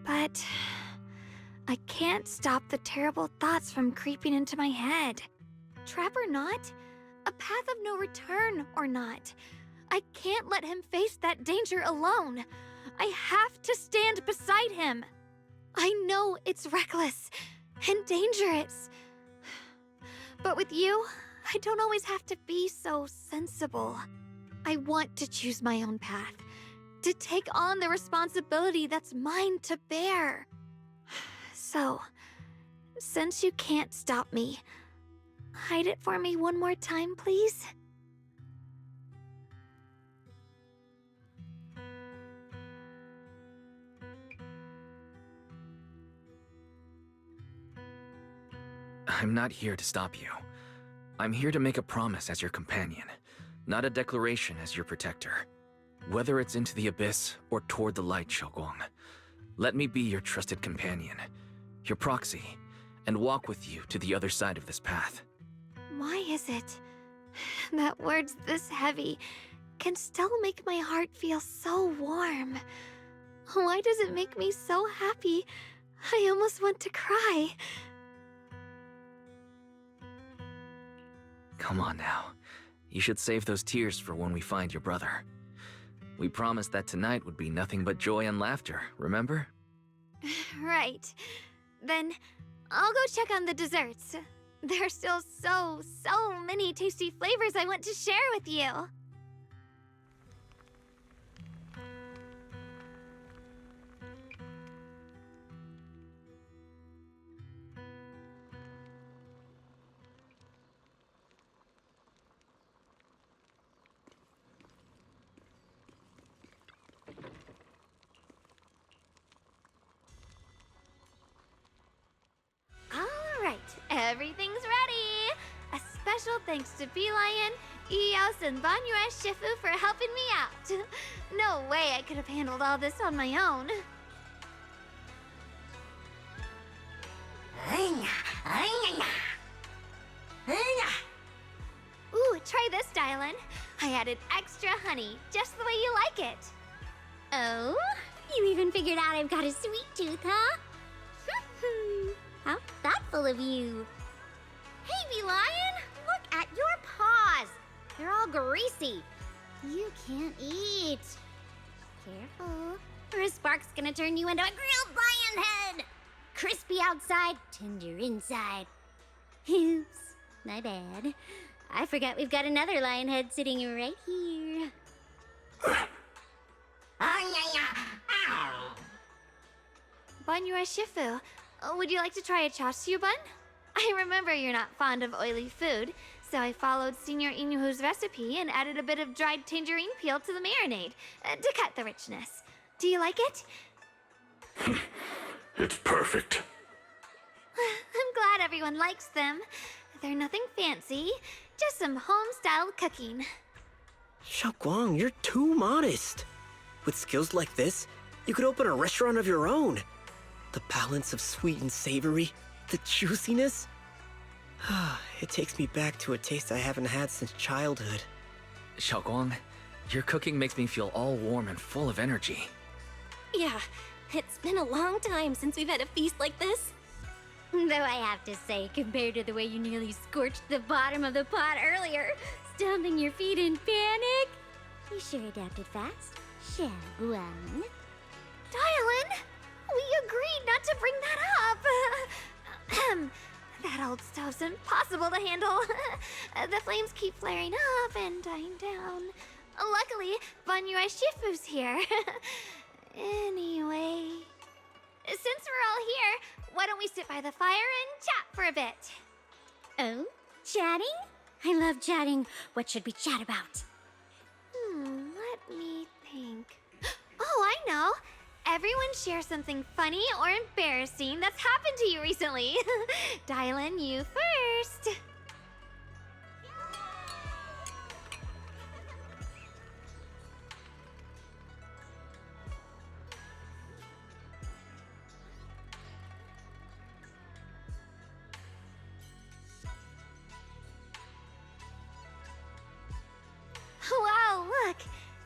But I can't stop the terrible thoughts from creeping into my head. Trap or not, a path of no return or not, I can't let him face that danger alone. I have to stand beside him. I know it's reckless and dangerous. But with you, I don't always have to be so sensible. I want to choose my own path, to take on the responsibility that's mine to bear. So, since you can't stop me, hide it for me one more time, please? I'm not here to stop you. I'm here to make a promise as your companion, not a declaration as your protector. Whether it's into the abyss or toward the light, Xiaoguang, let me be your trusted companion. your proxy, and walk with you to the other side of this path. Why is it that words this heavy can still make my heart feel so warm? Why does it make me so happy? I almost want to cry. Come on now. You should save those tears for when we find your brother. We promised that tonight would be nothing but joy and laughter, remember? Right. Then I'll go check on the desserts. There are still so many tasty flavors I want to share with you. Alright, everything's ready! A special thanks to Beelion, Eos, and Banyue Shifu for helping me out. No way I could have handled all this on my own. Ooh, try this, Dylan. I added extra honey, just the way you like it. Oh? You even figured out I've got a sweet tooth, huh? How thoughtful of you. Hey, Beelion! Look at your paws! They're all greasy. You can't eat. Careful, or a spark's gonna turn you into a grilled lion head! Crispy outside, tender inside. Oops, my bad. I forgot we've got another lion head sitting right here. Banyue Shifu, would you like to try a chashu bun? I remember you're not fond of oily food, so I followed Senior Inuhu's recipe and added a bit of dried tangerine peel to the marinade to cut the richness. Do you like it? It's perfect. I'm glad everyone likes them. They're nothing fancy, just some home-style cooking. Xiaoguang, you're too modest. With skills like this, you could open a restaurant of your own. The balance of sweet and savory, the juiciness. It takes me back to a taste I haven't had since childhood. Xiaoguang, your cooking makes me feel all warm and full of energy. Yeah, it's been a long time since we've had a feast like this. Though I have to say, compared to the way you nearly scorched the bottom of the pot earlier, stomping your feet in panic, you sure adapted fast, Xiaoguang. Dylan, we agreed not to bring that up. That old stove's impossible to handle. The flames keep flaring up and dying down. Luckily, Banyue Shifu's here. Anyway, since we're all here, why don't we sit by the fire and chat for a bit? Oh, chatting? I love chatting. What should we chat about? Let me think. Oh, I know. Everyone share something funny or embarrassing that's happened to you recently. Dylan, you first. Wow, look!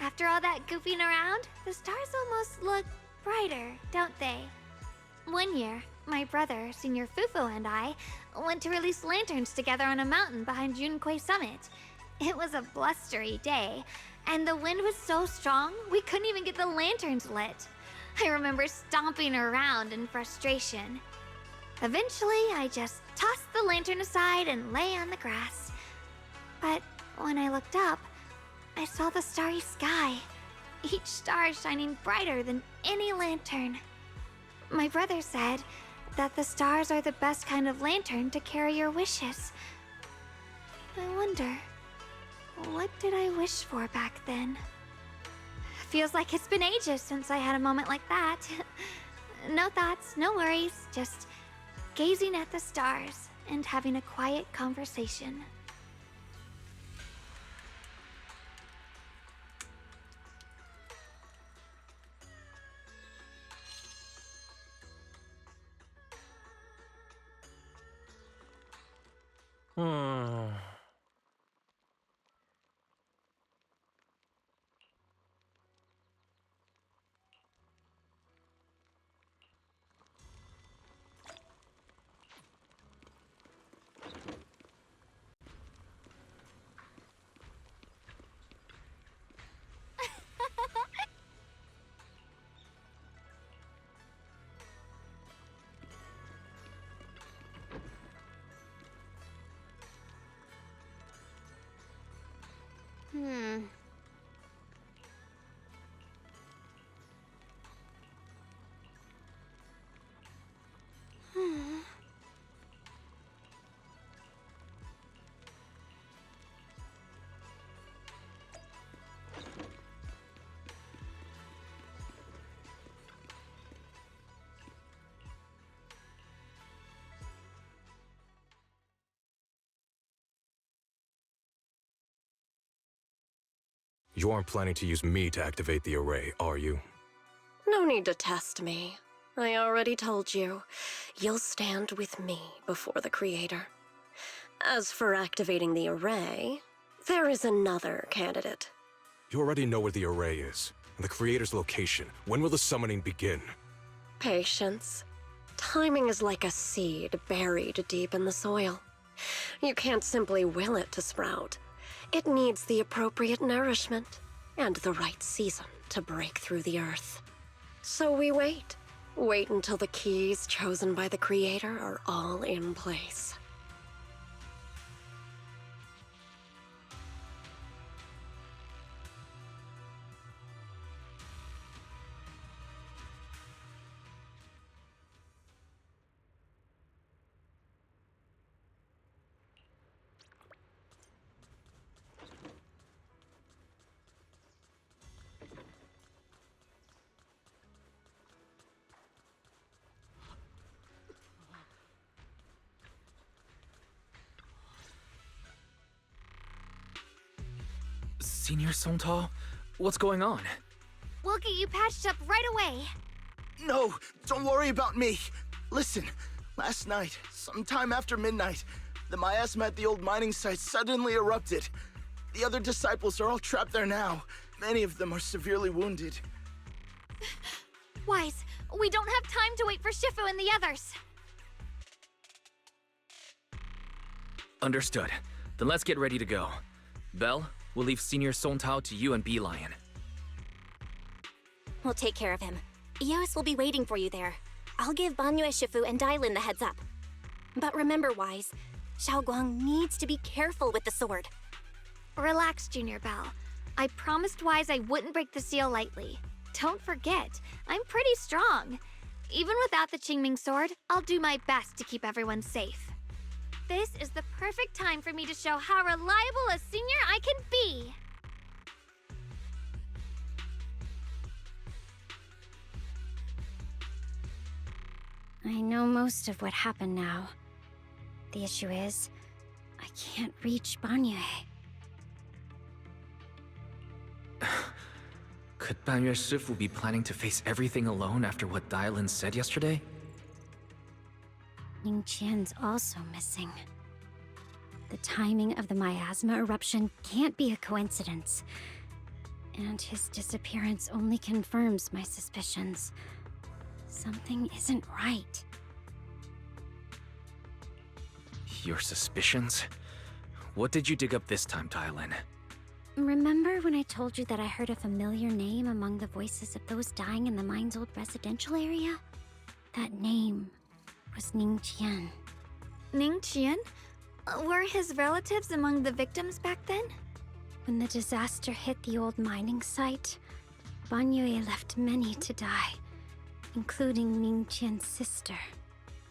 After all that goofing around, the stars almost look brighter, don't they? One year, my brother, Senior Fufu, and I went to release lanterns together on a mountain behind Junquei Summit. It was a blustery day, and the wind was so strong we couldn't even get the lanterns lit. I remember stomping around in frustration. Eventually, I just tossed the lantern aside and lay on the grass. But when I looked up, I saw the starry sky, each star shining brighter than any lantern. My brother said that the stars are the best kind of lantern to carry your wishes. I wonder, what did I wish for back then? Feels like it's been ages since I had a moment like that. No thoughts, no worries, just gazing at the stars and having a quiet conversation. You aren't planning to use me to activate the array, are you? No need to test me. I already told you. You'll stand with me before the Creator. As for activating the array, there is another candidate. You already know where the array is, and the Creator's location. When will the summoning begin? Patience. Timing is like a seed buried deep in the soil. You can't simply will it to sprout. It needs the appropriate nourishment and the right season to break through the earth. So we wait. Wait until the keys chosen by the Creator are all in place. Senior Songtao? What's going on? We'll get you patched up right away. No, don't worry about me. Listen, last night, sometime after midnight, the miasma at the old mining site suddenly erupted. The other disciples are all trapped there now. Many of them are severely wounded. Wise, we don't have time to wait for Shifu and the others. Understood. Then let's get ready to go. Belle, we'll leave Senior Songtao to you and Bee Lion. We'll take care of him. Eos will be waiting for you there. I'll give Banyue Shifu and Dailin the heads up. But remember, Wise, Xiaoguang needs to be careful with the sword. Relax, Junior Belle. I promised Wise I wouldn't break the seal lightly. Don't forget, I'm pretty strong. Even without the Qingming sword, I'll do my best to keep everyone safe. This is the perfect time for me to show how reliable a senior I can be. I know most of what happened now. The issue is, I can't reach Banyue. Could Banyue Shifu be planning to face everything alone after what Dailin said yesterday? Ning Qian's also missing. The timing of the miasma eruption can't be a coincidence. And his disappearance only confirms my suspicions. Something isn't right. Your suspicions? What did you dig up this time, Dailin? Remember when I told you that I heard a familiar name among the voices of those dying in the mine's old residential area? That name was Ning Qian. Ning Qian? Were his relatives among the victims back then? When the disaster hit the old mining site, Banyue left many to die, including Ning Qian's sister.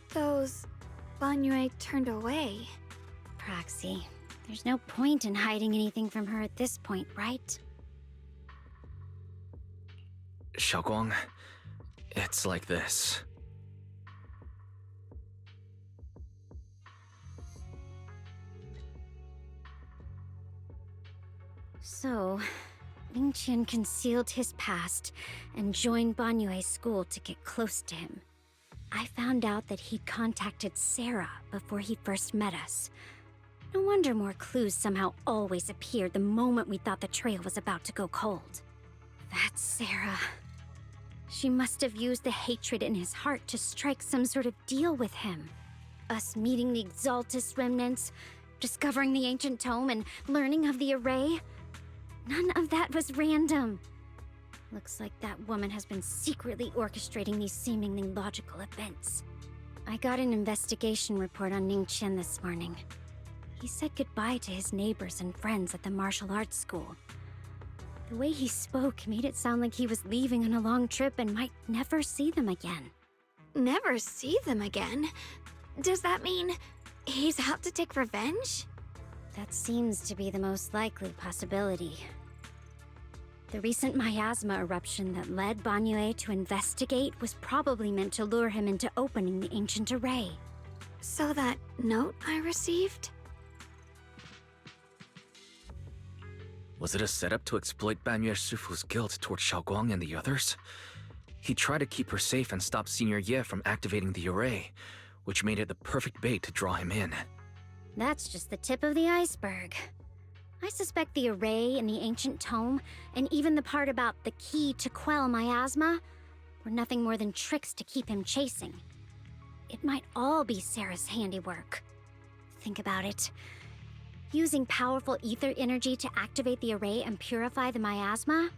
Those Banyue turned away. Praxi, there's no point in hiding anything from her at this point, right? Xiaoguang, it's like this. So, Ning Qian concealed his past and joined Banyue's school to get close to him. I found out that he'd contacted Sarah before he first met us. No wonder more clues somehow always appeared the moment we thought the trail was about to go cold. That's Sarah. She must have used the hatred in his heart to strike some sort of deal with him. Us meeting the Exaltus remnants, discovering the ancient tome, and learning of the array. None of that was random. Looks like that woman has been secretly orchestrating these seemingly logical events. I got an investigation report on Ningqian this morning. He said goodbye to his neighbors and friends at the martial arts school. The way he spoke made it sound like he was leaving on a long trip and might never see them again. Never see them again? Does that mean he's out to take revenge? That seems to be the most likely possibility. The recent miasma eruption that led Banyue to investigate was probably meant to lure him into opening the ancient array. So that note I received? Was it a setup to exploit Banyue Shifu's guilt towards Xiaoguang and the others? He tried to keep her safe and stop Senior Ye from activating the array, which made it the perfect bait to draw him in. That's just the tip of the iceberg. I suspect the array and the ancient tome, and even the part about the key to quell miasma, were nothing more than tricks to keep him chasing. It might all be Sarah's handiwork. Think about it. Using powerful ether energy to activate the array and purify the miasma?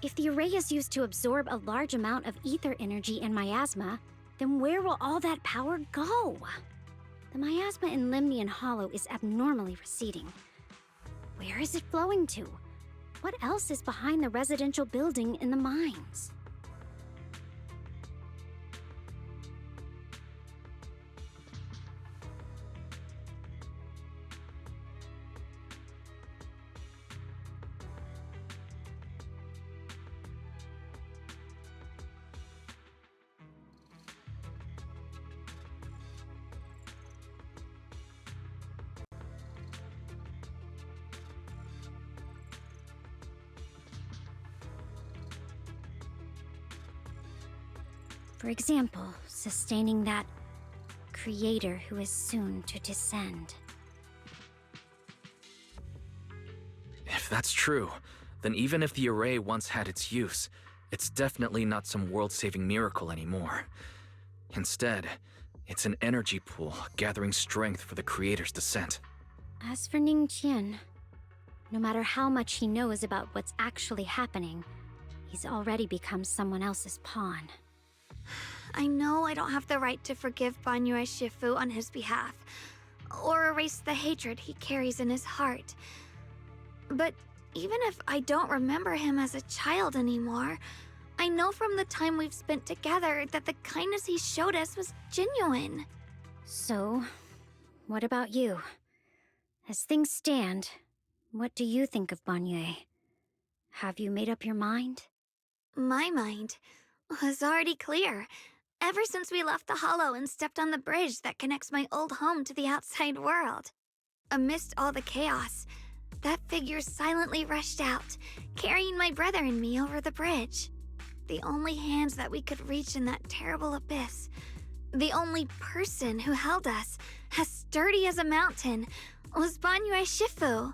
If the array is used to absorb a large amount of ether energy and miasma, then where will all that power go? The miasma in Limnian Hollow is abnormally receding. Where is it flowing to? What else is behind the residential building in the mines? For example, sustaining that creator who is soon to descend. If that's true, then even if the array once had its use, it's definitely not some world-saving miracle anymore. Instead, it's an energy pool gathering strength for the creator's descent. As for Ningqian, no matter how much he knows about what's actually happening, he's already become someone else's pawn. I know I don't have the right to forgive Banyue Shifu on his behalf, or erase the hatred he carries in his heart. But even if I don't remember him as a child anymore, I know from the time we've spent together that the kindness he showed us was genuine. So, what about you? As things stand, what do you think of Banyue? Have you made up your mind? My mind was already clear, ever since we left the Hollow and stepped on the bridge that connects my old home to the outside world. Amidst all the chaos, that figure silently rushed out, carrying my brother and me over the bridge. The only hands that we could reach in that terrible abyss. The only person who held us, as sturdy as a mountain, was Banyue Shifu.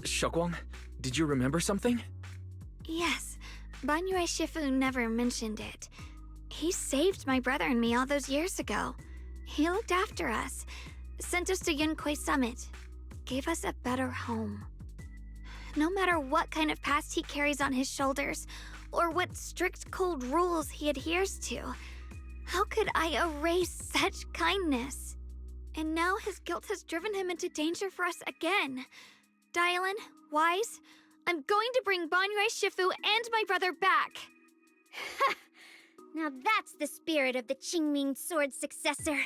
Xiaoguang, did you remember something? Yes, Banyue Shifu never mentioned it. He saved my brother and me all those years ago. He looked after us, sent us to Yunquei Summit, gave us a better home. No matter what kind of past he carries on his shoulders, or what strict cold rules he adheres to, how could I erase such kindness? And now his guilt has driven him into danger for us again. Dylan, Wise, I'm going to bring Banyue Shifu and my brother back. Now that's the spirit of the Qingming Sword successor.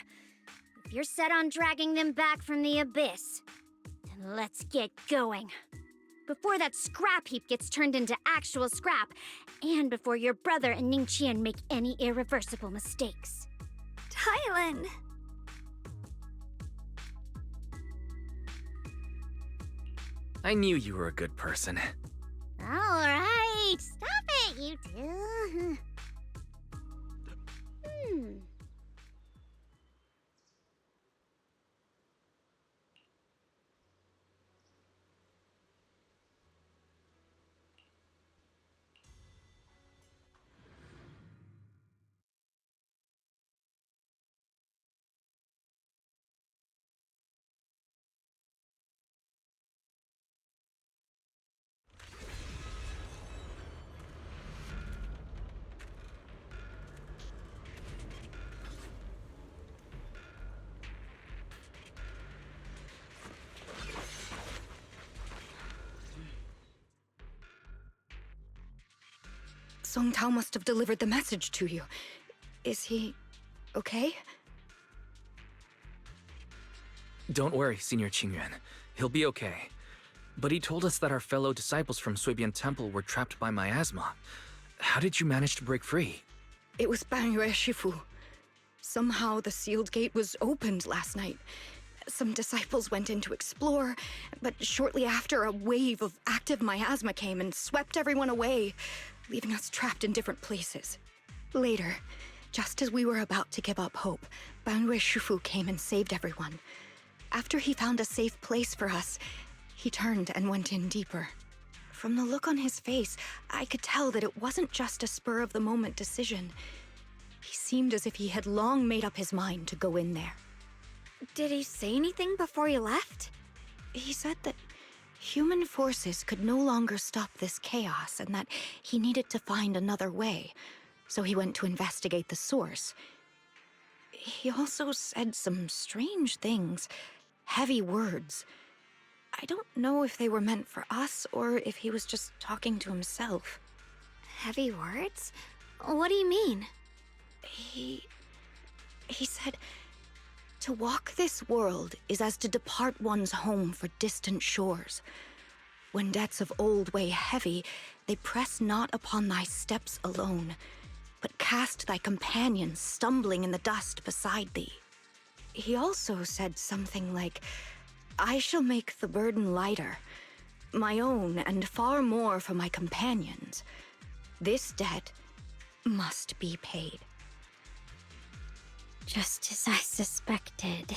If you're set on dragging them back from the abyss, then let's get going. Before that scrap heap gets turned into actual scrap, and before your brother and Ningqian make any irreversible mistakes. Dylan! I knew you were a good person. Alright, stop it, you two. Song Tao must have delivered the message to you. Is he okay? Don't worry, Senior Qingyuan. He'll be okay. But he told us that our fellow disciples from Suibian Temple were trapped by miasma. How did you manage to break free? It was Banyue Shifu. Somehow the sealed gate was opened last night. Some disciples went in to explore, but shortly after, a wave of active miasma came and swept everyone away, leaving us trapped in different places. Later, just as we were about to give up hope, Banyue Shifu came and saved everyone. After he found a safe place for us, he turned and went in deeper. From the look on his face, I could tell that it wasn't just a spur-of-the-moment decision. He seemed as if he had long made up his mind to go in there. Did he say anything before he left? He said that human forces could no longer stop this chaos and that he needed to find another way, so he went to investigate the source. He also said some strange things, heavy words. I don't know if they were meant for us or if he was just talking to himself. Heavy words? What do you mean? He said, to walk this world is as to depart one's home for distant shores. When debts of old weigh heavy, they press not upon thy steps alone, but cast thy companions stumbling in the dust beside thee. He also said something like, I shall make the burden lighter, my own and far more for my companions. This debt must be paid. Just as I suspected.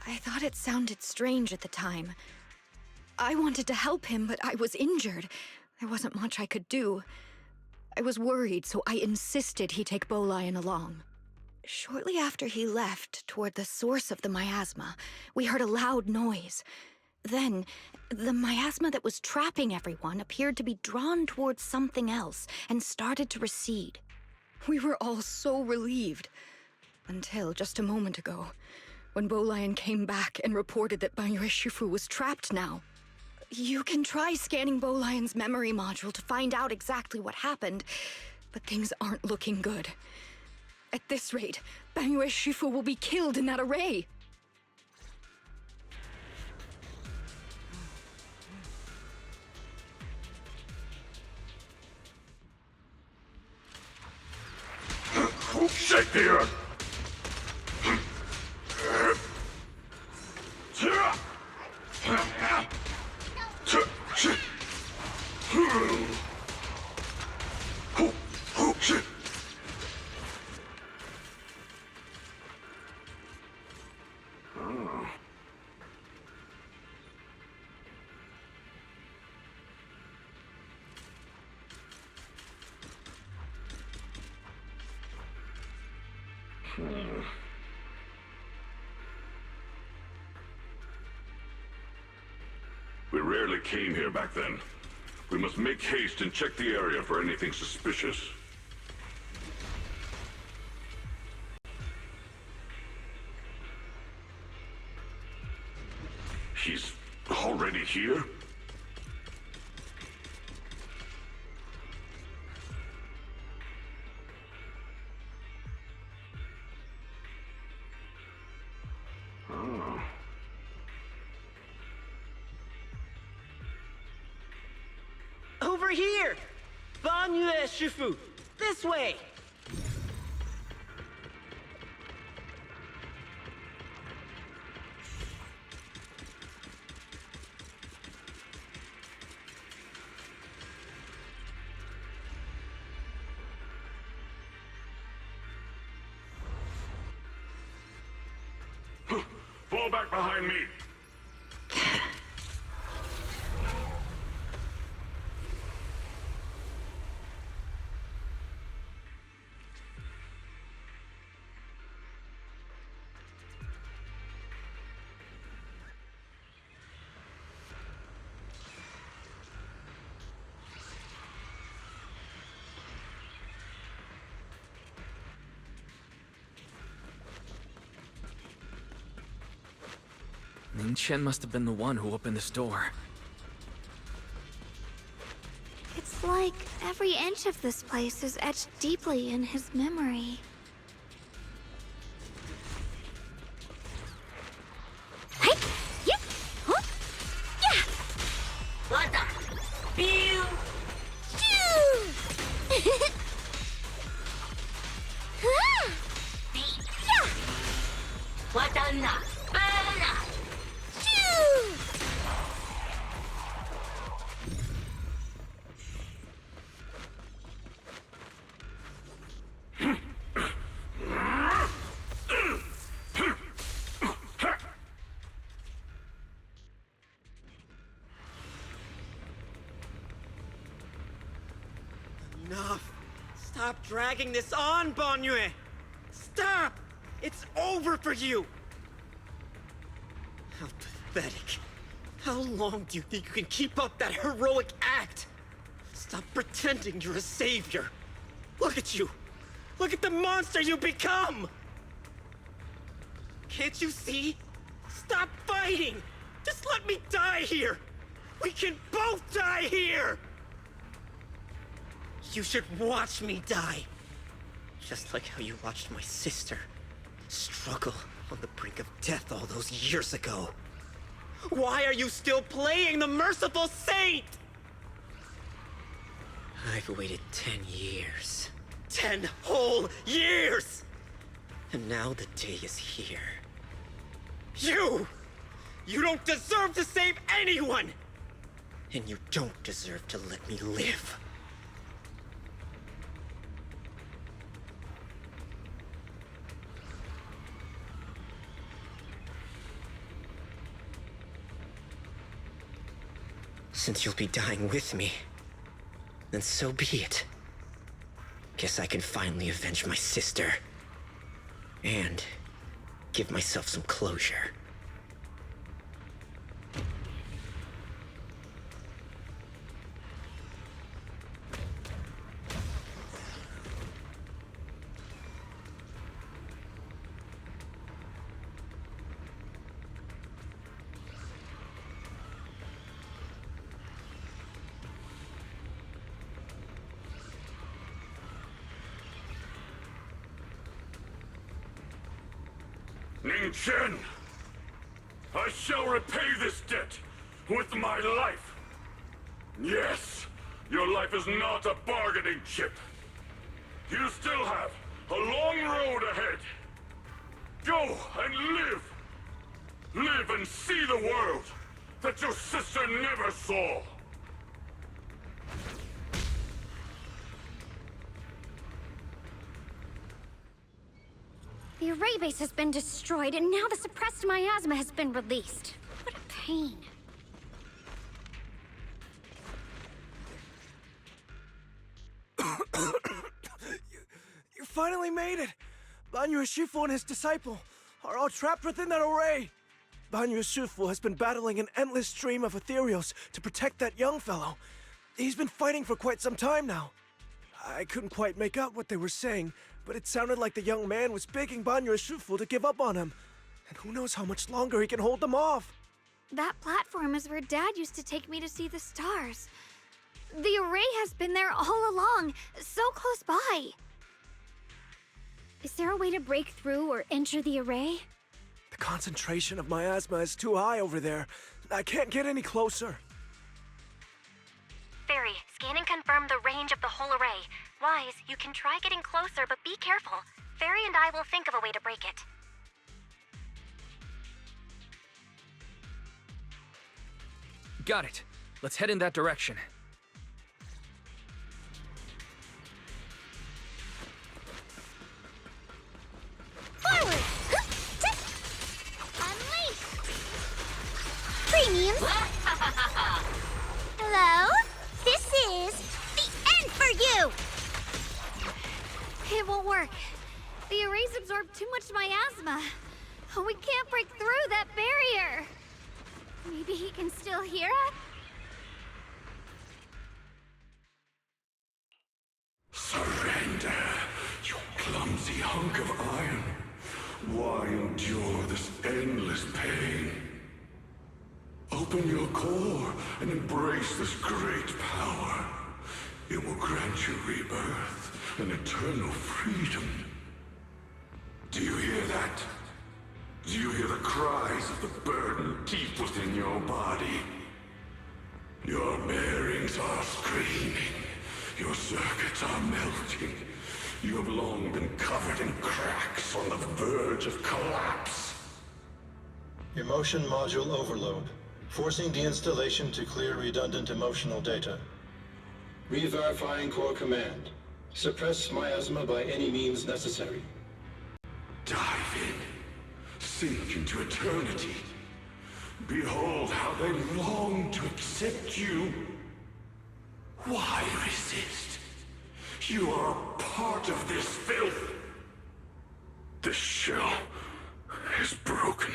I thought it sounded strange at the time. I wanted to help him, but I was injured. There wasn't much I could do. I was worried, so I insisted he take Bolian along. Shortly after he left, toward the source of the miasma, we heard a loud noise. Then, the miasma that was trapping everyone appeared to be drawn towards something else and started to recede. We were all so relieved. Until just a moment ago, when Bolian came back and reported that Banyue Shifu was trapped now. You can try scanning Bolian's memory module to find out exactly what happened, but things aren't looking good. At this rate, Banyue Shifu will be killed in that array. Shake the earth! We rarely came here back then. We must make haste and check the area for anything suspicious. He's already here? Oh. Over here! Banyue Shifu! This way! Fall back behind me! Ning Chen must have been the one who opened this door. It's It's like every inch of this place is etched deeply in his memory. What the? Pew! What the nut? Enough! Stop dragging this on, Banyue! Stop! It's over for you! How pathetic. How long do you think you can keep up that heroic act? Stop pretending you're a savior. Look at you! Look at the monster you become! Can't you see? Stop fighting! Just let me die here! We can both die here! You should watch me die. Just like how you watched my sister struggle on the brink of death all those years ago. Why are you still playing the merciful saint? I've waited 10 years. 10 whole years! And now the day is here. You don't deserve to save anyone! And you don't deserve to let me live. Since you'll be dying with me, then so be it. Guess I can finally avenge my sister. And give myself some closure. Ning Chen! I shall repay this debt with my life! Yes, your life is not a bargaining chip. You still have a long road ahead. Go and live! Live and see the world that your sister never saw! The array base has been destroyed, and now the suppressed miasma has been released. What a pain. You finally made it! Banyue Shifu and his disciple are all trapped within that array! Banyue Shifu has been battling an endless stream of ethereals to protect that young fellow. He's been fighting for quite some time now. I couldn't quite make out what they were saying, but it sounded like the young man was begging Banyue Shifu to give up on him. And who knows how much longer he can hold them off. That platform is where Dad used to take me to see the stars. The array has been there all along, so close by. Is there a way to break through or enter the array? The concentration of miasma is too high over there. I can't get any closer. Fairy, scan and confirm the range of the whole array. Wise, you can try getting closer, but be careful. Fairy and I will think of a way to break it. Got it. Let's head in that direction. Forward! Unleash! Premium! Hello? This is the end for you! It won't work. The arrays absorb too much miasma. We can't break through that barrier. Maybe he can still hear us? Surrender, you clumsy hunk of iron. Why endure this endless pain? Open your core and embrace this great power. It will grant you rebirth and eternal freedom. Do you hear that? Do you hear the cries of the burden deep within your body? Your bearings are screaming. Your circuits are melting. You have long been covered in cracks on the verge of collapse. Emotion module overload. Forcing deinstallation to clear redundant emotional data. Re-verifying core command. Suppress miasma by any means necessary. Dive in. Sink into eternity. Behold how they long to accept you. Why resist? You are a part of this filth. This shell is broken.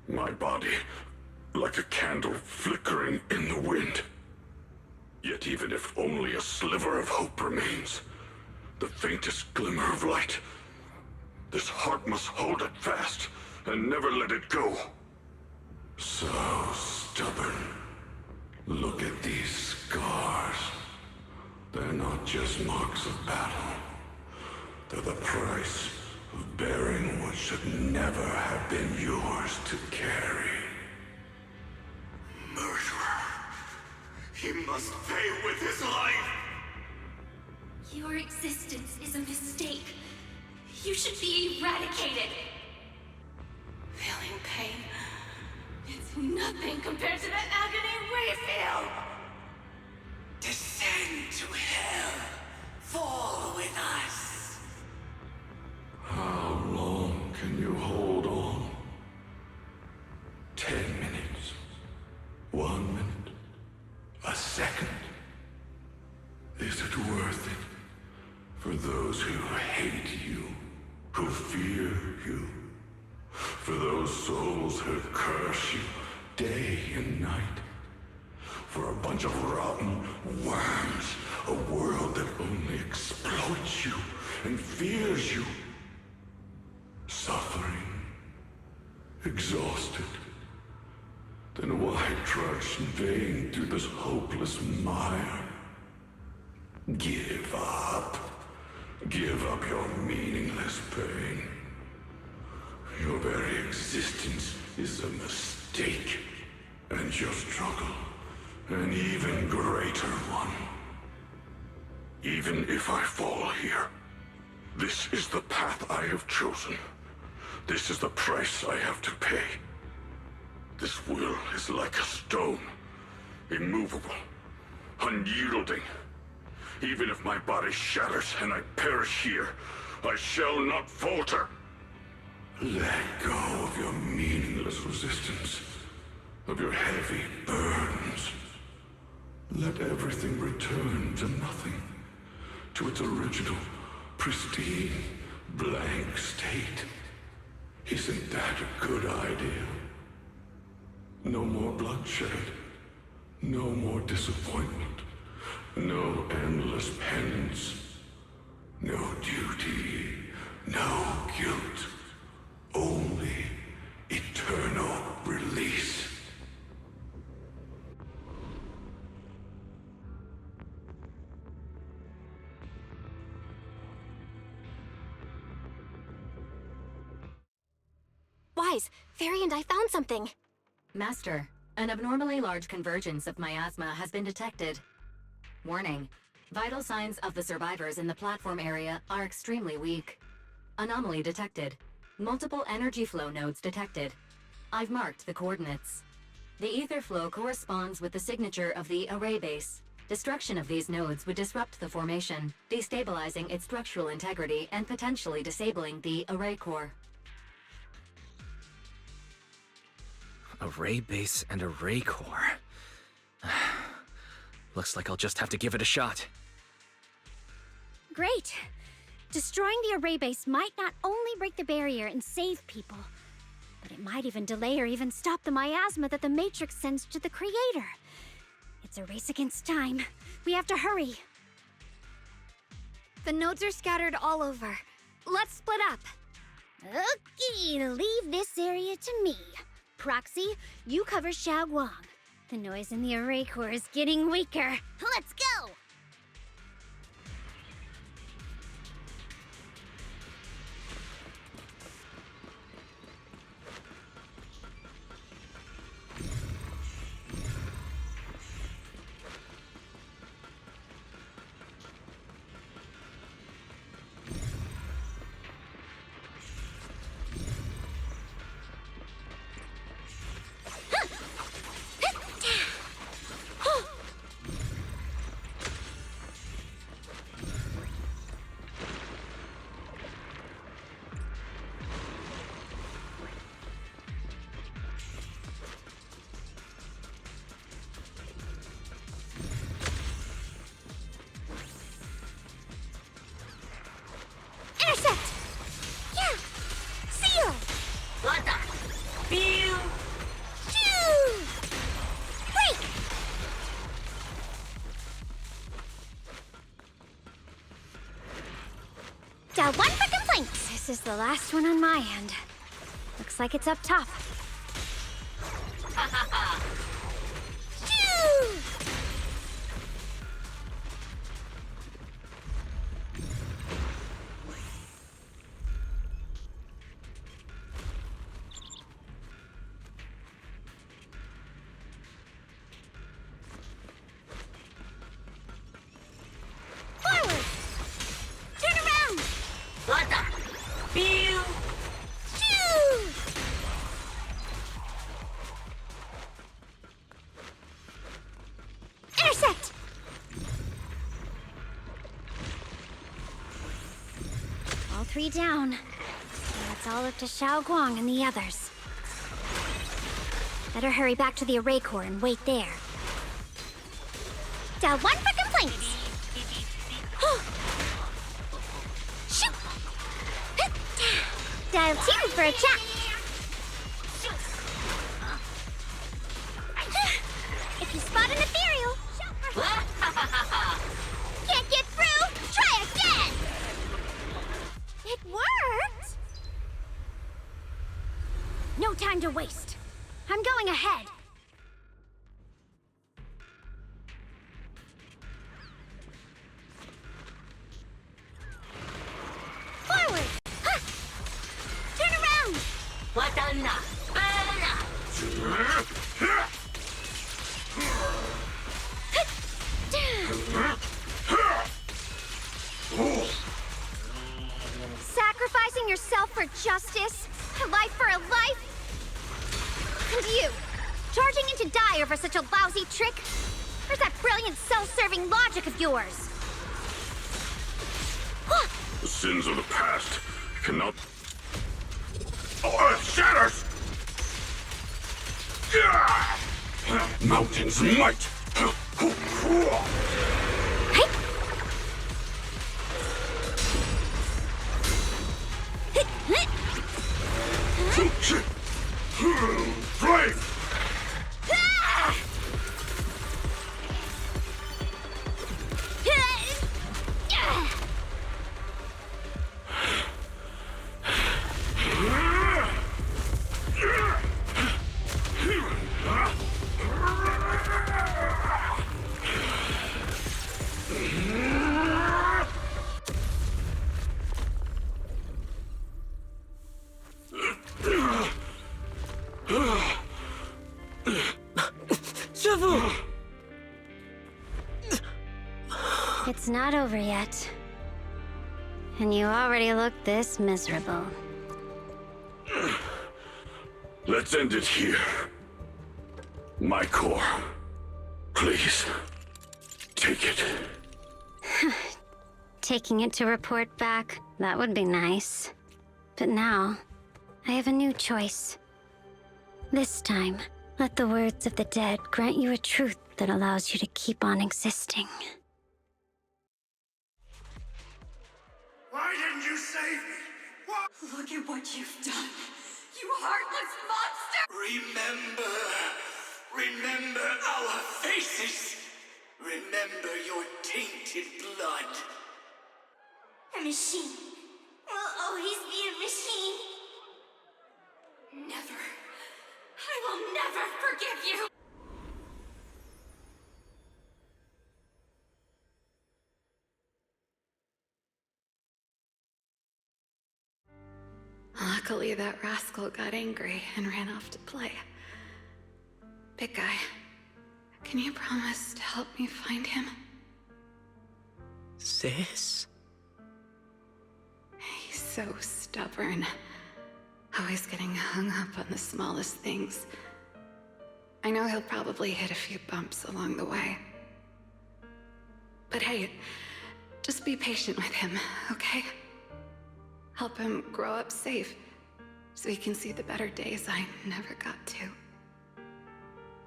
My body, like a candle flickering in the wind. Yet even if only a sliver of hope remains, the faintest glimmer of light, this heart must hold it fast and never let it go. So stubborn. Look at these scars. They're not just marks of battle. They're the price of bearing what should never have been yours to carry. Murderer. He must pay with his life. Your existence is a mistake. You should be eradicated. Feeling pain. It's nothing compared to the agony we feel. Descend to hell. Fall with us. How long can you hold on? 10 minutes. 1 minute. A second. Is it worth it? For those who hate you, who fear you, for those souls who curse you day and night, for a bunch of rotten worms, a world that only exploits you and fears you, suffering, exhausted. Then why trudge in vain through this hopeless mire? Give up. Give up your meaningless pain. Your very existence is a mistake, and your struggle, an even greater one. Even if I fall here, this is the path I have chosen. This is the price I have to pay. This will is like a stone, immovable, unyielding. Even if my body shatters and I perish here, I shall not falter. Let go of your meaningless resistance, of your heavy burdens. Let everything return to nothing, to its original, pristine, blank state. Isn't that a good idea? No more bloodshed, no more disappointment, no endless penance, no duty, no guilt, only eternal release. Wise, Fairy and I found something. Master, an abnormally large convergence of miasma has been detected. Warning, vital signs of the survivors in the platform area are extremely weak. Anomaly detected. Multiple energy flow nodes detected. I've marked the coordinates. The ether flow corresponds with the signature of the array base. Destruction of these nodes would disrupt the formation, destabilizing its structural integrity and potentially disabling the array core. Array base and array core. Looks like I'll just have to give it a shot. Great. Destroying the array base might not only break the barrier and save people, but it might even delay or even stop the miasma that the Matrix sends to the Creator. It's a race against time. We have to hurry. The nodes are scattered all over. Let's split up. Okay, leave this area to me. Proxy, you cover Xiaoguang. The noise in the array core is getting weaker. Let's go! Dial 1 for complaints. This is the last one on my end. Looks like it's up top. Shoo! Forward! Turn around! What the? Pew! Shoo! Intercept! All three down. Now it's all up to Xiao Guang and the others. Better hurry back to the array core and wait there. Dial 1 for complaints. Shoot! Dial 2 for a chat. If you spot an ethereal, shout for help. Can't get through? Try again! It worked! No time to waste. I'm going ahead. Forward! Huh. Turn around! Sacrificing yourself for justice? A life for a life? And you, charging into die over such a lousy trick? Where's that brilliant self-serving logic of yours? The sins of the past cannot... Oh, Earth shatters! Mountains might! Brave! It's not over yet. And you already look this miserable. Let's end it here. My core. Please. Take it. Taking it to report back, that would be nice. But now, I have a new choice. This time, let the words of the dead grant you a truth that allows you to keep on existing. Why didn't you save me? What? Look at what you've done. You heartless monster! Remember our faces. Remember your tainted blood. A machine will always be a machine. Never. I will never forgive you. Luckily, that rascal got angry and ran off to play. Big guy, can you promise to help me find him? Sis? He's so stubborn. Always getting hung up on the smallest things. I know he'll probably hit a few bumps along the way. But hey, just be patient with him, okay? Help him grow up safe, so he can see the better days I never got to.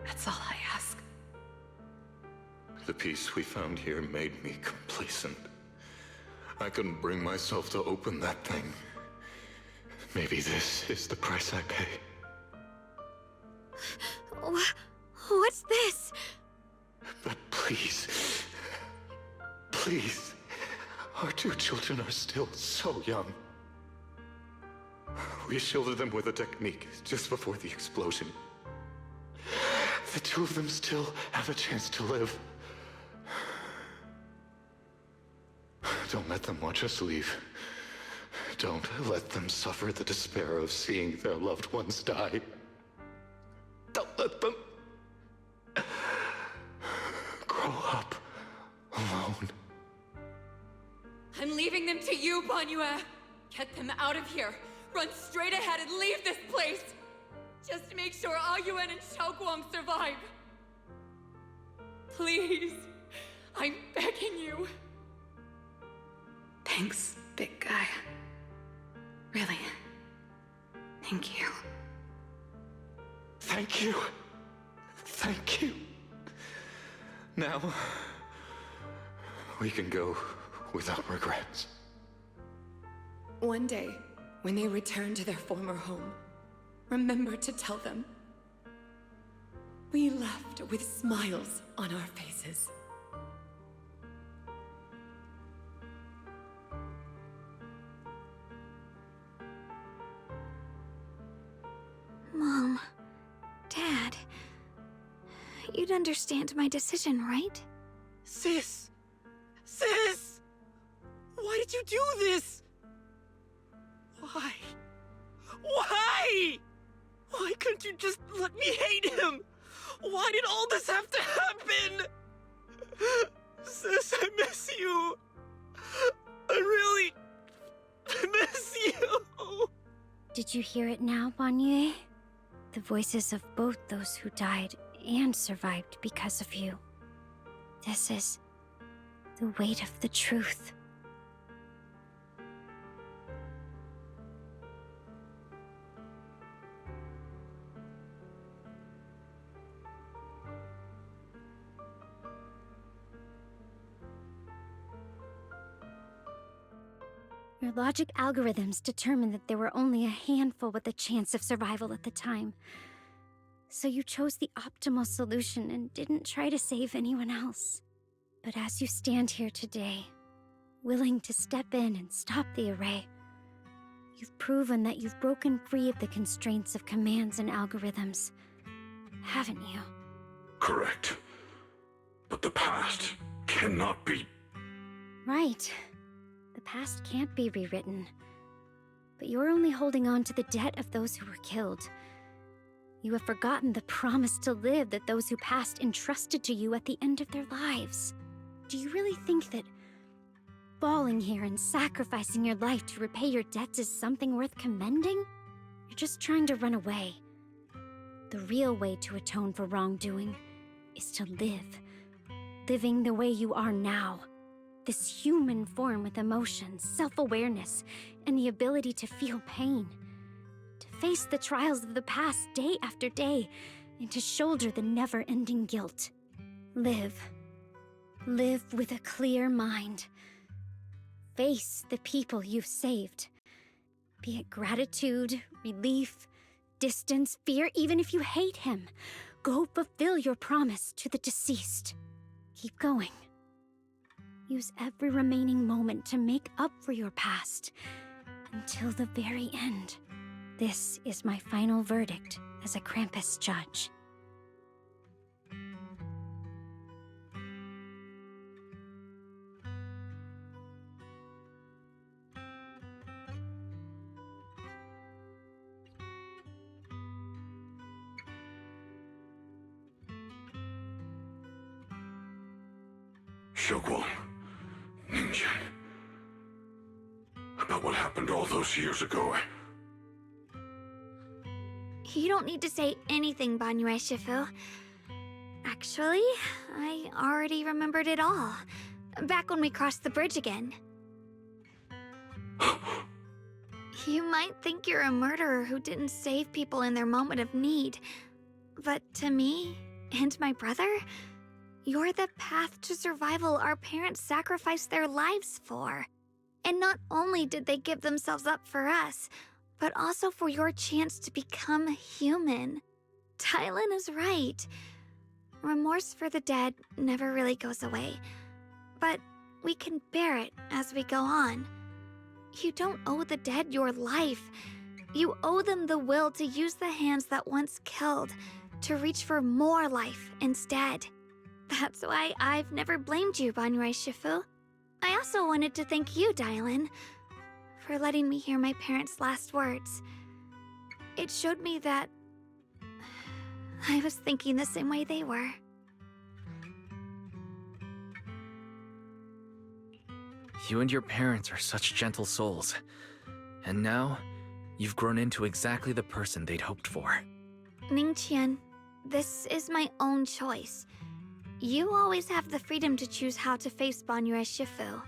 That's all I ask. The peace we found here made me complacent. I couldn't bring myself to open that thing. Maybe this is the price I pay. What's this? But please, Our two children are still so young. We shielded them with a technique just before the explosion. The two of them still have a chance to live. Don't let them watch us leave. Don't let them suffer the despair of seeing their loved ones die. Don't let them grow up alone. I'm leaving them to you, Banyue. Get them out of here. Run straight ahead and leave this place. Just make sure Ayuan and Xiaoguang survive. Please. I'm begging you. Thanks, big guy. Really. Thank you. Thank you. Thank you. Now, we can go without regrets. One day, when they return to their former home, remember to tell them we left with smiles on our faces. Mom, Dad, you'd understand my decision, right? Sis! Sis! Why did you do this? Why? Why? Why couldn't you just let me hate him? Why did all this have to happen? Sis, I miss you. I really miss you. Did you hear it now, Banyue? The voices of both those who died and survived because of you. This is the weight of the truth. Your logic algorithms determined that there were only a handful with a chance of survival at the time. So you chose the optimal solution and didn't try to save anyone else. But as you stand here today, willing to step in and stop the array, you've proven that you've broken free of the constraints of commands and algorithms, haven't you? Correct. But the past cannot be... Right. The past can't be rewritten. But you're only holding on to the debt of those who were killed. You have forgotten the promise to live that those who passed entrusted to you at the end of their lives. Do you really think that falling here and sacrificing your life to repay your debts is something worth commending? You're just trying to run away. The real way to atone for wrongdoing is to live. Living the way you are now. This human form with emotions, self-awareness, and the ability to feel pain. To face the trials of the past day after day, and to shoulder the never-ending guilt. Live. Live with a clear mind. Face the people you've saved. Be it gratitude, relief, distance, fear, even if you hate him. Go fulfill your promise to the deceased. Keep going. Use every remaining moment to make up for your past, until the very end. This is my final verdict as a Krampus judge. Xiaoguang, Ningyan. About what happened all those years ago. You don't need to say anything, Banyue Shifu. Actually, I already remembered it all. Back when we crossed the bridge again. You might think you're a murderer who didn't save people in their moment of need. But to me, and my brother, you're the path to survival our parents sacrificed their lives for. And not only did they give themselves up for us, but also for your chance to become human. Tylan is right. Remorse for the dead never really goes away. But we can bear it as we go on. You don't owe the dead your life. You owe them the will to use the hands that once killed, to reach for more life instead. That's why I've never blamed you, Banyue Shifu. I also wanted to thank you, Dylan, for letting me hear my parents' last words. It showed me that I was thinking the same way they were. You and your parents are such gentle souls. And now, you've grown into exactly the person they'd hoped for. Ningqian, this is my own choice. You always have the freedom to choose how to face Banyue Shifu.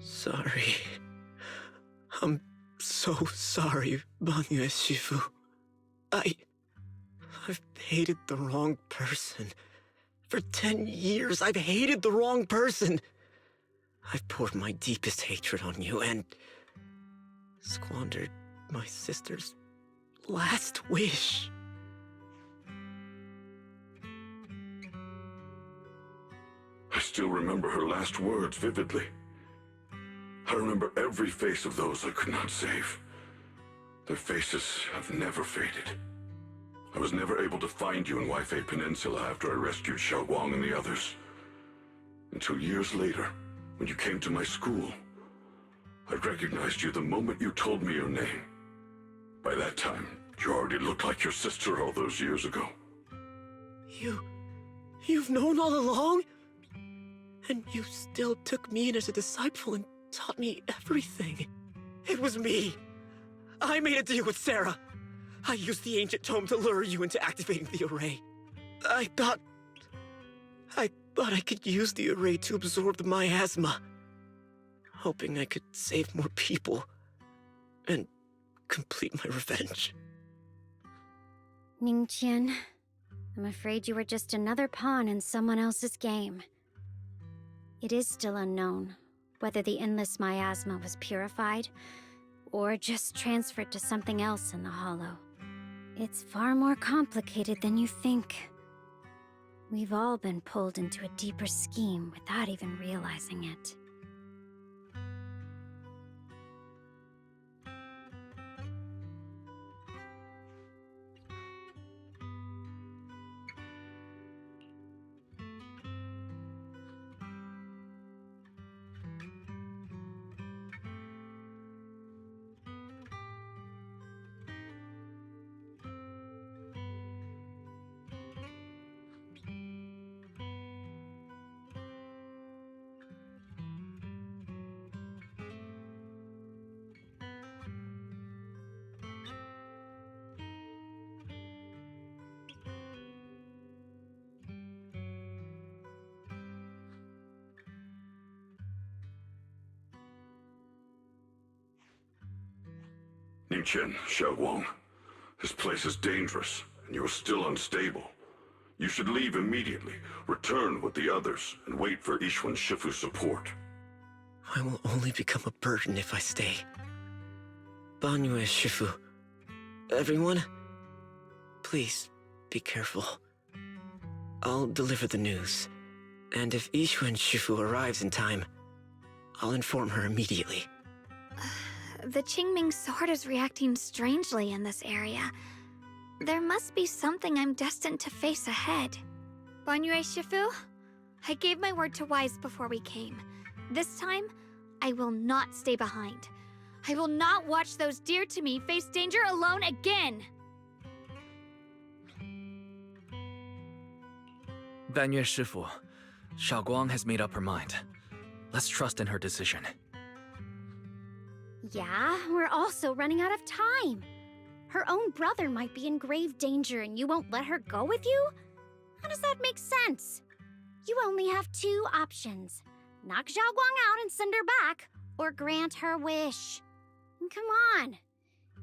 Sorry. I'm so sorry, Banyue Shifu. I've hated the wrong person. For 10 years, I've hated the wrong person. I've poured my deepest hatred on you and squandered my sister's last wish. I still remember her last words vividly. I remember every face of those I could not save. Their faces have never faded. I was never able to find you in Waifei Peninsula after I rescued Xiaoguang and the others. Until years later, when you came to my school, I recognized you the moment you told me your name. By that time, you already looked like your sister all those years ago. You've known all along? And you still took me in as a disciple and taught me everything. It was me. I made a deal with Sarah. I used the ancient tome to lure you into activating the array. I thought I could use the array to absorb the miasma, hoping I could save more people and complete my revenge. Ningqian, I'm afraid you were just another pawn in someone else's game. It is still unknown whether the endless miasma was purified or just transferred to something else in the Hollow. It's far more complicated than you think. We've all been pulled into a deeper scheme without even realizing it. Ningqian, Xiaoguang, this place is dangerous, and you are still unstable. You should leave immediately, return with the others, and wait for Yixuan Shifu's support. I will only become a burden if I stay. Banyue Shifu, everyone, please be careful. I'll deliver the news, and if Yixuan Shifu arrives in time, I'll inform her immediately. The Qingming sword is reacting strangely in this area. There must be something I'm destined to face ahead. Banyue Shifu, I gave my word to Wise before we came. This time, I will not stay behind. I will not watch those dear to me face danger alone again! Banyue Shifu, Xiaoguang has made up her mind. Let's trust in her decision. Yeah, we're also running out of time. Her own brother might be in grave danger and you won't let her go with you? How does that make sense? You only have two options. Knock Xiaoguang out and send her back, or grant her wish. Come on.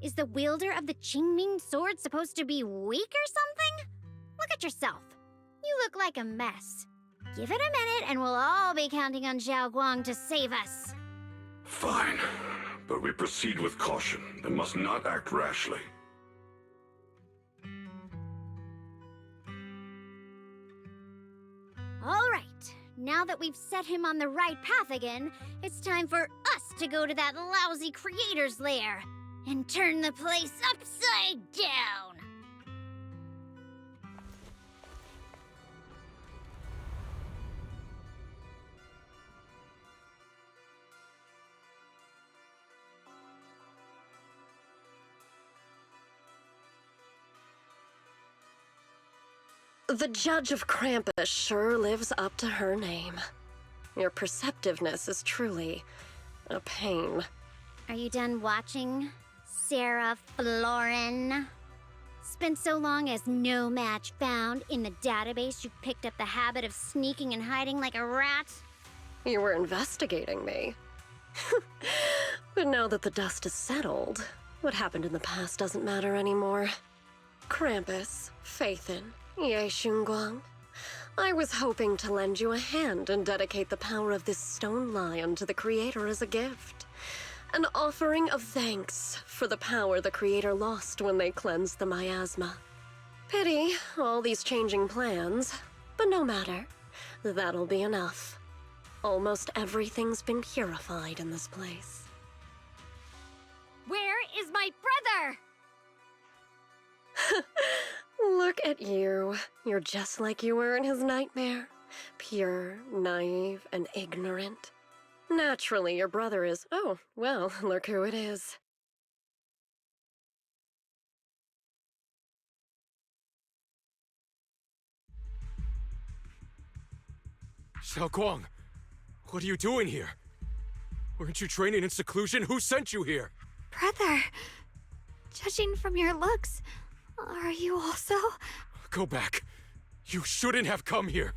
Is the wielder of the Qingming sword supposed to be weak or something? Look at yourself. You look like a mess. Give it a minute and we'll all be counting on Xiaoguang to save us. Fine, but we proceed with caution and must not act rashly. now that we've set him on the right path again, it's time for us to go to that lousy creator's lair and turn the place upside down. The Judge of Krampus sure lives up to her name. Your perceptiveness is truly a pain. Are you done watching, Sarah Florin? Spent so long as no match found in the database, you picked up the habit of sneaking and hiding like a rat? You were investigating me. But now that the dust is settled, what happened in the past doesn't matter anymore. Krampus, Phaethon, Ye Xunguang, I was hoping to lend you a hand and dedicate the power of this stone lion to the Creator as a gift. An offering of thanks for the power the Creator lost when they cleansed the miasma. Pity, all these changing plans, but no matter. That'll be enough. Almost everything's been purified in this place. Where is my brother? Look at you. You're just like you were in his nightmare. Pure, naive, and ignorant. Naturally, your brother is... Oh, well, look who it is. Xiaoguang, what are you doing here? Weren't you training in seclusion? Who sent you here? Brother, judging from your looks, are you also? Go back. You shouldn't have come here.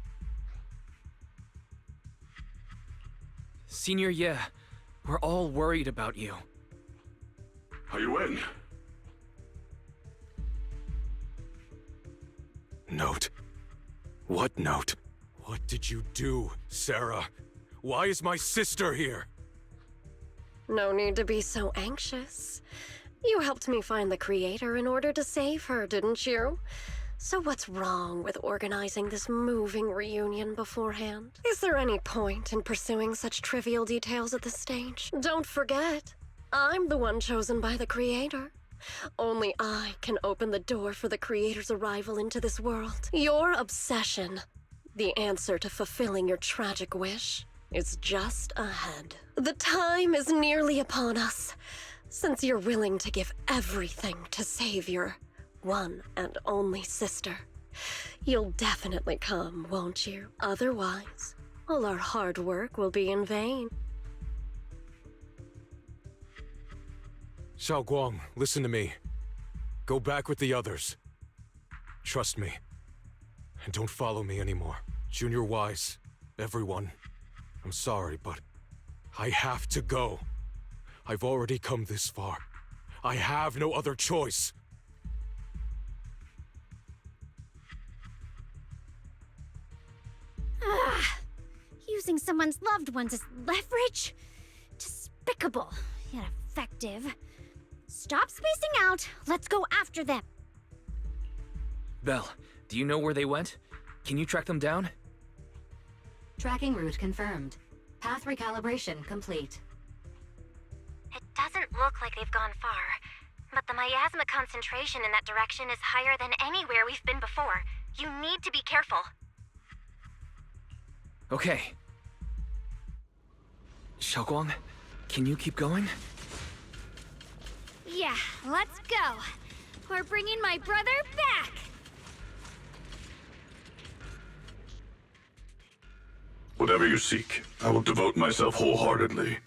Senior Ye, we're all worried about you. Are you in? Note? What note? What did you do, Sarah? Why is my sister here? No need to be so anxious. You helped me find the Creator in order to save her, didn't you? So what's wrong with organizing this moving reunion beforehand? Is there any point in pursuing such trivial details at this stage? Don't forget, I'm the one chosen by the Creator. Only I can open the door for the Creator's arrival into this world. Your obsession, the answer to fulfilling your tragic wish, is just ahead. The time is nearly upon us. Since you're willing to give everything to save your one and only sister, you'll definitely come, won't you? Otherwise, all our hard work will be in vain. Xiaoguang, listen to me. Go back with the others. Trust me. And don't follow me anymore. Junior Wise, everyone. I'm sorry, but I have to go. I've already come this far. I have no other choice. Using someone's loved ones as leverage? Despicable, yet effective. Stop spacing out. Let's go after them. Belle, do you know where they went? Can you track them down? Tracking route confirmed. Path recalibration complete. It doesn't look like they've gone far, but the miasma concentration in that direction is higher than anywhere we've been before. You need to be careful. Okay. Xiaoguang, can you keep going? Yeah, let's go. We're bringing my brother back. Whatever you seek, I will devote myself wholeheartedly.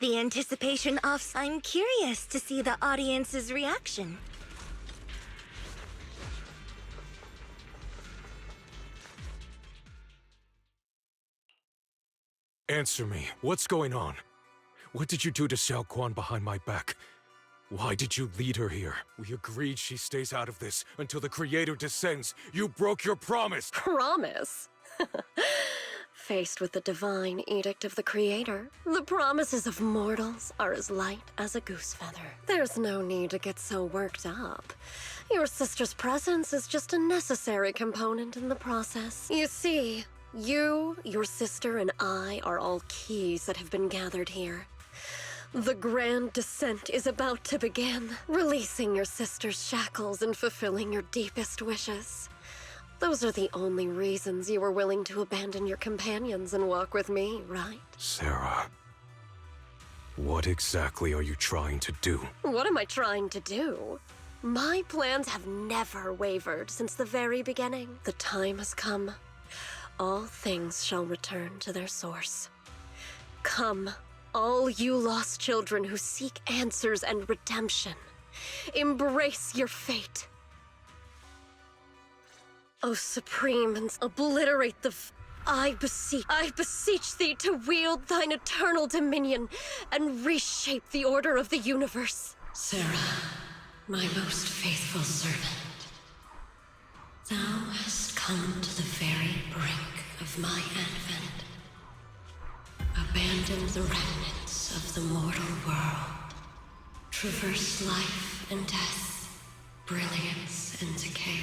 The anticipation offs. I'm curious to see the audience's reaction. Answer me. What's going on? What did you do to Xiaoguang behind my back? Why did you lead her here? We agreed she stays out of this until the Creator descends. You broke your promise! Promise? faced with the divine edict of the Creator, the promises of mortals are as light as a goose feather. There's no need to get so worked up. Your sister's presence is just a necessary component in the process. You see, you, your sister, and I are all keys that have been gathered here. The grand descent is about to begin, releasing your sister's shackles and fulfilling your deepest wishes. Those are the only reasons you were willing to abandon your companions and walk with me, right? Sarah, what exactly are you trying to do? What am I trying to do? My plans have never wavered since the very beginning. The time has come. All things shall return to their source. Come, all you lost children who seek answers and redemption. Embrace your fate. O Supreme, and obliterate I beseech thee to wield thine eternal dominion and reshape the order of the universe. Sarah, my most faithful servant, thou hast come to the very brink of my advent. Abandon the remnants of the mortal world. Traverse life and death, brilliance and decay.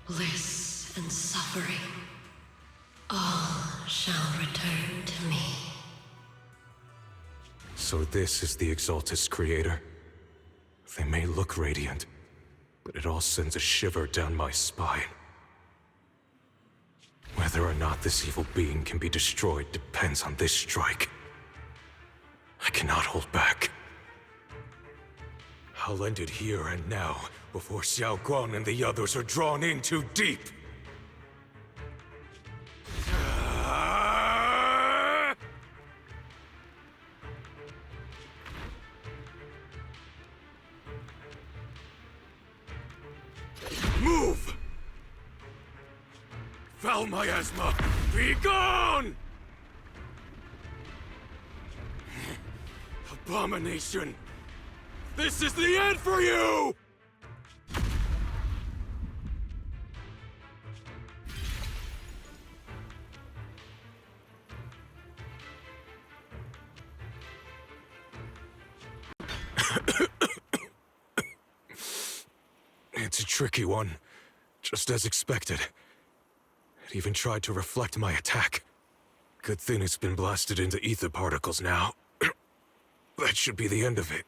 Bliss and suffering, all shall return to me. So this is the Exalted's creator. They may look radiant, but it all sends a shiver down my spine. Whether or not this evil being can be destroyed depends on this strike. I cannot hold back. I'll end it here and now, before Xiao Guang and the others are drawn in too deep. Move! Foul miasma, be gone! Abomination! This is the end for you! It's a tricky one, just as expected. It even tried to reflect my attack. Good thing it's been blasted into ether particles now. That should be the end of it.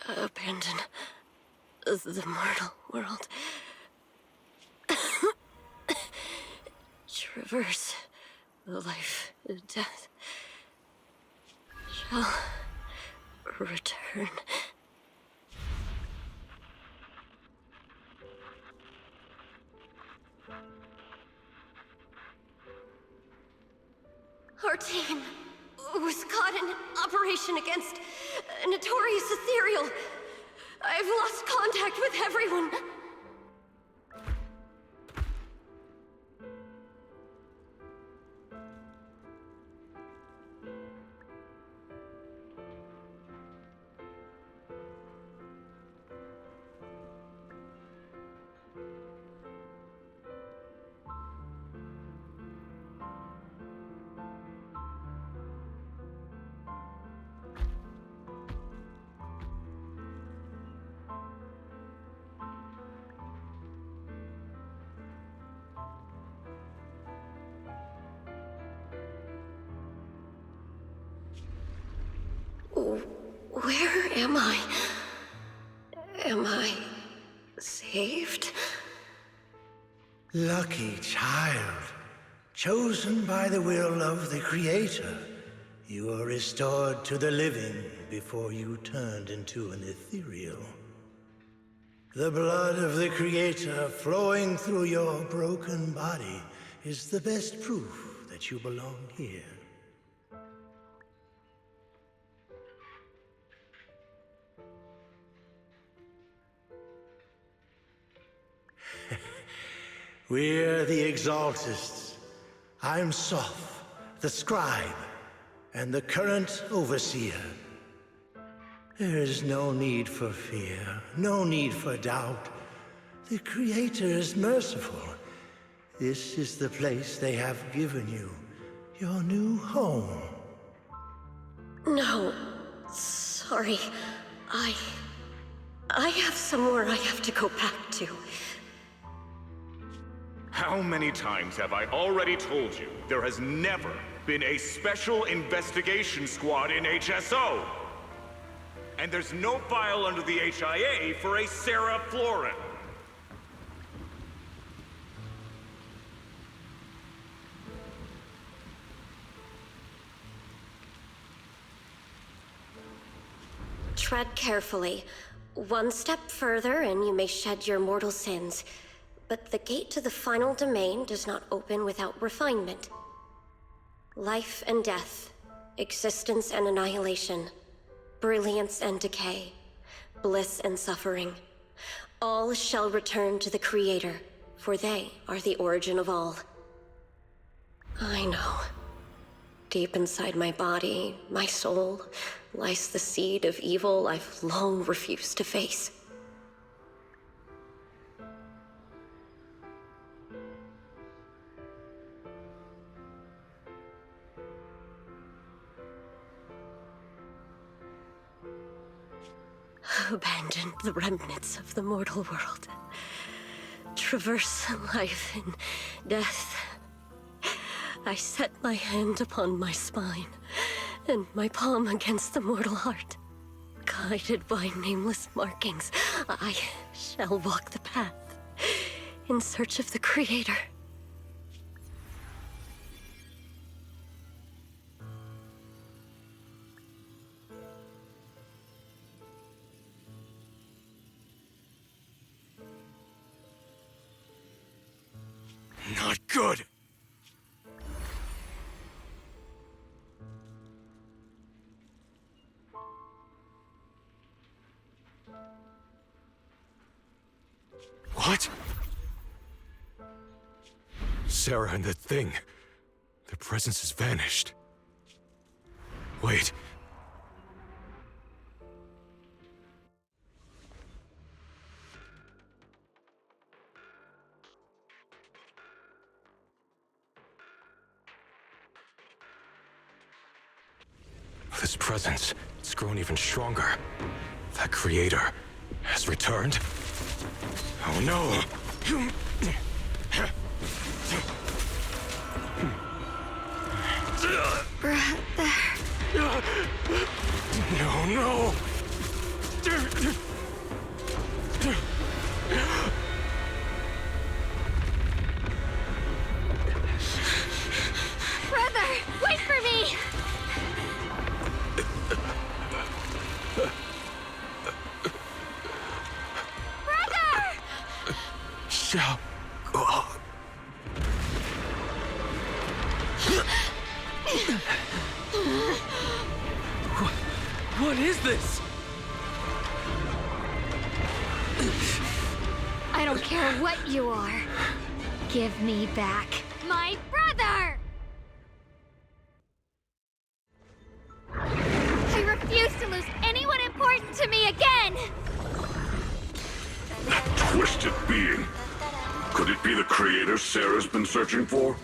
Abandon the mortal world. Traverse life and death. Shall return. Our team was caught in an operation against a notorious ethereal. I've lost contact with everyone. Where am I? Am I saved? Lucky child, chosen by the will of the Creator, you were restored to the living before you turned into an ethereal. The blood of the Creator flowing through your broken body is the best proof that you belong here. We're the Exaltists. I'm Soph, the scribe, and the current overseer. There is no need for fear, no need for doubt. The Creator is merciful. This is the place they have given you. Your new home. No. Sorry. I have somewhere I have to go back to. How many times have I already told you there has never been a special investigation squad in HSO? And there's no file under the HIA for a Sarah Florin. Tread carefully. One step further and you may shed your mortal sins. But the gate to the final domain does not open without refinement. Life and death, existence and annihilation, brilliance and decay, bliss and suffering. All shall return to the Creator, for they are the origin of all. I know. Deep inside my body, my soul, lies the seed of evil I've long refused to face. Abandon the remnants of the mortal world. Traverse life and death. I set my hand upon my spine, and my palm against the mortal heart. Guided by nameless markings, I shall walk the path, in search of the Creator. Not good! What? Sarah and the thing. Their presence has vanished. Wait. This presence, it's grown even stronger. That Creator has returned? Oh no! Brother. No, no! Brother, wait for me! Shall... What is this? I don't care what you are. Give me back my brother! I refuse to lose anyone important to me again! That twisted being. Could it be the Creator Sarah's been searching for?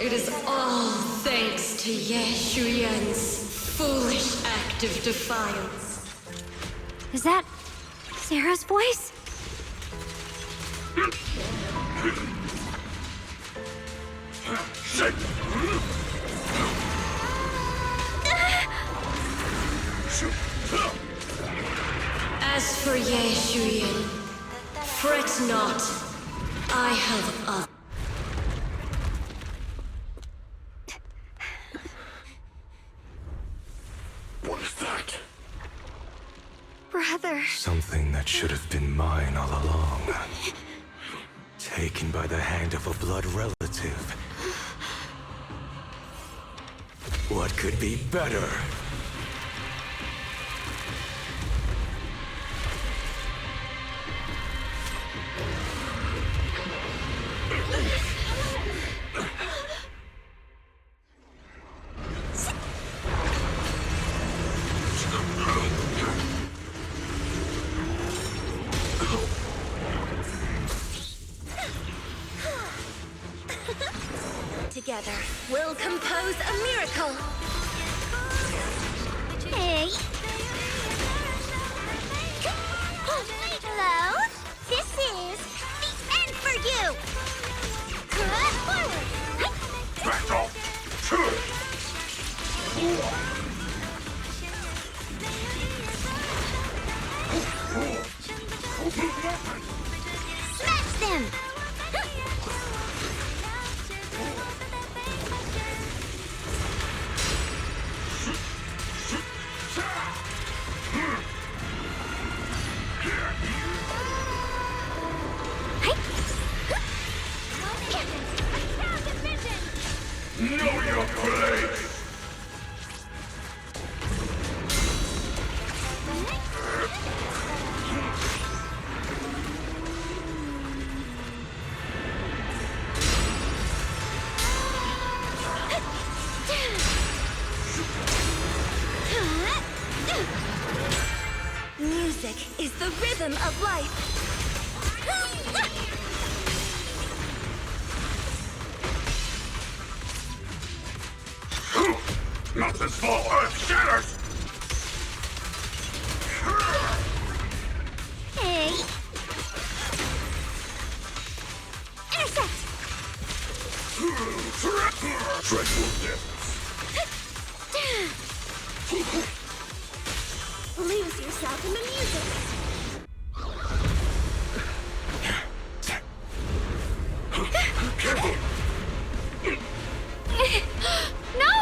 It is all thanks to Ye Shuyan's foolish act of defiance. Is that Sarah's voice? As for Ye Shuyan, fret not. I have others. What is that? Brother. Something that should have been mine all along. Taken by the hand of a blood relative. What could be better? together, we'll compose a miracle. Hey. Hello? This is the end for you! Forward! Back off! Smash them! Know your place! Music is the rhythm of life. Mountains fall, earth shatters! Hey! Intercept! Dreadful depths. Lose yourself in the music! Careful! No!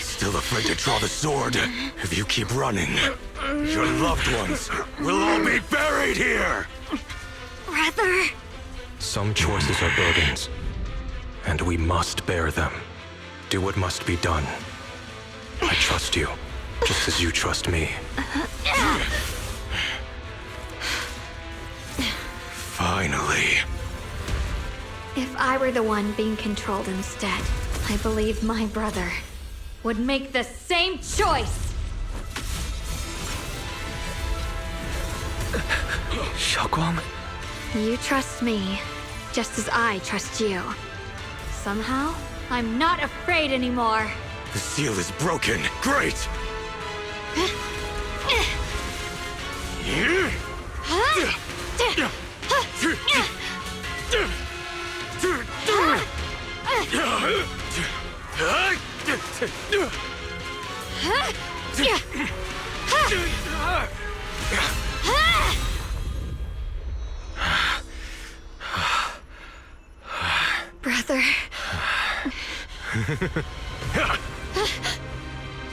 Still afraid to draw the sword? If you keep running, your loved ones will all be buried here! Brother! Some choices are burdens, and we must bear them. Do what must be done. I trust you, just as you trust me. Finally. If I were the one being controlled instead, I believe my brother would make the same choice! Xiaoguang? You trust me, just as I trust you. Somehow, I'm not afraid anymore. The seal is broken. Great! Brother.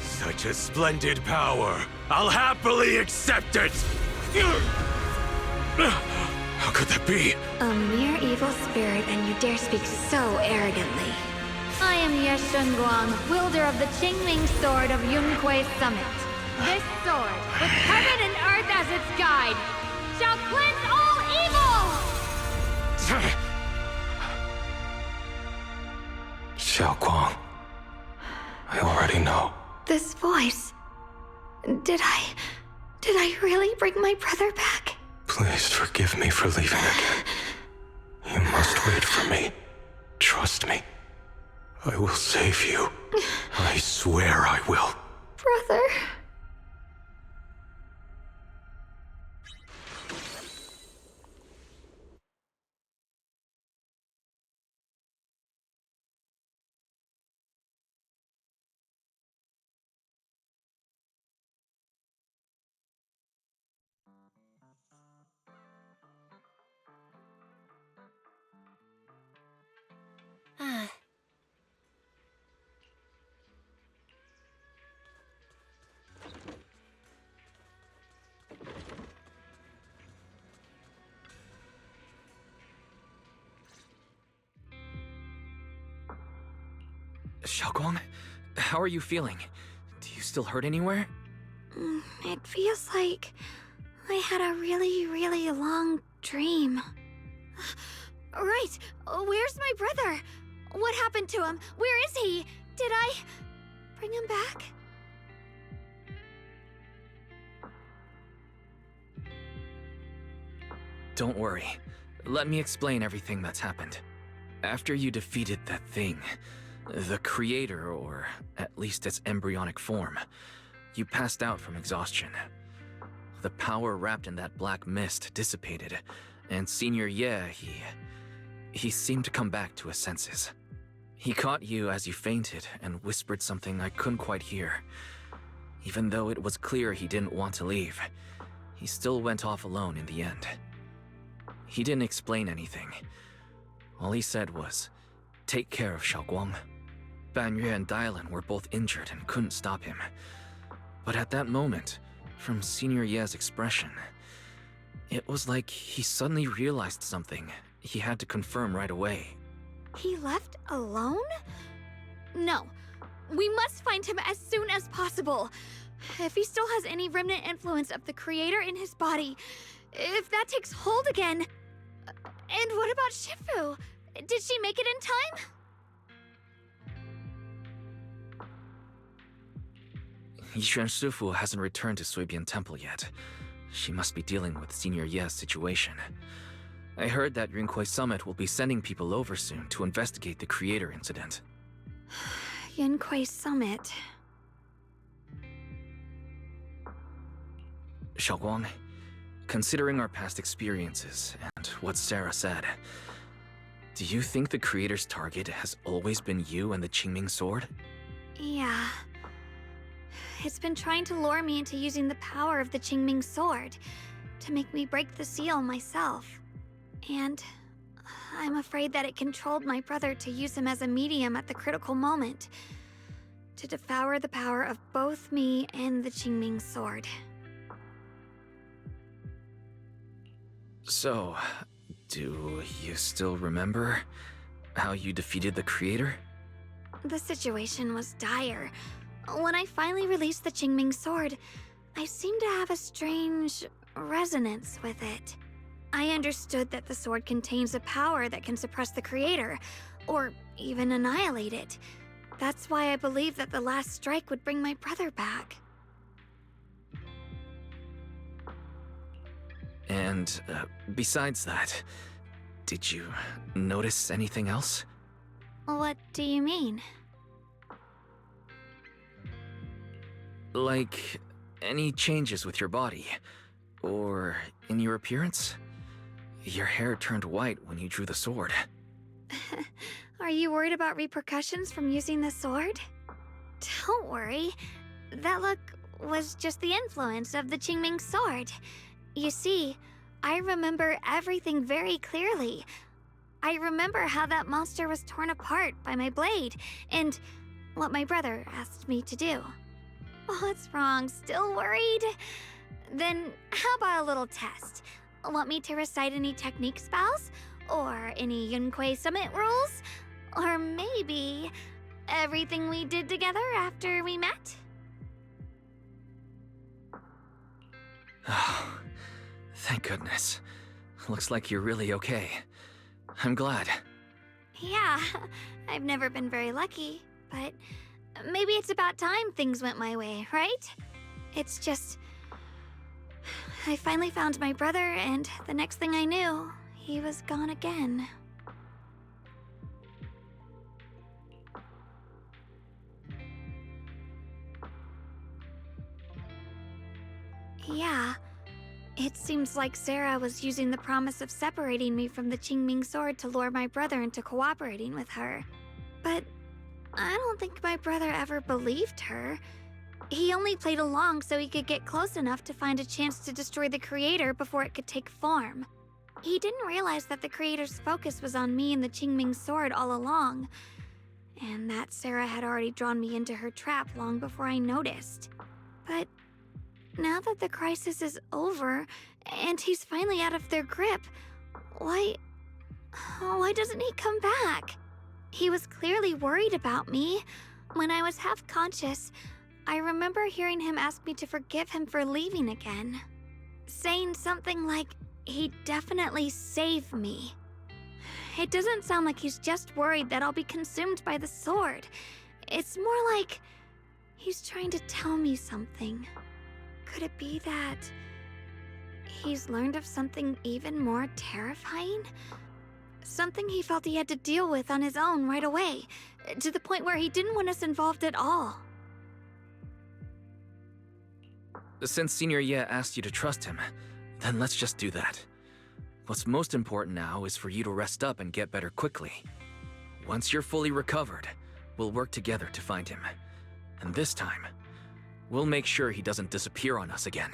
Such a splendid power. I'll happily accept it! How could that be? A mere evil spirit, and you dare speak so arrogantly. I am Ye Shunguang, wielder of the Qingming Sword of Yunkuei Summit. This sword, with heaven and earth as its guide, shall cleanse all evil! Xiaoguang, I already know. This voice... Did I really bring my brother back? Please forgive me for leaving again. You must wait for me. Trust me. I will save you. I swear I will. Brother... Xiaoguang, how are you feeling? Do you still hurt anywhere? It feels like I had a really long dream. Right, where's my brother? What happened to him? Where is he? Did I bring him back? Don't worry. let me explain everything that's happened. After you defeated that thing, the creator, or at least its embryonic form, you passed out from exhaustion. The power wrapped in that black mist dissipated, and Senior Ye, he seemed to come back to his senses. He caught you as you fainted and whispered something I couldn't quite hear. Even though it was clear he didn't want to leave, he still went off alone in the end. He didn't explain anything. All he said was, "Take care of Xiaoguang." Banyue and Dylan were both injured and couldn't stop him. But at that moment, from Senior Ye's expression, it was like he suddenly realized something he had to confirm right away. He left alone? No. We must find him as soon as possible. If he still has any remnant influence of the creator in his body, if that takes hold again. And what about Shifu? Did she make it in time? Yixuan Shifu hasn't returned to Suibian Temple yet. She must be dealing with Senior Ye's situation. I heard that Yunhui Summit will be sending people over soon to investigate the creator incident. Yunhui Summit. Xiaoguang, considering our past experiences and what Sarah said, do you think the creator's target has always been you and the Qingming sword? Yeah. It's been trying to lure me into using the power of the Qingming sword to make me break the seal myself. And I'm afraid that it controlled my brother to use him as a medium at the critical moment, to devour the power of both me and the Qingming sword. So, do you still remember how you defeated the creator? The situation was dire. When I finally released the Qingming sword, I seemed to have a strange resonance with it. I understood that the sword contains a power that can suppress the creator, or even annihilate it. That's why I believed that the last strike would bring my brother back. And besides that, did you notice anything else? What do you mean? Like, any changes with your body? Or in your appearance? Your hair turned white when you drew the sword. Are you worried about repercussions from using the sword? Don't worry. That look was just the influence of the Qingming sword. You see, I remember everything very clearly. I remember how that monster was torn apart by my blade, and what my brother asked me to do. What's wrong? Still worried? Then how about a little test? Want me to recite any technique spells? Or any Yunhui Summit rules? Or maybe everything we did together after we met? Oh, thank goodness. Looks like you're really okay. I'm glad. Yeah, I've never been very lucky, but maybe it's about time things went my way, right? It's just, I finally found my brother, and the next thing I knew, he was gone again. Yeah, it seems like Sarah was using the promise of separating me from the Qingming sword to lure my brother into cooperating with her. But I don't think my brother ever believed her. He only played along so he could get close enough to find a chance to destroy the creator before it could take form. He didn't realize that the creator's focus was on me and the Qingming sword all along, and that Sarah had already drawn me into her trap long before I noticed. But now that the crisis is over, and he's finally out of their grip, why doesn't he come back? He was clearly worried about me. When I was half conscious, I remember hearing him ask me to forgive him for leaving again, saying something like he'd definitely save me. It doesn't sound like he's just worried that I'll be consumed by the sword. It's more like he's trying to tell me something. Could it be that he's learned of something even more terrifying? Something he felt he had to deal with on his own right away, to the point where he didn't want us involved at all. Since Senior Ye asked you to trust him, then let's just do that. What's most important now is for you to rest up and get better quickly. Once you're fully recovered, we'll work together to find him. And this time, we'll make sure he doesn't disappear on us again.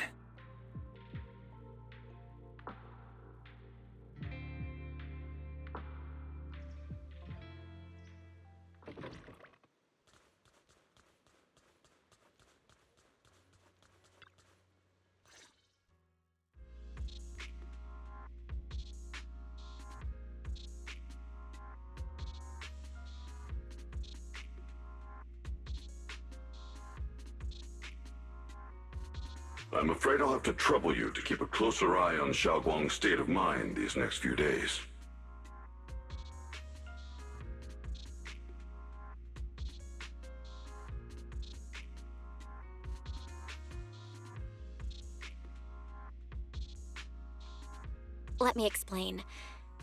I'm afraid I'll have to trouble you to keep a closer eye on Xiaoguang's state of mind these next few days. Let me explain.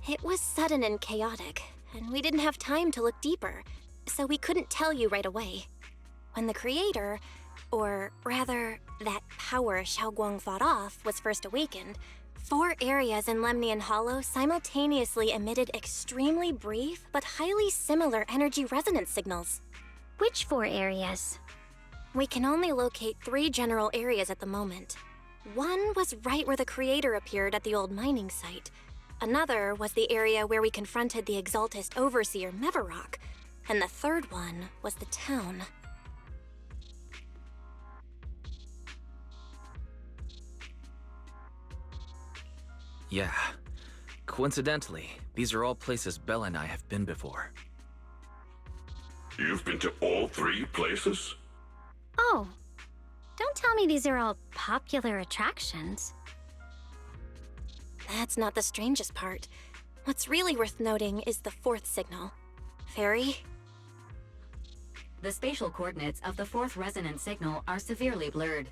It was sudden and chaotic, and we didn't have time to look deeper, so we couldn't tell you right away. When the creator, or rather, that power Xiaoguang fought off, was first awakened, 4 areas in Lemnian Hollow simultaneously emitted extremely brief but highly similar energy resonance signals. Which 4 areas? We can only locate 3 general areas at the moment. One was right where the creator appeared at the old mining site. Another was the area where we confronted the Exaltist Overseer Mevarok. And the third one was the town. Yeah. Coincidentally, these are all places Bella and I have been before. You've been to all 3 places? Oh. Don't tell me these are all popular attractions. That's not the strangest part. What's really worth noting is the 4th signal. Fairy? The spatial coordinates of the 4th resonance signal are severely blurred.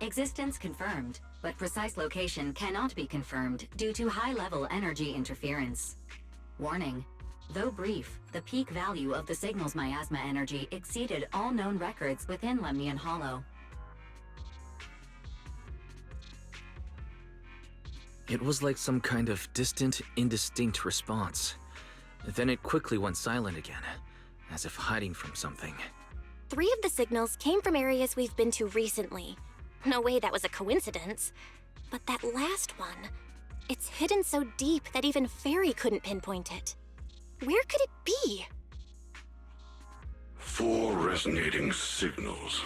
Existence confirmed, but precise location cannot be confirmed due to high-level energy interference. Warning. Though brief, the peak value of the signal's miasma energy exceeded all known records within Lemnian Hollow. It was like some kind of distant, indistinct response. Then it quickly went silent again, as if hiding from something. 3 of the signals came from areas we've been to recently. No way that was a coincidence. But that last one, it's hidden so deep that even Fairy couldn't pinpoint it. Where could it be? 4 resonating signals.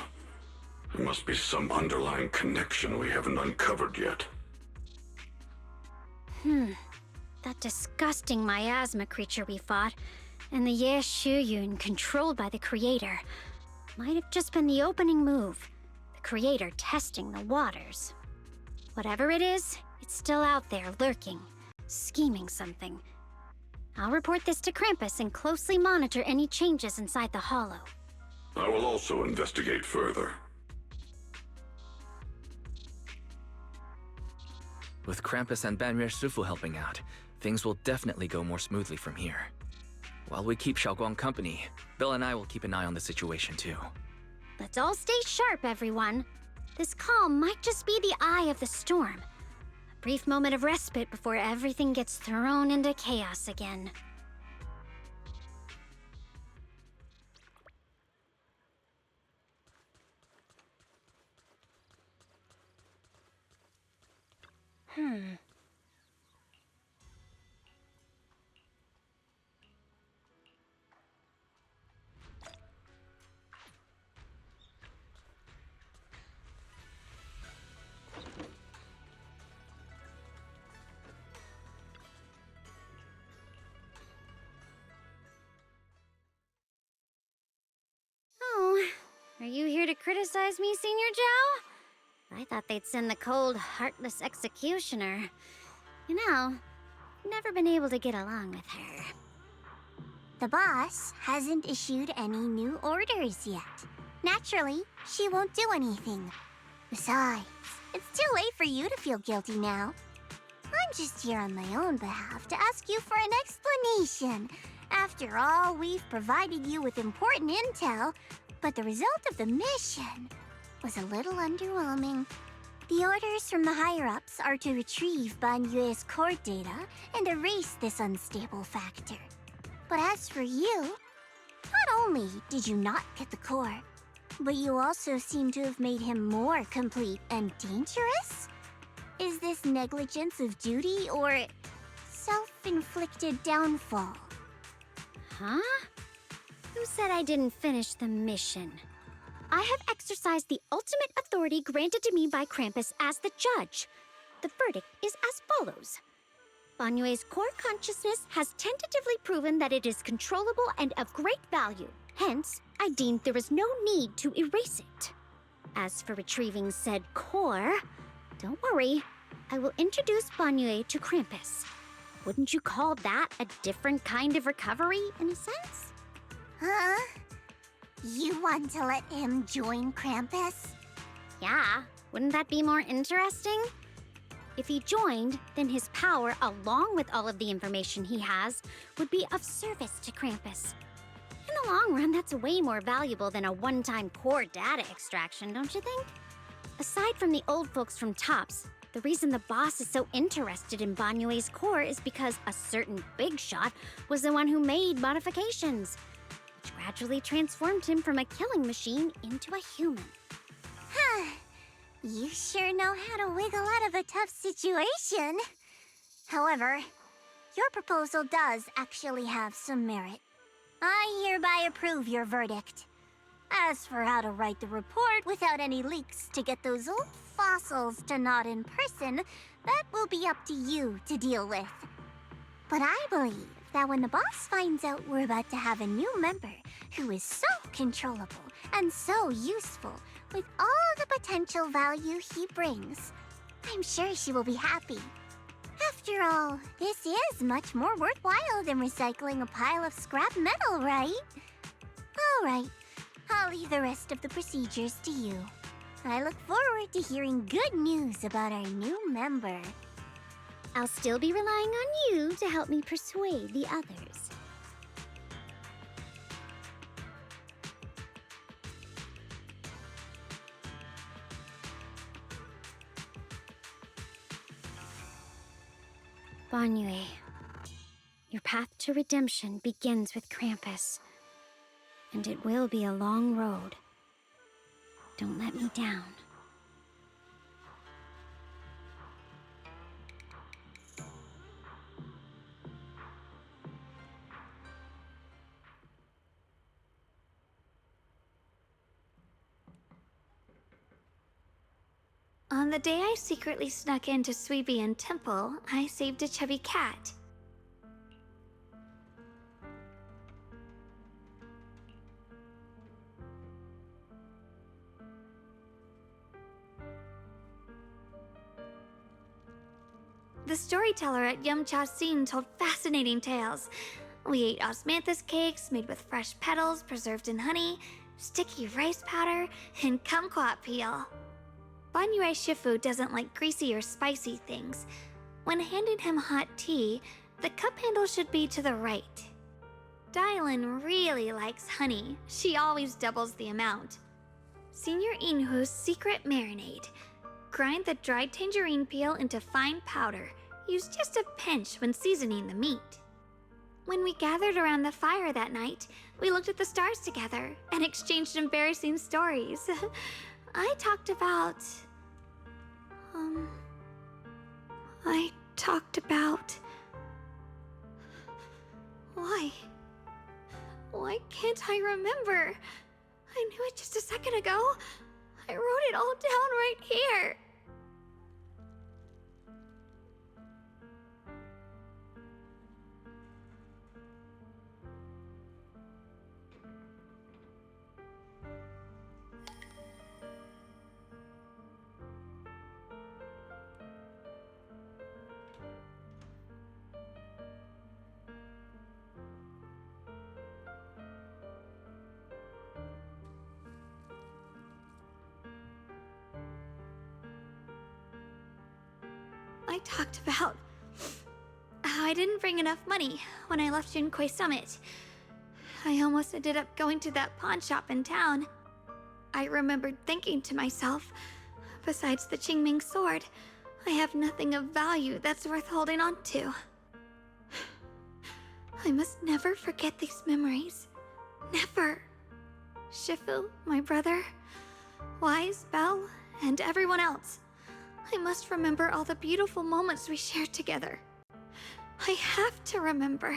There must be some underlying connection we haven't uncovered yet. That disgusting miasma creature we fought, and the Ye Shuyun controlled by the Creator, might have just been the opening move. The Creator testing the waters. Whatever it is, it's still out there lurking, scheming something. I'll report this to Krampus and closely monitor any changes inside the Hollow. I will also investigate further. With Krampus and Banrier Sufu helping out, things will definitely go more smoothly from here. While we keep Xiaoguang company, Bill and I will keep an eye on the situation too. Let's all stay sharp, everyone. This calm might just be the eye of the storm. A brief moment of respite before everything gets thrown into chaos again. Oh, are you here to criticize me, Senior Zhao? I thought they'd send the cold, heartless executioner. You know, never been able to get along with her. The boss hasn't issued any new orders yet. Naturally, she won't do anything. Besides, It's too late for you to feel guilty now. I'm just here on my own behalf to ask you for an explanation. After all, we've provided you with important intel, but the result of the mission was a little underwhelming. The orders from the higher-ups are to retrieve Banyue's core data and erase this unstable factor. But as for you, not only did you not get the core, but you also seem to have made him more complete and dangerous? Is this negligence of duty or self-inflicted downfall? Huh? Who said I didn't finish the mission? I have exercised the ultimate authority granted to me by Krampus as the judge. The verdict is as follows. Banyue's core consciousness has tentatively proven that it is controllable and of great value. Hence, I deemed there is no need to erase it. As for retrieving said core, don't worry. I will introduce Banyue to Krampus. Wouldn't you call that a different kind of recovery, in a sense? Huh? You want to let him join Krampus? Yeah, wouldn't that be more interesting? If he joined, then his power, along with all of the information he has, would be of service to Krampus. In the long run, that's way more valuable than a one-time core data extraction, don't you think? Aside from the old folks from TOPS, the reason the boss is so interested in Banyue's core is because a certain big shot was the one who made modifications, which gradually transformed him from a killing machine into a human. Huh. You sure know how to wiggle out of a tough situation. However, your proposal does actually have some merit. I hereby approve your verdict. As for how to write the report without any leaks to get those old fossils to nod in person, that will be up to you to deal with. But I believe that when the boss finds out we're about to have a new member who is so controllable and so useful with all the potential value he brings, I'm sure she will be happy. After all, this is much more worthwhile than recycling a pile of scrap metal, right? All right, I'll leave the rest of the procedures to you. I look forward to hearing good news about our new member. I'll still be relying on you to help me persuade the others. Banyue, your path to redemption begins with Krampus, and it will be a long road. Don't let me down. On the day I secretly snuck into Suibian Temple, I saved a chubby cat. The storyteller at Yumcha Scene told fascinating tales. We ate osmanthus cakes made with fresh petals preserved in honey, sticky rice powder, and kumquat peel. Banyue Shifu doesn't like greasy or spicy things. When handing him hot tea, the cup handle should be to the right. Dylan really likes honey. She always doubles the amount. Senior Inhu's secret marinade. Grind the dried tangerine peel into fine powder. Use just a pinch when seasoning the meat. When we gathered around the fire that night, we looked at the stars together and exchanged embarrassing stories. I talked about... Why can't I remember? I knew it just a second ago. I wrote it all down right here. I talked about how I didn't bring enough money when I left Junkoi Summit. I almost ended up going to that pawn shop in town. I remembered thinking to myself, besides the Qingming sword, I have nothing of value that's worth holding on to. I must never forget these memories. Never. Shifu, my brother, Wise, Belle, and everyone else. I must remember all the beautiful moments we shared together. I have to remember.